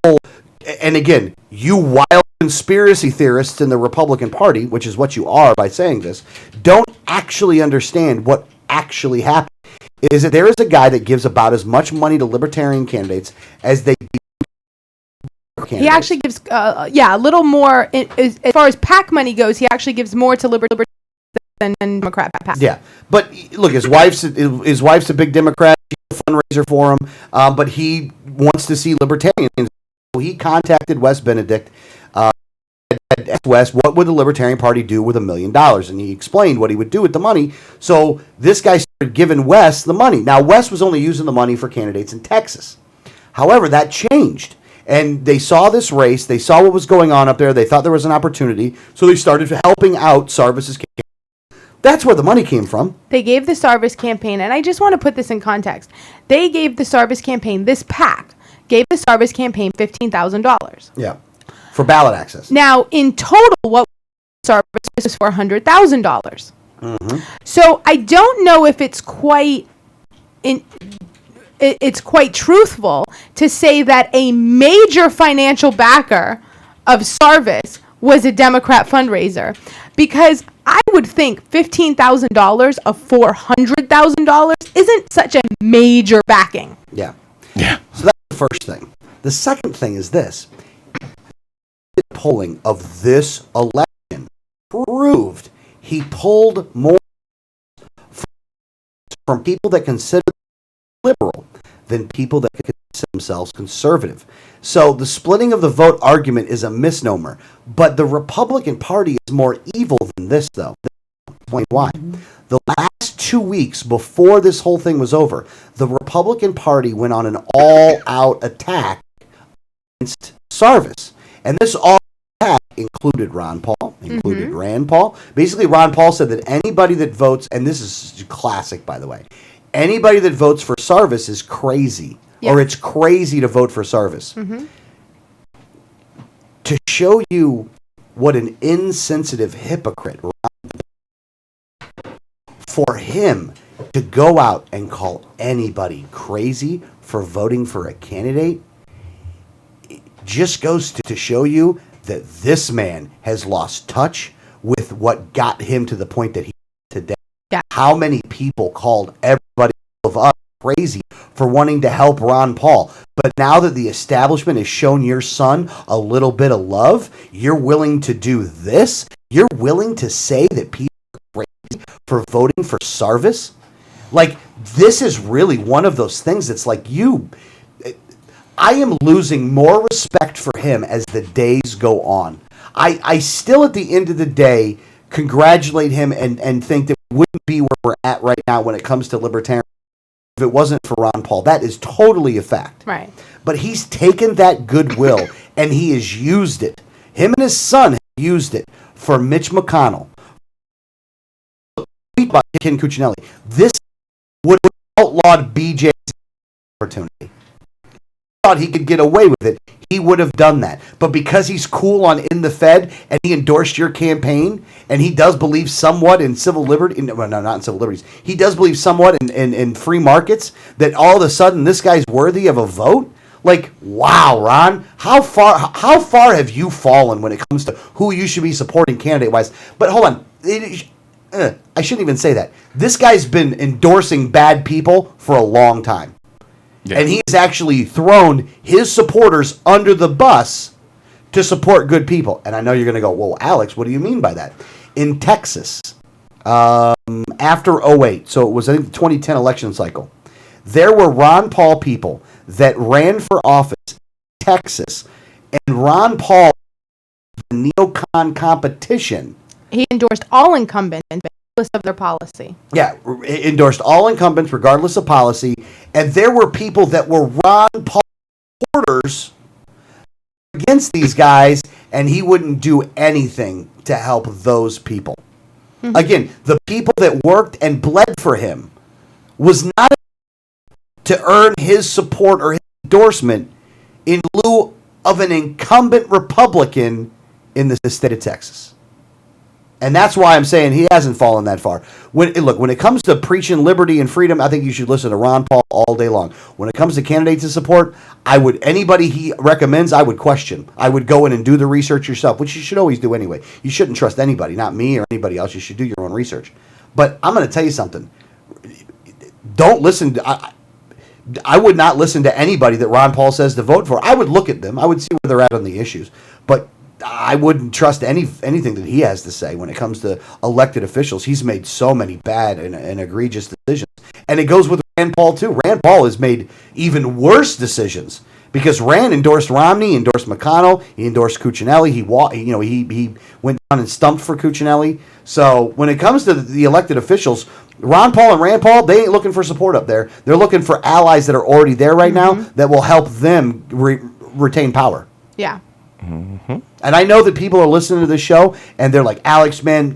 and again, you wild conspiracy theorists in the Republican Party, which is what you are by saying this, don't actually understand what actually happened. Is that there is a guy that gives about as much money to Libertarian candidates as they do candidates. He actually gives, a little more, as far as PAC money goes, he actually gives more to Libertarian than Democrat PAC. Yeah, but look, his wife's a big Democrat. She's a fundraiser for him, but he wants to see Libertarians. So he contacted Wes Benedict. Wes, what would the Libertarian Party do with $1 million? And he explained what he would do with the money. So this guy started giving Wes the money. Now, Wes was only using the money for candidates in Texas. However, that changed. And they saw this race. They saw what was going on up there. They thought there was an opportunity. So they started helping out Sarvis's campaign. That's where the money came from. They gave the Sarvis campaign, and I just want to put this in context. They gave the Sarvis campaign, this PAC, gave the Sarvis campaign $15,000. Yeah. For ballot access. Now, in total, what Sarvis was $400,000. Mm-hmm. So I don't know if it's quite truthful to say that a major financial backer of Sarvis was a Democrat fundraiser, because I would think $15,000 of $400,000 isn't such a major backing. Yeah. Yeah. So that's the first thing. The second thing is this. Polling of this election proved he pulled more from people that consider liberal than people that consider themselves conservative. So the splitting of the vote argument is a misnomer, but the Republican Party is more evil than this, though. Explain why. The last 2 weeks before this whole thing was over, the Republican Party went on an all-out attack against Sarvis. And this all attack included Ron Paul, included Rand Paul. Basically, Ron Paul said that anybody that votes, and this is classic, by the way, anybody that votes for Sarvis is crazy, or it's crazy to vote for Sarvis. To show you what an insensitive hypocrite, for him to go out and call anybody crazy for voting for a candidate, just goes to show you that this man has lost touch with what got him to the point that he is today. Yeah. How many people called everybody of us crazy for wanting to help Ron Paul? But now that the establishment has shown your son a little bit of love, you're willing to do this? You're willing to say that people are crazy for voting for Sarvis? Like, this is really one of those things that's like I am losing more respect for him as the days go on. I still, at the end of the day, congratulate him and think that we wouldn't be where we're at right now when it comes to Libertarian if it wasn't for Ron Paul. That is totally a fact. Right. But he's taken that goodwill and he has used it. Him and his son have used it for Mitch McConnell. By Ken Cuccinelli. This would have outlawed BJ's opportunity. Thought he could get away with it, he would have done that. But because he's cool on In the Fed and he endorsed your campaign and he does believe somewhat in civil liberty, well, no, not in civil liberties, he does believe somewhat in free markets, that all of a sudden this guy's worthy of a vote? Like, wow, Ron, how far have you fallen when it comes to who you should be supporting candidate-wise? But hold on, I shouldn't even say that. This guy's been endorsing bad people for a long time. Yeah. And he has actually thrown his supporters under the bus to support good people. And I know you're going to go, well, Alex, what do you mean by that? In Texas, after 2008, so it was, I think, the 2010 election cycle, there were Ron Paul people that ran for office in Texas. And Ron Paul, the neocon competition. He endorsed all incumbents regardless of their policy. Yeah, endorsed all incumbents regardless of policy. And there were people that were Ron Paul supporters against these guys, and he wouldn't do anything to help those people. Again, the people that worked and bled for him was not to earn his support or his endorsement in lieu of an incumbent Republican in the state of Texas. And that's why I'm saying he hasn't fallen that far. When it comes to preaching liberty and freedom, I think you should listen to Ron Paul all day long. When it comes to candidates to support, anybody he recommends, I would question. I would go in and do the research yourself, which you should always do anyway. You shouldn't trust anybody, not me or anybody else. You should do your own research. But I'm going to tell you something. Don't listen to... I would not listen to anybody that Ron Paul says to vote for. I would look at them. I would see where they're at on the issues. But I wouldn't trust anything that he has to say when it comes to elected officials. He's made so many bad and egregious decisions. And it goes with Rand Paul, too. Rand Paul has made even worse decisions because Rand endorsed Romney, endorsed McConnell, he endorsed Cuccinelli. He went down and stumped for Cuccinelli. So when it comes to the elected officials, Ron Paul and Rand Paul, they ain't looking for support up there. They're looking for allies that are already there right now that will help them retain power. Yeah. Mm-hmm. And I know that people are listening to this show and they're like, Alex, man, F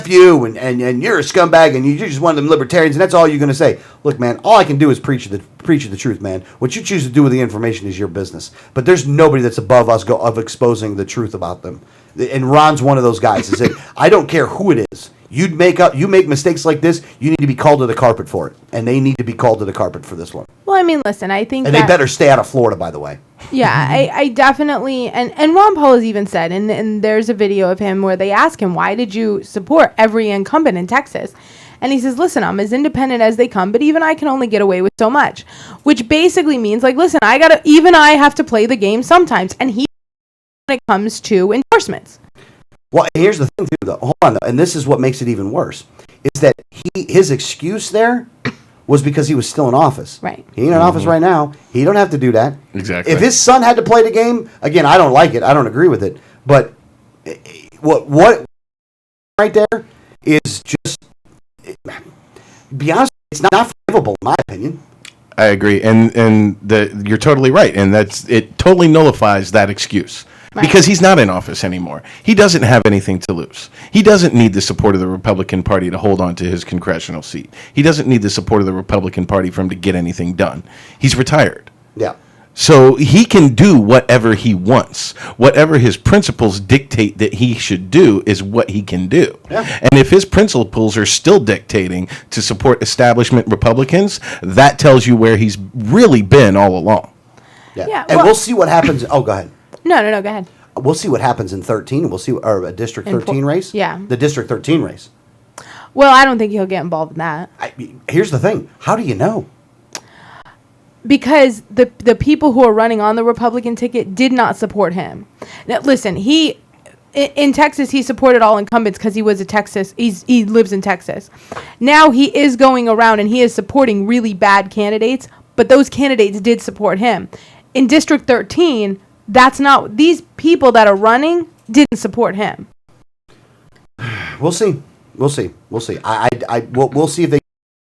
you and you're a scumbag and you're just one of them libertarians and that's all you're going to say. Look, man, all I can do is preach the truth, man. What you choose to do with the information is your business. But there's nobody that's above us of exposing the truth about them. And Ron's one of those guys. Is I don't care who it is. You make mistakes like this, you need to be called to the carpet for it. And they need to be called to the carpet for this one. Well, I mean, listen, I think and they better stay out of Florida, by the way. Yeah, I definitely, and Ron Paul has even said, and there's a video of him where they ask him, why did you support every incumbent in Texas? And he says, listen, I'm as independent as they come, but even I can only get away with so much. Which basically means, like, listen, even I have to play the game sometimes. And he, when it comes to endorsements. Well, here's the thing, too, though. Hold on, though. And this is what makes it even worse, is that his excuse there was because he was still in office. Right. He ain't in office right now. He don't have to do that. Exactly. If his son had to play the game, again, I don't like it. I don't agree with it. But what right there is just, be honest, it's not forgivable, in my opinion. I agree, and you're totally right, and it totally nullifies that excuse. Right. Because he's not in office anymore. He doesn't have anything to lose. He doesn't need the support of the Republican Party to hold on to his congressional seat. He doesn't need the support of the Republican Party for him to get anything done. He's retired. Yeah. So he can do whatever he wants. Whatever his principles dictate that he should do is what he can do. Yeah. And if his principles are still dictating to support establishment Republicans, that tells you where he's really been all along. Yeah. And we'll see what happens. Oh, go ahead. No, go ahead. We'll see what happens in 13. We'll see a District 13 race. Yeah. The District 13 race. Well, I don't think he'll get involved in that. Here's the thing. How do you know? Because the people who are running on the Republican ticket did not support him. Now, listen, in Texas, he supported all incumbents because he was he lives in Texas. Now he is going around and he is supporting really bad candidates, but those candidates did support him. In District 13, that's not, these people that are running didn't support him. We'll see. We'll see. We'll see if they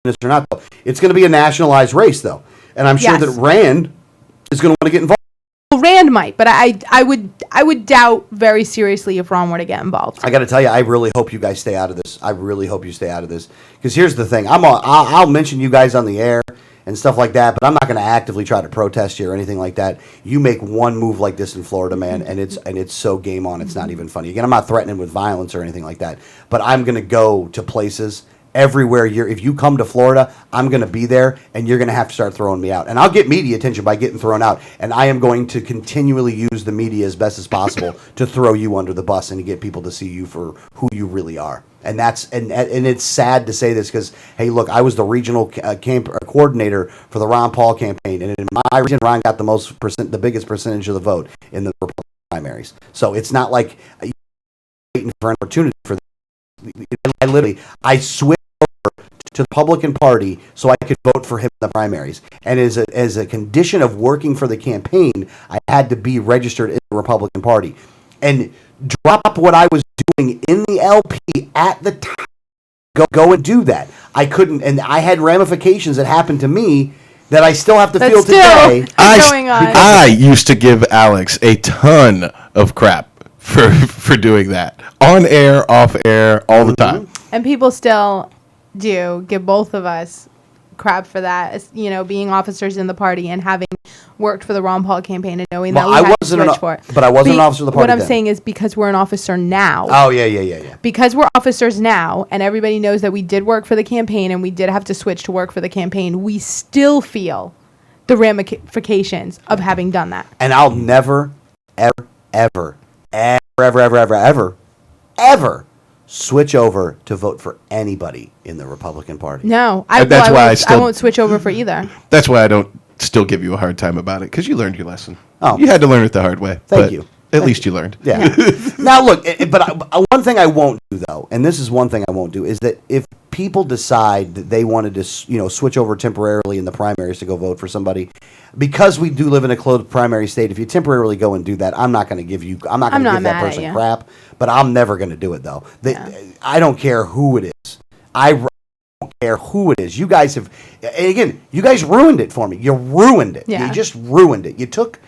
this or not. Though. It's going to be a nationalized race, though. And I'm sure that Rand is going to want to get involved. Well, Rand might, but I would doubt very seriously if Ron were to get involved. I got to tell you, I really hope you guys stay out of this. I really hope you stay out of this. Because here's the thing. I'll mention you guys on the air and stuff like that, but I'm not going to actively try to protest you or anything like that. You make one move like this in Florida, man, and it's so game on. It's not even funny. Again, I'm not threatening with violence or anything like that, but I'm going to go to places everywhere. If you come to Florida, I'm going to be there, and you're going to have to start throwing me out. And I'll get media attention by getting thrown out, and I am going to continually use the media as best as possible to throw you under the bus and to get people to see you for who you really are. And it's sad to say this because, hey, look, I was the regional coordinator for the Ron Paul campaign, and in my region, Ron got the biggest percentage of the vote in the Republican primaries. So it's not like you're waiting for an opportunity for this. I switched over to the Republican Party so I could vote for him in the primaries. And as a condition of working for the campaign, I had to be registered in the Republican Party. And drop what I was doing in the LP at the time. Go and do that. I couldn't, and I had ramifications that happened to me that I still have to That's feel still today. going on. I used to give Alex a ton of crap for doing that on air, off air, all the time. And people still do give both of us crap for that, being officers in the party and having worked for the Ron Paul campaign and knowing that we had to switch for it. But I wasn't an officer of the party What I'm then. saying is because we're an officer now. Oh, yeah. Because we're officers now and everybody knows that we did work for the campaign and we did have to switch to work for the campaign, we still feel the ramifications of having done that. And I'll never, ever switch over to vote for anybody in the Republican Party. No, I won't switch over for either. That's why I don't still give you a hard time about it, because you learned your lesson. Oh. You had to learn it the hard way. Thank you. At least you learned. Yeah. Now, look, but one thing I won't do, though, and this is one thing I won't do, is that if people decide that they wanted to, switch over temporarily in the primaries to go vote for somebody, because we do live in a closed primary state, if you temporarily go and do that, I'm not going to give that person crap, but I'm never going to do it, though. I don't care who it is. I don't care who it is. You guys have, and again, you guys ruined it for me. You ruined it. Yeah. You just ruined it. You took...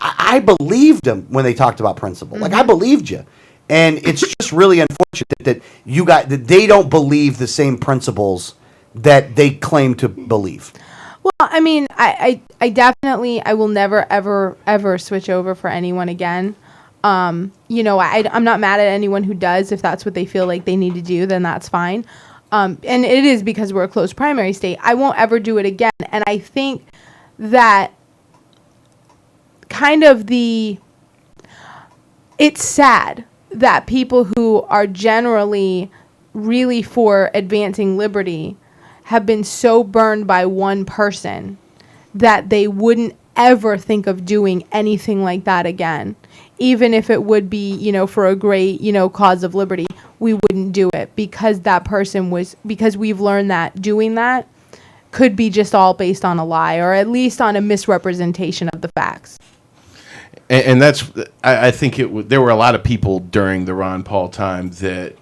I believed them when they talked about principle. Like, I believed you. And it's just really unfortunate that they don't believe the same principles that they claim to believe. Well, I mean, I definitely, I will never, ever switch over for anyone again. I'm not mad at anyone who does. If that's what they feel like they need to do, then that's fine. And it is because we're a closed primary state. I won't ever do it again. And I think that it's sad that people who are generally really for advancing liberty have been so burned by one person that they wouldn't ever think of doing anything like that again. Even if it would be, for a great, cause of liberty, we wouldn't do it because because we've learned that doing that could be just all based on a lie or at least on a misrepresentation of the facts. And that's, I think there were a lot of people during the Ron Paul time that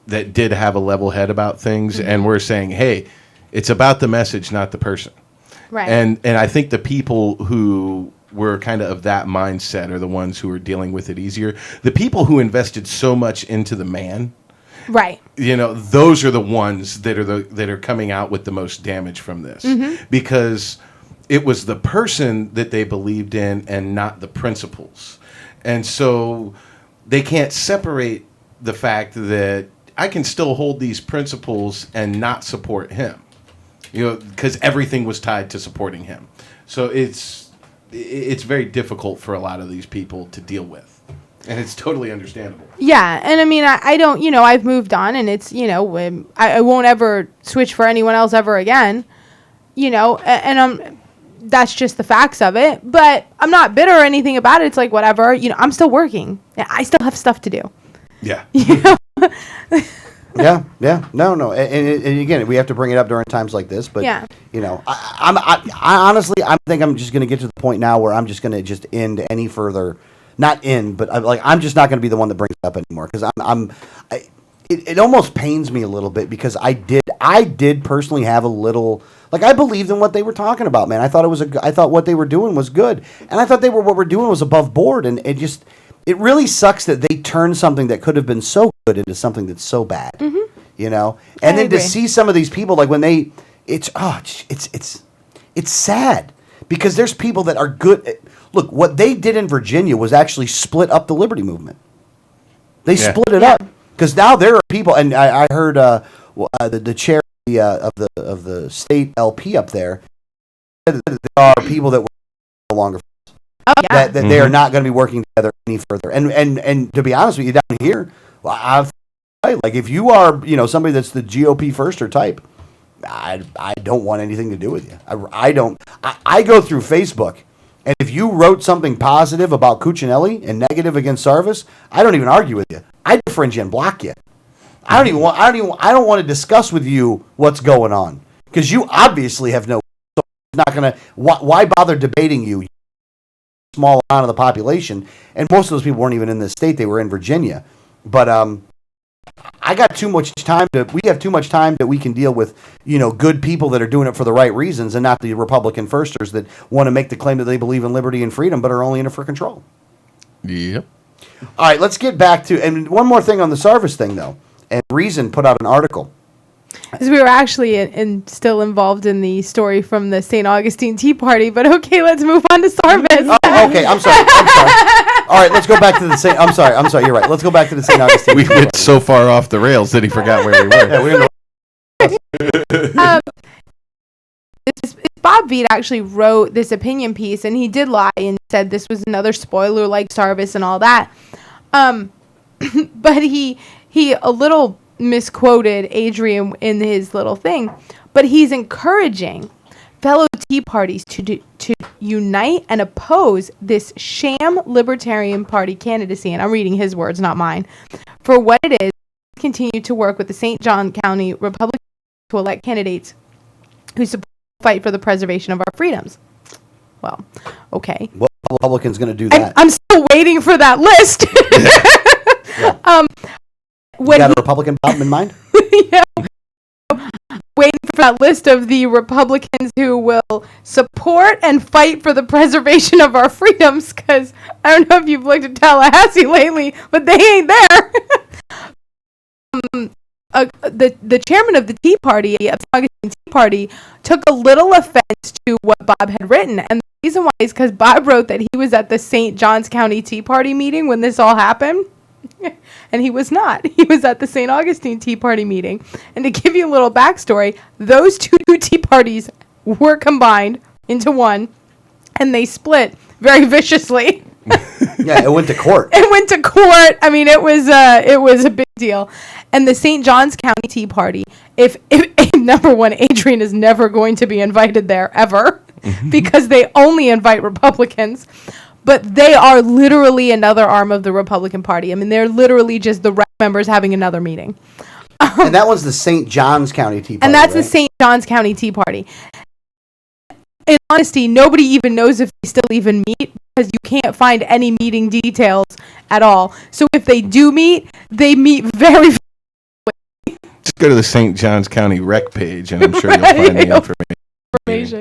did have a level head about things, and were saying, hey, it's about the message, not the person. Right. And I think the people who were kind of that mindset are the ones who are dealing with it easier. The people who invested so much into the man, right? Those are the ones that are coming out with the most damage from this, because it was the person that they believed in and not the principles. And so they can't separate the fact that I can still hold these principles and not support him, because everything was tied to supporting him. So it's very difficult for a lot of these people to deal with. And it's totally understandable. Yeah. And I mean, I don't, I've moved on, and it's, I won't ever switch for anyone else ever again, and that's just the facts of it. But I'm not bitter or anything about it. It's like, whatever, I'm still working. I still have stuff to do. Yeah. Yeah. No. And again, we have to bring it up during times like this. But, yeah. I honestly, I think I'm just going to get to the point now where I'm just going to just end any further. Not end, but I'm just not going to be the one that brings it up anymore. Because it almost pains me a little bit, because I did personally have a little, I believed in what they were talking about, man. I thought I thought what they were doing was good, and I thought what we're doing was above board, and it really sucks that they turned something that could have been so good into something that's so bad, And then to see some of these people, when it's sad, because there's people that are good. Look, what they did in Virginia was actually split up the liberty movement. They split it up. Because now there are people, and I heard the chair of the state LP up there said that there are people that were no longer friends. Oh, yeah. That they are not going to be working together any further. And to be honest with you, down here, if you are somebody that's the GOP firster type, I don't want anything to do with you. I don't. I go through Facebook. And if you wrote something positive about Cuccinelli and negative against Sarvis, I don't even argue with you. I defriend you and block you. I don't want to discuss with you what's going on, because you obviously have no. So not gonna. Why bother debating you? Small amount of the population, and most of those people weren't even in this state; they were in Virginia. But I got too much time we have too much time that we can deal with, good people that are doing it for the right reasons and not the Republican firsters that want to make the claim that they believe in liberty and freedom but are only in it for control. Yep. All right, let's get back to, and one more thing on the Sarvis thing, though. And Reason put out an article. Because we were actually still involved in the story from the St. Augustine Tea Party, but okay, let's move on to Sarvis. Oh, okay, I'm sorry. All right, let's go back to the St. I'm sorry, you're right. Let's go back to the St. Augustine We went so far off the rails that he forgot where we were. Yeah, we didn't know. Bob Veet actually wrote this opinion piece, and he did lie and said this was another spoiler like Sarvis and all that. But he a little misquoted Adrian in his little thing, but he's encouraging fellow Tea Parties to unite and oppose this sham Libertarian Party candidacy, and I'm reading his words, not mine, for what it is, continue to work with the St. John County Republicans to elect candidates who support the fight for the preservation of our freedoms. Well, okay. What Republican's going to do that? I'm still waiting for that list. Yeah. You got a Republican bottom in mind? Yeah. Waiting for that list of the Republicans who will support and fight for the preservation of our freedoms, because I don't know if you've looked at Tallahassee lately, but they ain't there. The chairman of the Tea Party, of the Augustine Tea Party, took a little offense to what Bob had written, and the reason why is because Bob wrote that he was at the St. Johns County Tea Party meeting when this all happened. And he was not. He was at the St. Augustine Tea Party meeting. And to give you a little backstory, those two Tea Parties were combined into one, and they split very viciously. Yeah, it went to court. It went to court. I mean, it was a big deal. And the St. Johns County Tea Party, if number one, Adrian is never going to be invited there ever, because they only invite Republicans. But they are literally another arm of the Republican Party. I mean, they're literally just the rep members having another meeting. And that was the St. Johns County Tea Party, and that's right? the St. Johns County Tea Party. In honesty, nobody even knows if they still even meet, because you can't find any meeting details at all. So if they do meet, they meet very Just go to the St. Johns County rec page, and I'm sure you'll find the information.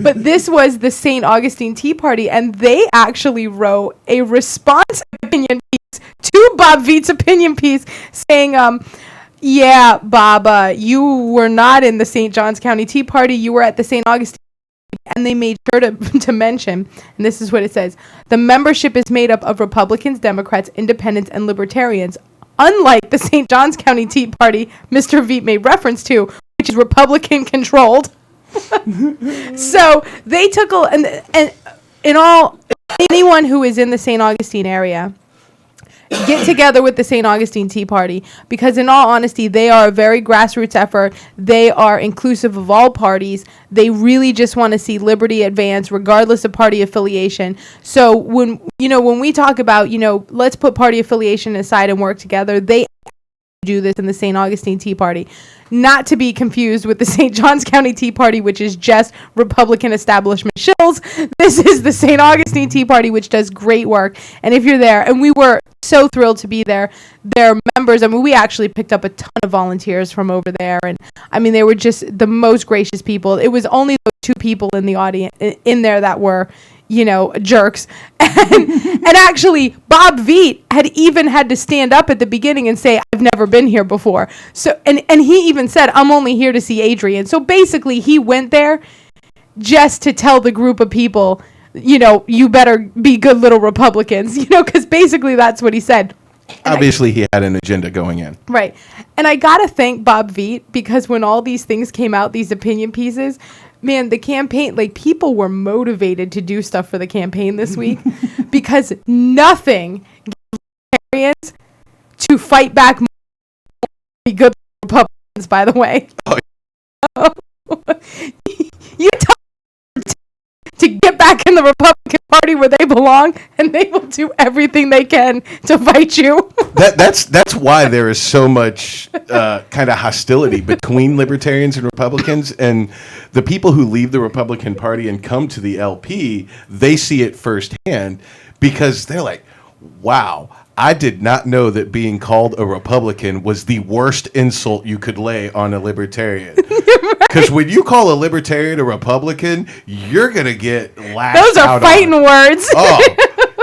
But this was the St. Augustine Tea Party, and they actually wrote a response opinion piece to Bob Veet's opinion piece saying, yeah, Bob, you were not in the St. Johns County Tea Party. You were at the St. Augustine. And they made sure to mention, and this is what it says, the membership is made up of Republicans, Democrats, Independents, and Libertarians, unlike the St. Johns County Tea Party Mr. Veet made reference to, which is Republican-controlled. So they took and in all, anyone who is in the St. Augustine area, get together with the St. Augustine Tea Party, because in all honesty, they are a very grassroots effort. They are inclusive of all parties. They really just want to see liberty advance regardless of party affiliation. So when we talk about, let's put party affiliation aside and work together, they do this in the St. Augustine Tea Party. Not to be confused with the St. Johns County Tea Party, which is just Republican establishment shills. This is the St. Augustine Tea Party, which does great work. And if you're there, and we were so thrilled to be there, their members, I mean, we actually picked up a ton of volunteers from over there. And I mean, they were just the most gracious people. It was only those two people in the audience in there that were, jerks. And actually, Bob Veet had to stand up at the beginning and say, I've never been here before. So, and he even said, I'm only here to see Adrian. So basically, he went there just to tell the group of people, you better be good little Republicans, because basically that's what he said. Obviously, he had an agenda going in. Right. And I got to thank Bob Veet, because when all these things came out, these opinion pieces, man, the campaign, people were motivated to do stuff for the campaign this week, because nothing gets Libertarians to fight back more, be good Republicans, by the way. Oh. You talk to get back in the Republican Party where they belong, and they will do everything they can to fight you. That's why there is so much kind of hostility between Libertarians and Republicans, and the people who leave the Republican Party and come to the LP, they see it firsthand, because they're like, wow, I did not know that being called a Republican was the worst insult you could lay on a libertarian. Because when you call a libertarian a Republican, you're gonna get lashed out. Those are fighting words. Oh,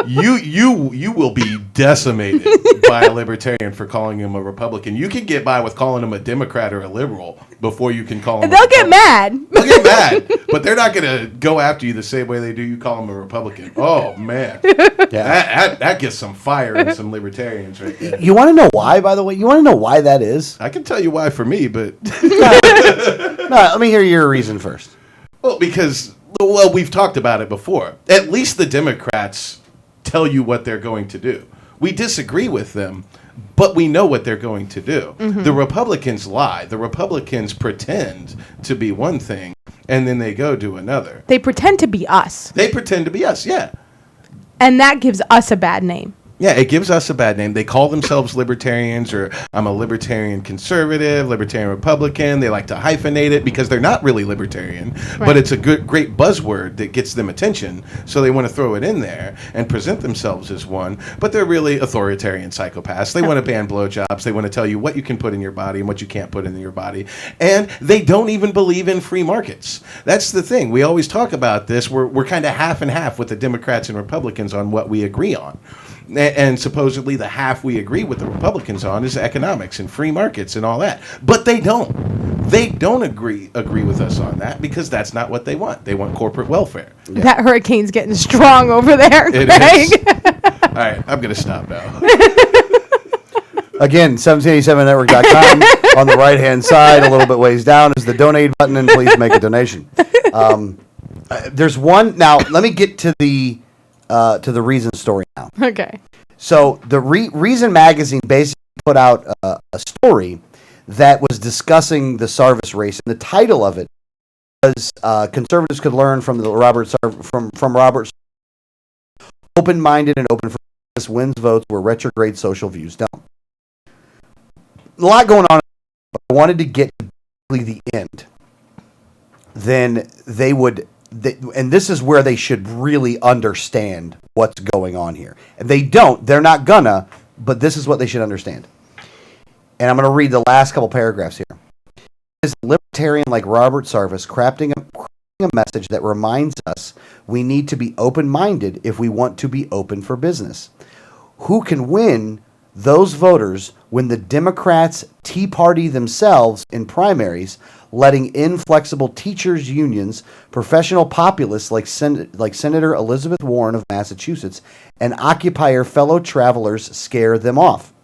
you will be decimated by a libertarian for calling him a Republican. You can get by with calling him a Democrat or a liberal before you can call him. They'll get mad. They'll get mad, but they're not gonna go after you the same way they do you call them a Republican. Oh man, that gets some fire in some libertarians right there. You want to know why? By the way, you want to know why that is? I can tell you why for me, but No, let me hear your reason first. Well, because we've talked about it before. At least the Democrats tell you what they're going to do. We disagree with them, but we know what they're going to do. Mm-hmm. The Republicans lie. The Republicans pretend to be one thing, and then they go do another. They pretend to be us. They pretend to be us, yeah. And that gives us a bad name. Yeah, it gives us a bad name. They call themselves libertarians, or I'm a libertarian conservative, libertarian Republican. They like to hyphenate it because they're not really libertarian, but it's a great buzzword that gets them attention. So they want to throw it in there and present themselves as one, but they're really authoritarian psychopaths. They want to ban blowjobs. They want to tell you what you can put in your body and what you can't put in your body. And they don't even believe in free markets. That's the thing. We always talk about this. We're kind of half and half with the Democrats and Republicans on what we agree on. And supposedly the half we agree with the Republicans on is economics and free markets and all that. But they don't. They don't agree with us on that because that's not what they want. They want corporate welfare. Yeah. That hurricane's getting strong over there, It Greg. is. All right, I'm going to stop now. Again, 1787network.com. On the right-hand side, a little bit ways down, is the donate button, and please make a donation. There's one. Now, let me get to the Reason story now. Okay. So the Reason magazine basically put out a story that was discussing the Sarvis race, and the title of it was "Conservatives Could Learn from Robert Sarvis. Open-minded and open for business wins votes where retrograde social views don't." A lot going on, but I wanted to get to the end. Then they would. And this is where they should really understand what's going on here. And they don't. They're not gonna, but this is what they should understand. And I'm going to read the last couple paragraphs here. Is a libertarian like Robert Sarvis crafting a message that reminds us we need to be open-minded if we want to be open for business. Who can win those voters when the Democrats Tea Party themselves in primaries, letting inflexible teachers' unions, professional populists like Senator Elizabeth Warren of Massachusetts, and occupier fellow travelers scare them off?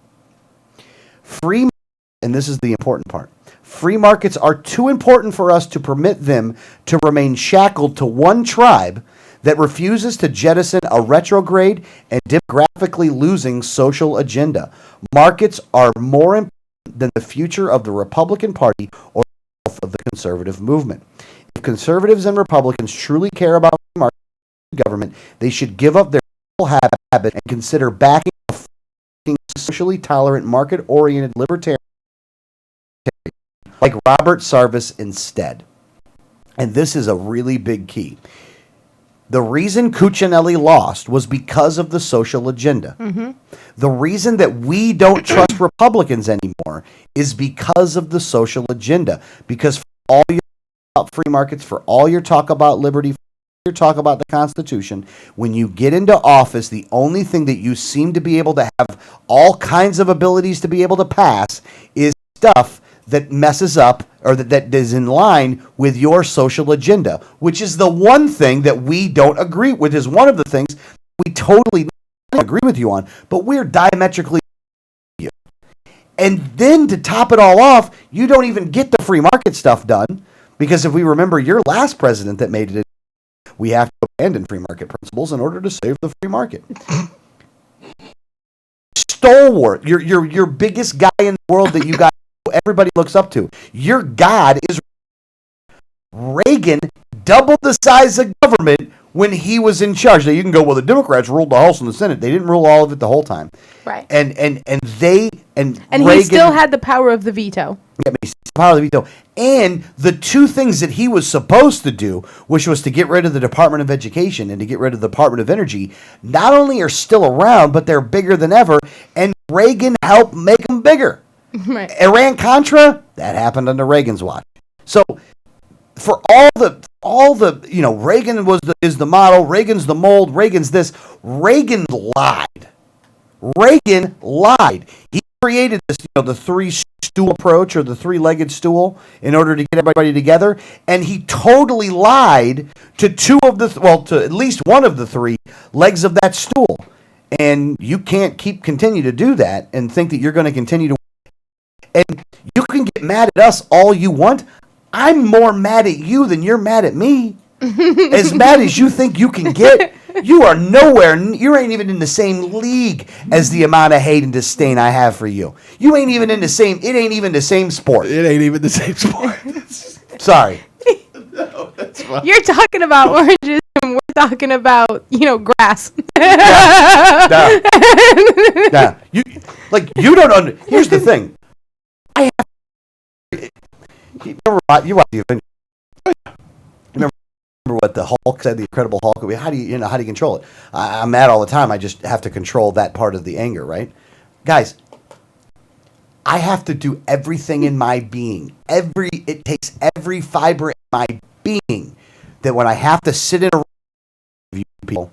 And this is the important part, free markets are too important for us to permit them to remain shackled to one tribe that refuses to jettison a retrograde and demographically losing social agenda. Markets are more important than the future of the Republican Party or the health of the conservative movement. If conservatives and Republicans truly care about market government, they should give up their habit and consider backing a socially tolerant, market-oriented libertarian like Robert Sarvis instead. And this is a really big key. The reason Cuccinelli lost was because of the social agenda. Mm-hmm. The reason that we don't trust Republicans anymore is because of the social agenda. Because for all your talk about free markets, for all your talk about liberty, for all your talk about the Constitution, when you get into office, the only thing that you seem to be able to have all kinds of abilities to be able to pass is stuff that messes up or that is in line with your social agenda, which is the one thing that we don't agree with, is one of the things we totally agree with you on, but we're diametrically you. And then to top it all off, you don't even get the free market stuff done, because if we remember your last president that made it, we have to abandon free market principles in order to save the free market. Stalwart, your biggest guy in the world that you got everybody looks up to. Your God is Reagan. Doubled the size of government when he was in charge. Now you can go, well, the Democrats ruled the House and the Senate. They didn't rule all of it the whole time. Right. And Reagan, he still had the power of the veto. Yeah, but he power of the veto. And the two things that he was supposed to do, which was to get rid of the Department of Education and to get rid of the Department of Energy, not only are still around, but they're bigger than ever. And Reagan helped make them bigger. Right. Iran-Contra, that happened under Reagan's watch. So for all the Reagan is the model, Reagan's the mold, Reagan's this. Reagan lied. He created this, the three-stool approach or the three-legged stool in order to get everybody together, and he totally lied to to at least one of the three legs of that stool. And you can't continue to do that and think that you're going to continue to. And you can get mad at us all you want. I'm more mad at you than you're mad at me. As mad as you think you can get, you are nowhere. You ain't even in the same league as the amount of hate and disdain I have for you. You ain't even in the same. It ain't even the same sport. It ain't even the same sport. Sorry. No, that's fine. You're talking about oranges, and we're talking about grass. Nah. You don't. Here's the thing. I have. You watch the Avengers. Remember what the Hulk said, the Incredible Hulk? How do you control it? I'm mad all the time. I just have to control that part of the anger, right? Guys, I have to do everything in my being. It takes every fiber in my being that when I have to sit in a room with you people,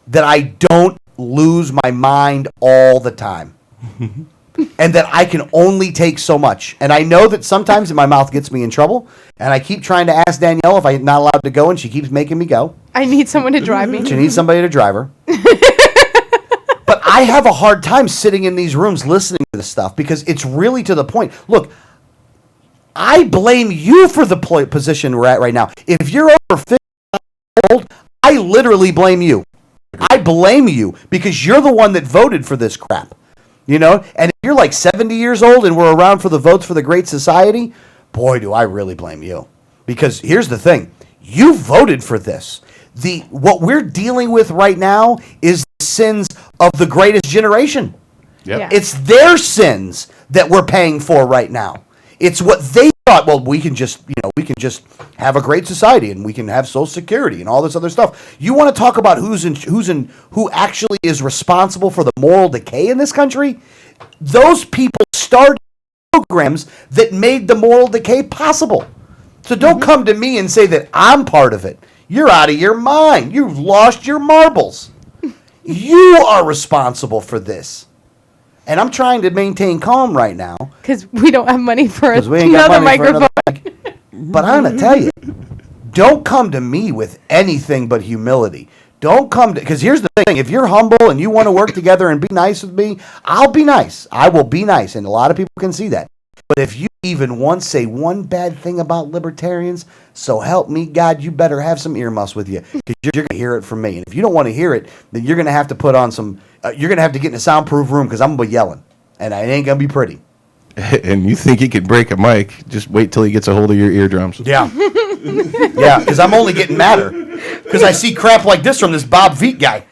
that I don't lose my mind all the time. And that I can only take so much. And I know that sometimes my mouth gets me in trouble. And I keep trying to ask Danielle if I'm not allowed to go, and she keeps making me go. I need someone to drive me. She needs somebody to drive her. But I have a hard time sitting in these rooms listening to this stuff because it's really to the point. Look, I blame you for the position we're at right now. If you're over 50 years old, I literally blame you. I blame you because you're the one that voted for this crap. And if you're like 70 years old and we're around for the votes for the Great Society, boy, do I really blame you. Because here's the thing. You voted for this. What we're dealing with right now is the sins of the greatest generation. Yep. Yeah. It's their sins that we're paying for right now. It's what they thought, well, we can just have a great society and we can have Social Security and all this other stuff. You want to talk about who actually is responsible for the moral decay in this country? Those people started programs that made the moral decay possible. So don't come to me and say that I'm part of it. You're out of your mind. You've lost your marbles. You are responsible for this. And I'm trying to maintain calm right now. Because we don't have money for another microphone. But I'm going to tell you, don't come to me with anything but humility. Don't come to, because here's the thing. If you're humble and you want to work together and be nice with me, I'll be nice. I will be nice. And a lot of people can see that. But if you even once say one bad thing about libertarians, so help me God, you better have some earmuffs with you. Because you're going to hear it from me. And if you don't want to hear it, then you're going to have to put on some, you're going to have to get in a soundproof room because I'm going to be yelling. And it ain't going to be pretty. And you think he could break a mic, just wait till he gets a hold of your eardrums. Yeah. Yeah, because I'm only getting madder. Because I see crap like this from this Bob Veet guy.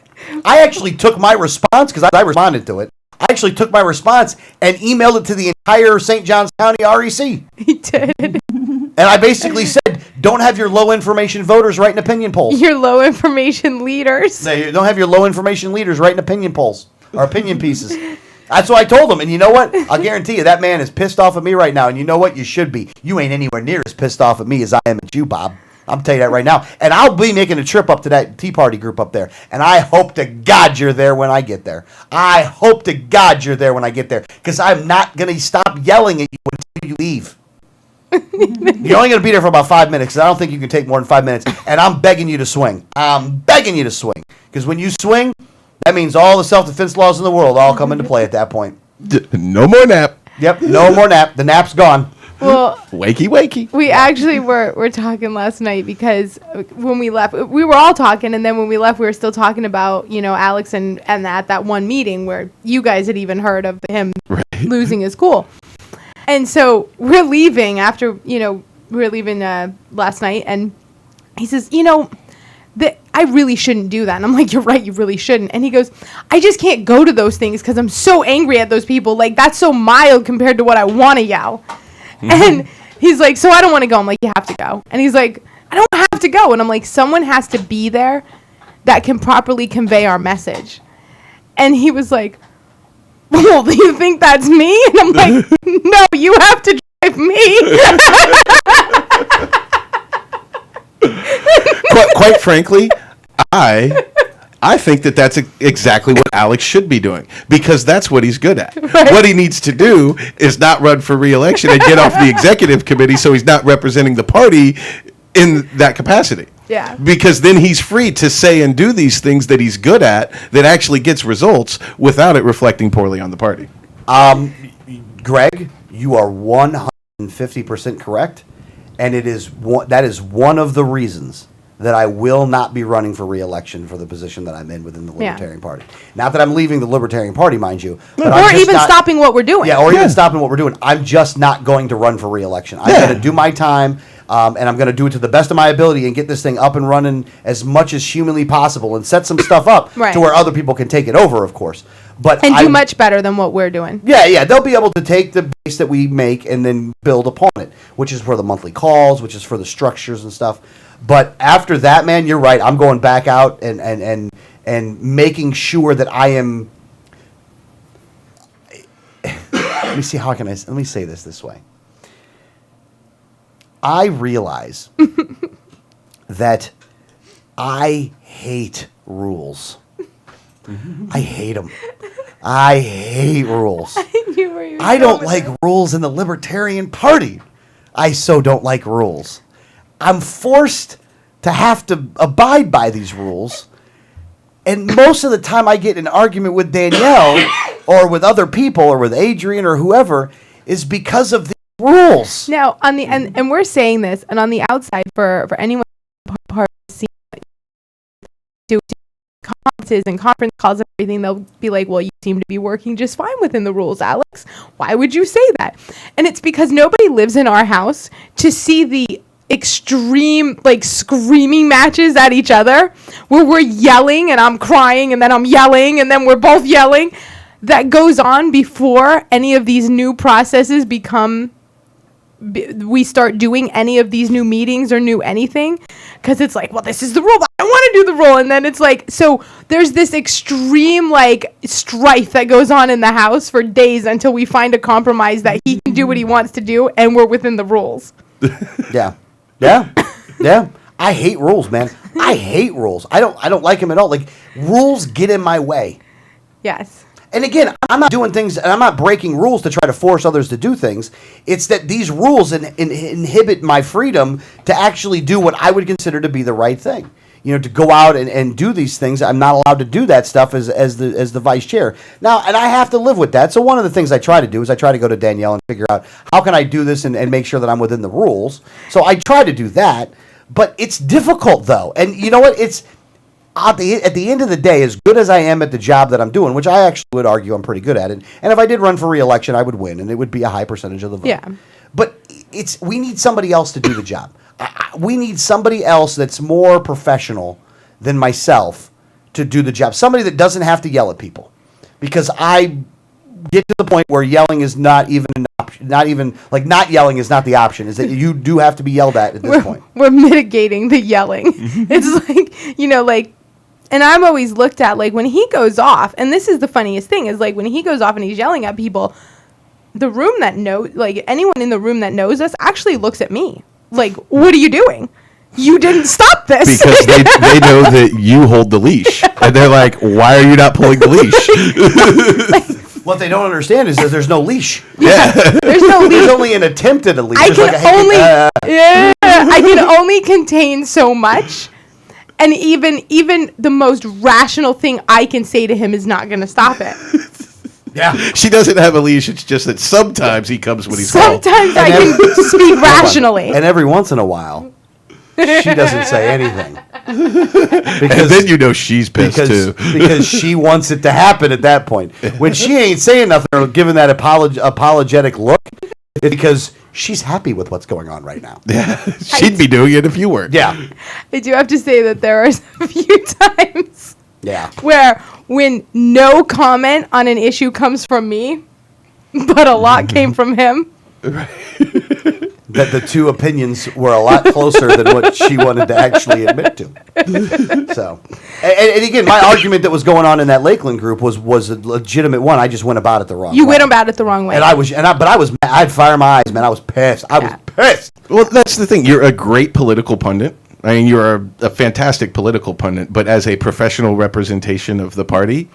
I actually took my response, because I responded to it. I actually took my response and emailed it to the entire St. Johns County REC. He did. And I basically said, don't have your low information voters writing opinion polls. Your low information leaders. Don't have your low information leaders writing opinion polls or opinion pieces. That's what I told him. And you know what? I'll guarantee you that man is pissed off at me right now. And you know what? You should be. You ain't anywhere near as pissed off at me as I am at you, Bob. I'm telling you that right now. And I'll be making a trip up to that Tea Party group up there. And I hope to God you're there when I get there. I hope to God you're there when I get there. Because I'm not going to stop yelling at you until you leave. You're only going to be there for about 5 minutes. Because I don't think you can take more than 5 minutes. And I'm begging you to swing. I'm begging you to swing. Because when you swing, that means all the self-defense laws in the world all come into play at that point. No more nap. Yep, no more nap. The nap's gone. Well, wakey. We actually were talking last night because when we left, we were all talking, and then when we left, we were still talking about, Alex and at that one meeting where you guys had even heard of him losing his cool. And so we're leaving after, last night, and he says, I really shouldn't do that. And I'm like, you're right, you really shouldn't. And he goes, I just can't go to those things because I'm so angry at those people. Like, that's so mild compared to what I want to yell. And he's like, so I don't want to go. I'm like, you have to go. And he's like, I don't have to go. And I'm like, someone has to be there that can properly convey our message. And he was like, well, do you think that's me? And I'm like, no, you have to drive me. Quite frankly, I think that that's exactly what Alex should be doing, because that's what he's good at. Right. What he needs to do is not run for re-election and get off the executive committee, so he's not representing the party in that capacity. Yeah. Because then he's free to say and do these things that he's good at that actually gets results without it reflecting poorly on the party. Greg, you are 150% correct, and that is one of the reasons that I will not be running for re-election for the position that I'm in within the Libertarian Party. Not that I'm leaving the Libertarian Party, mind you. But or even stopping what we're doing. Yeah, or even stopping what we're doing. I'm just not going to run for re-election. I'm going to do my time, and I'm going to do it to the best of my ability and get this thing up and running as much as humanly possible and set some stuff up Right. to where other people can take it over, of course. But And do much better than what we're doing. Yeah, they'll be able to take the base that we make and then build upon it, which is for the monthly calls, which is for the structures and stuff. But after that, man, you're right. I'm going back out and making sure that I am. Let me see. Let me say this way. I realize that I hate rules. I hate them. I hate rules. I don't like rules in the Libertarian Party. I so don't like rules. I'm forced to have to abide by these rules. And most of the time I get in an argument with Danielle or with other people or with Adrian or whoever is because of these rules. Now, on the and we're saying this, and on the outside for anyone part of the scene, do conferences and conference calls and everything, they'll be like, well, you seem to be working just fine within the rules, Alex. Why would you say that? And it's because nobody lives in our house to see the extreme screaming matches at each other where we're yelling and I'm crying and then I'm yelling and then we're both yelling. That goes on before any of these new processes we start doing any of these new meetings or new anything, because it's like, well, this is the rule, but I don't want to do the rule. And then it's like, so there's this extreme strife that goes on in the house for days until we find a compromise that he can do what he wants to do and we're within the rules. Yeah. I hate rules, man. I hate rules. I don't like them at all. Like, rules get in my way. Yes. And again, I'm not doing things, and I'm not breaking rules to try to force others to do things. It's that these rules inhibit my freedom to actually do what I would consider to be the right thing. You know, to go out and do these things. I'm not allowed to do that stuff as the vice chair. Now, and I have to live with that. So one of the things I try to do is I try to go to Danielle and figure out how can I do this and make sure that I'm within the rules. So I try to do that, but it's difficult though. And you know what? It's at the end of the day, as good as I am at the job that I'm doing, which I actually would argue I'm pretty good at it, and if I did run for re-election, I would win, and it would be a high percentage of the vote. Yeah. But we need somebody else to do the job. We need somebody else that's more professional than myself to do the job. Somebody that doesn't have to yell at people, because I get to the point where yelling is not even an option. Not yelling is not the option. Is that you do have to be yelled at this point. We're mitigating the yelling. It's and I'm always looked at when he goes off, and this is the funniest thing, is when he goes off and he's yelling at people, the room that anyone in the room that knows us actually looks at me. What are you doing? You didn't stop this. Because they know that you hold the leash. And they're like, why are you not pulling the leash? What they don't understand is that there's no leash. Yeah. There's no leash. There's only an attempt at a leash. I can only contain so much. And even the most rational thing I can say to him is not going to stop it. Yeah. She doesn't have a leash. It's just that sometimes he comes when he's called. Sometimes I can speak rationally. And every once in a while, she doesn't say anything. And then you know she's pissed too. Because she wants it to happen at that point. When she ain't saying nothing or giving that apologetic look, it's because she's happy with what's going on right now. Yeah, she'd be doing it if you weren't. Yeah. I do have to say that there are a few times where when no comment on an issue comes from me, but a lot came from him, that the two opinions were a lot closer than what she wanted to actually admit to. So, and again, my argument that was going on in that Lakeland group was a legitimate one. I just went about it the wrong way. You went about it the wrong way. And I was mad. I'd fire my eyes, man. I was pissed. I was pissed. Well, that's the thing. You're a great political pundit. I mean, you're a fantastic political pundit, but as a professional representation of the party,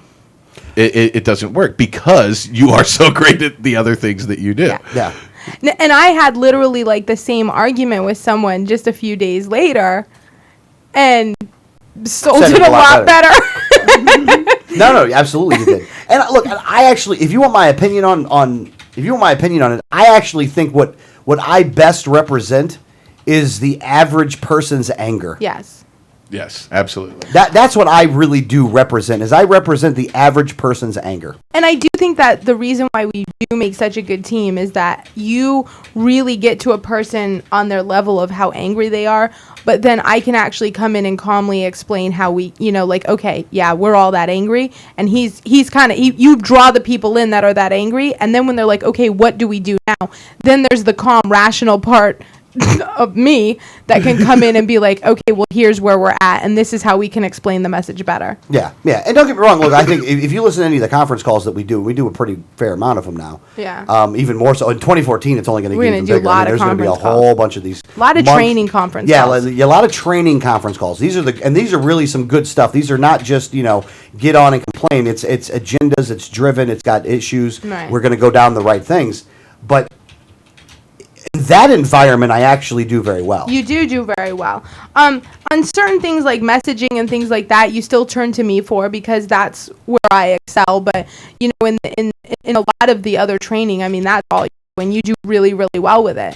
it doesn't work because you are so great at the other things that you do. Yeah. And I had literally like the same argument with someone just a few days later, and sold it a lot better. No, absolutely you did. And look, I actually, if you want my opinion on it, I actually think what I best represent is the average person's anger. Yes, absolutely. That's what I really do represent. Is I represent the average person's anger. And I do think that the reason why we do make such a good team is that you really get to a person on their level of how angry they are, but then I can actually come in and calmly explain how we, like, okay, yeah, we're all that angry, and he's kind of, you draw the people in that are that angry, and then when they're like, okay, what do we do now? Then there's the calm, rational part of me that can come in and be like, okay, well, here's where we're at, and this is how we can explain the message better. Yeah. And don't get me wrong. Look, I think if you listen to any of the conference calls that we do a pretty fair amount of them now. Yeah. Even more so in 2014, it's only going to get even bigger. We're going to do a lot of there's going to be a conference whole bunch of these. A lot of training conference calls. Yeah, a lot of training conference calls. These are really some good stuff. These are not just get on and complain. It's agendas. It's driven. It's got issues. Right. We're going to go down the right things, but. In that environment, I actually do very well. You do very well. On certain things like messaging and things like that, you still turn to me for, because that's where I excel. But in a lot of the other training, I mean, that's all you do, and you do really, really well with it.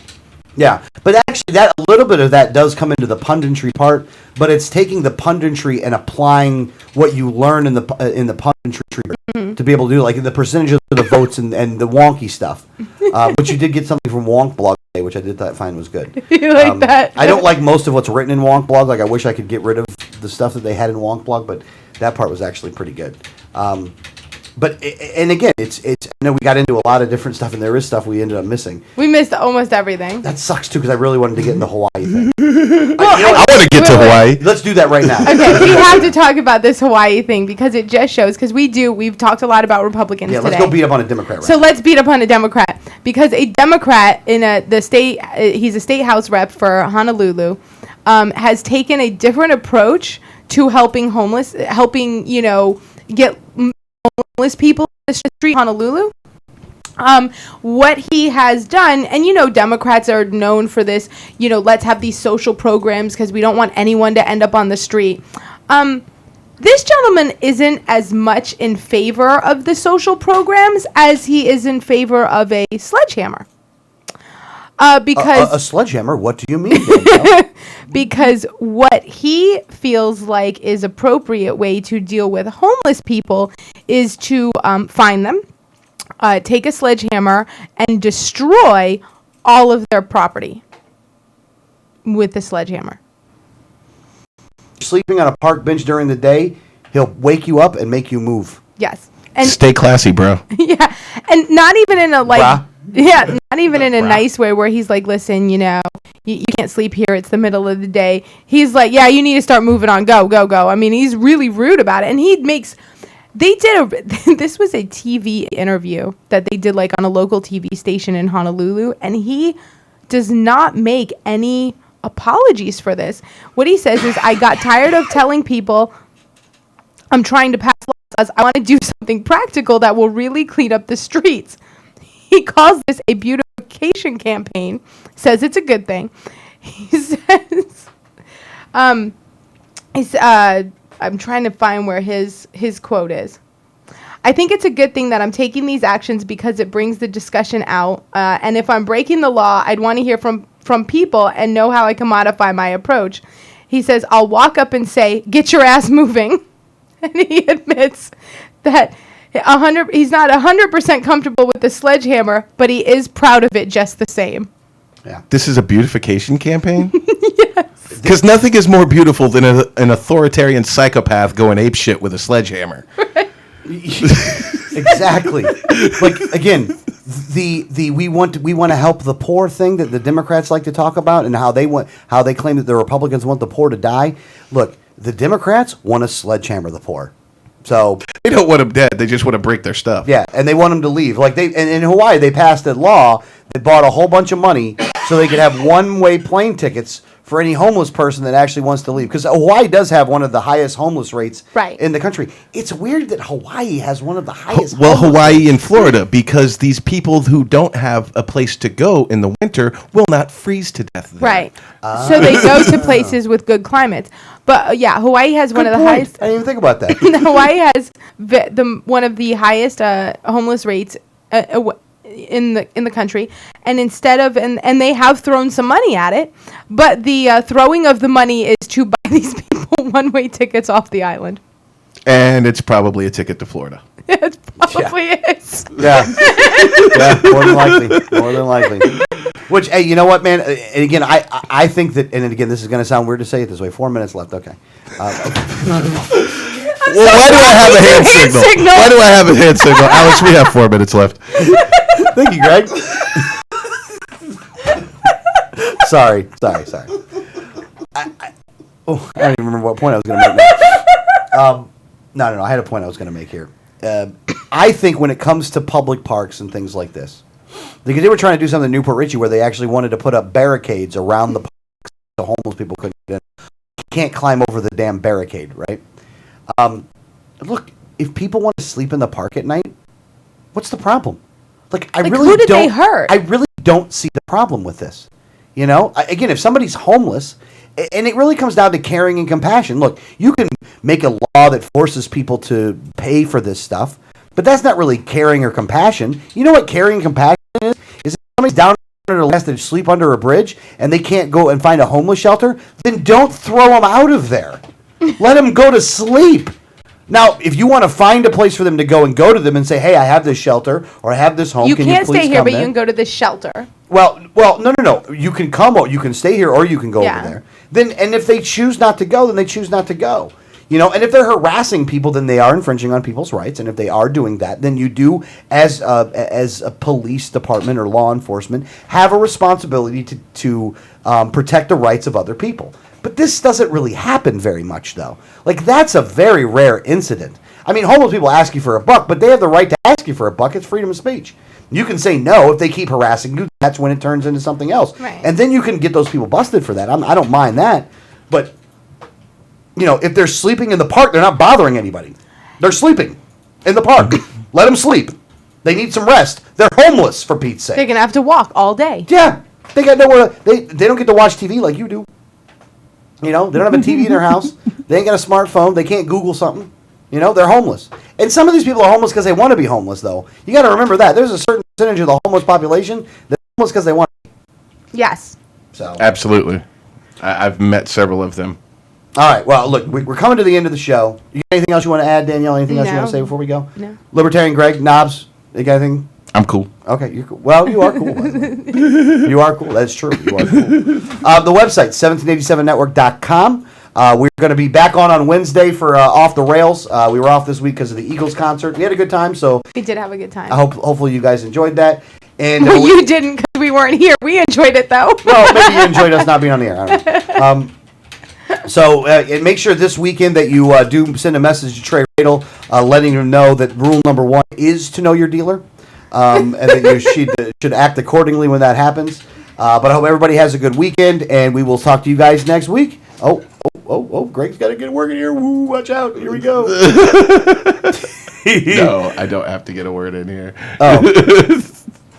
Yeah, but actually, a little bit of that does come into the punditry part, but it's taking the punditry and applying what you learn in the punditry to be able to do, like the percentages of the votes and the wonky stuff. Which you did get something from Wonk Blog today, which I did find was good. You like that? I don't like most of what's written in Wonk Blog. Like, I wish I could get rid of the stuff that they had in Wonk Blog, but that part was actually pretty good. But and again, it's. I know we got into a lot of different stuff, and there is stuff we ended up missing. We missed almost everything. That sucks too, because I really wanted to get into Hawaii thing. I want to get to Hawaii. Let's do that right now. Okay, we have to talk about this Hawaii thing because it just shows. Because we've talked a lot about Republicans today. Yeah, let's go beat up on a Democrat. Right so let's beat up on a Democrat, because a Democrat in the state, he's a state house rep for Honolulu, has taken a different approach to helping get homeless people in the street in Honolulu. What he has done, and Democrats are known for this, let's have these social programs because we don't want anyone to end up on the street. This gentleman isn't as much in favor of the social programs as he is in favor of a sledgehammer. Because a sledgehammer? What do you mean? Because what he feels like is appropriate way to deal with homeless people is to find them, take a sledgehammer, and destroy all of their property with the sledgehammer. Sleeping on a park bench during the day, he'll wake you up and make you move. Yes. And stay classy, bro. Yeah. And not even in a Bruh. Yeah, not even in a nice way where he's like, listen, you can't sleep here. It's the middle of the day. He's like, yeah, you need to start moving on. Go, go, go. I mean, he's really rude about it. And this was a TV interview that they did like on a local TV station in Honolulu. And he does not make any apologies for this. What he says is, I got tired of telling people I'm trying to pass laws. I want to do something practical that will really clean up the streets. He calls this a beautification campaign, says it's a good thing. He says, I'm trying to find where his quote is. I think it's a good thing that I'm taking these actions because it brings the discussion out. And if I'm breaking the law, I'd want to hear from people and know how I can modify my approach. He says, I'll walk up and say, get your ass moving. And he admits that he's not 100% comfortable with the sledgehammer, but he is proud of it just the same. Yeah. This is a beautification campaign? Yes. Because nothing is more beautiful than an authoritarian psychopath going apeshit with a sledgehammer. Right. Exactly. Like again, the we want to help the poor thing that the Democrats like to talk about, and how they claim that the Republicans want the poor to die. Look, the Democrats want to sledgehammer the poor. So they don't want them dead. They just want to break their stuff. Yeah, and they want them to leave. Like and in Hawaii, they passed a law that bought a whole bunch of money so they could have one-way plane tickets for any homeless person that actually wants to leave. Because Hawaii does have one of the highest homeless rates in the country. It's weird that Hawaii has one of the highest. Well, Hawaii rates. and Florida, because these people who don't have a place to go in the winter will not freeze to death there. Right. So they go to places with good climates. But Hawaii has one of the highest. I didn't even think about that. Hawaii has one of the highest homeless rates in the country, and instead of and they have thrown some money at it, but the throwing of the money is to buy these people one-way tickets off the island. And it's probably a ticket to Florida. It probably is. Yeah. Yeah, more than likely. Which, hey, you know what, man? And again, I think that, and again, this is going to sound weird to say it this way. 4 minutes left. Okay. Well, why do I have a hand signal? Why do I have a hand signal? Alex, we have 4 minutes left. Thank you, Greg. Sorry. I don't even remember what point I was going to make now. No. I had a point I was going to make here. I think when it comes to public parks and things like this, because they were trying to do something in Newport Richey where they actually wanted to put up barricades around the parks so homeless people couldn't get in. You can't climb over the damn barricade, right? Look, if people want to sleep in the park at night, what's the problem? Who did they hurt? I really don't see the problem with this. You know, again, if somebody's homeless, and it really comes down to caring and compassion. Look, you can make a law that forces people to pay for this stuff, but that's not really caring or compassion. You know what caring and compassion is? Is if somebody's down under last to sleep under a bridge and they can't go and find a homeless shelter, then don't throw them out of there. Let them go to sleep. Now, if you want to find a place for them to go and go to them and say, hey, I have this shelter or I have this home. You can can't you please stay here, come but there? you can go to this shelter. Well, no. You can come, or you can stay here, or you can go over there. Then, and if they choose not to go, then they choose not to go. You know, and if they're harassing people, then they are infringing on people's rights. And if they are doing that, then you do, as a police department or law enforcement, have a responsibility to protect the rights of other people. But this doesn't really happen very much, though. Like, that's a very rare incident. I mean, homeless people ask you for a buck, but they have the right to ask you for a buck. It's freedom of speech. You can say no if they keep harassing you. That's when it turns into something else. Right. And then you can get those people busted for that. I don't mind that. But, you know, if they're sleeping in the park, they're not bothering anybody. They're sleeping in the park. Let them sleep. They need some rest. They're homeless, for Pete's sake. They're going to have to walk all day. Yeah. They got nowhere. They don't get to watch TV like you do. You know, they don't have a TV in their house. They ain't got a smartphone. They can't Google something. You know, they're homeless. And some of these people are homeless because they want to be homeless, though. You got to remember that. There's a certain percentage of the homeless population that's homeless because they want to be. Yes. So. Absolutely. I've met several of them. All right. Well, look, we're coming to the end of the show. You got anything else you want to add, Danielle? Anything else you want to say before we go? No. Libertarian Greg, Knobs, you got anything? I'm cool. Okay, you're cool. Well, you are cool. You are cool. That's true. You are cool. The website, 1787network.com. We're going to be back on Wednesday for Off the Rails. We were off this week because of the Eagles concert. We had a good time, so We did have a good time. I hopefully you guys enjoyed that. And Well, you didn't because we weren't here. We enjoyed it, though. well, maybe you enjoyed us not being on the air. I don't know. So and make sure this weekend that you do send a message to Trey Radel, letting him know that rule number 1 is to know your dealer, and that you should act accordingly when that happens. But I hope everybody has a good weekend, and we will talk to you guys next week. Oh, Greg's got to get working here. Woo, watch out. Here we go. No, I don't have to get a word in here. Oh.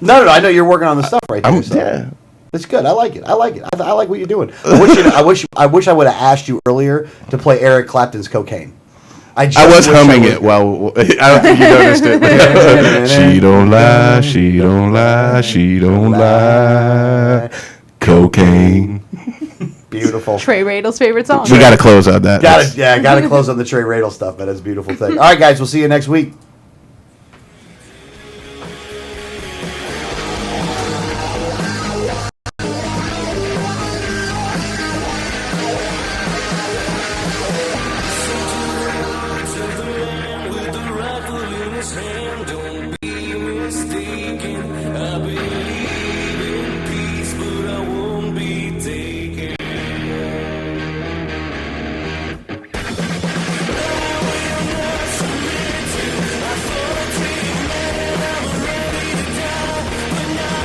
No, I know you're working on the stuff right there. Yeah. It's good. I like it. I like what you're doing. I wish I would have asked you earlier to play Eric Clapton's Cocaine. I was humming it while I don't think you noticed it. But she don't lie, she don't lie, she don't lie. Cocaine. Beautiful. Trey Radel's favorite song. We got to close on that. Got to close on the Trey Radel stuff, man. That's a beautiful thing. All right, guys, we'll see you next week.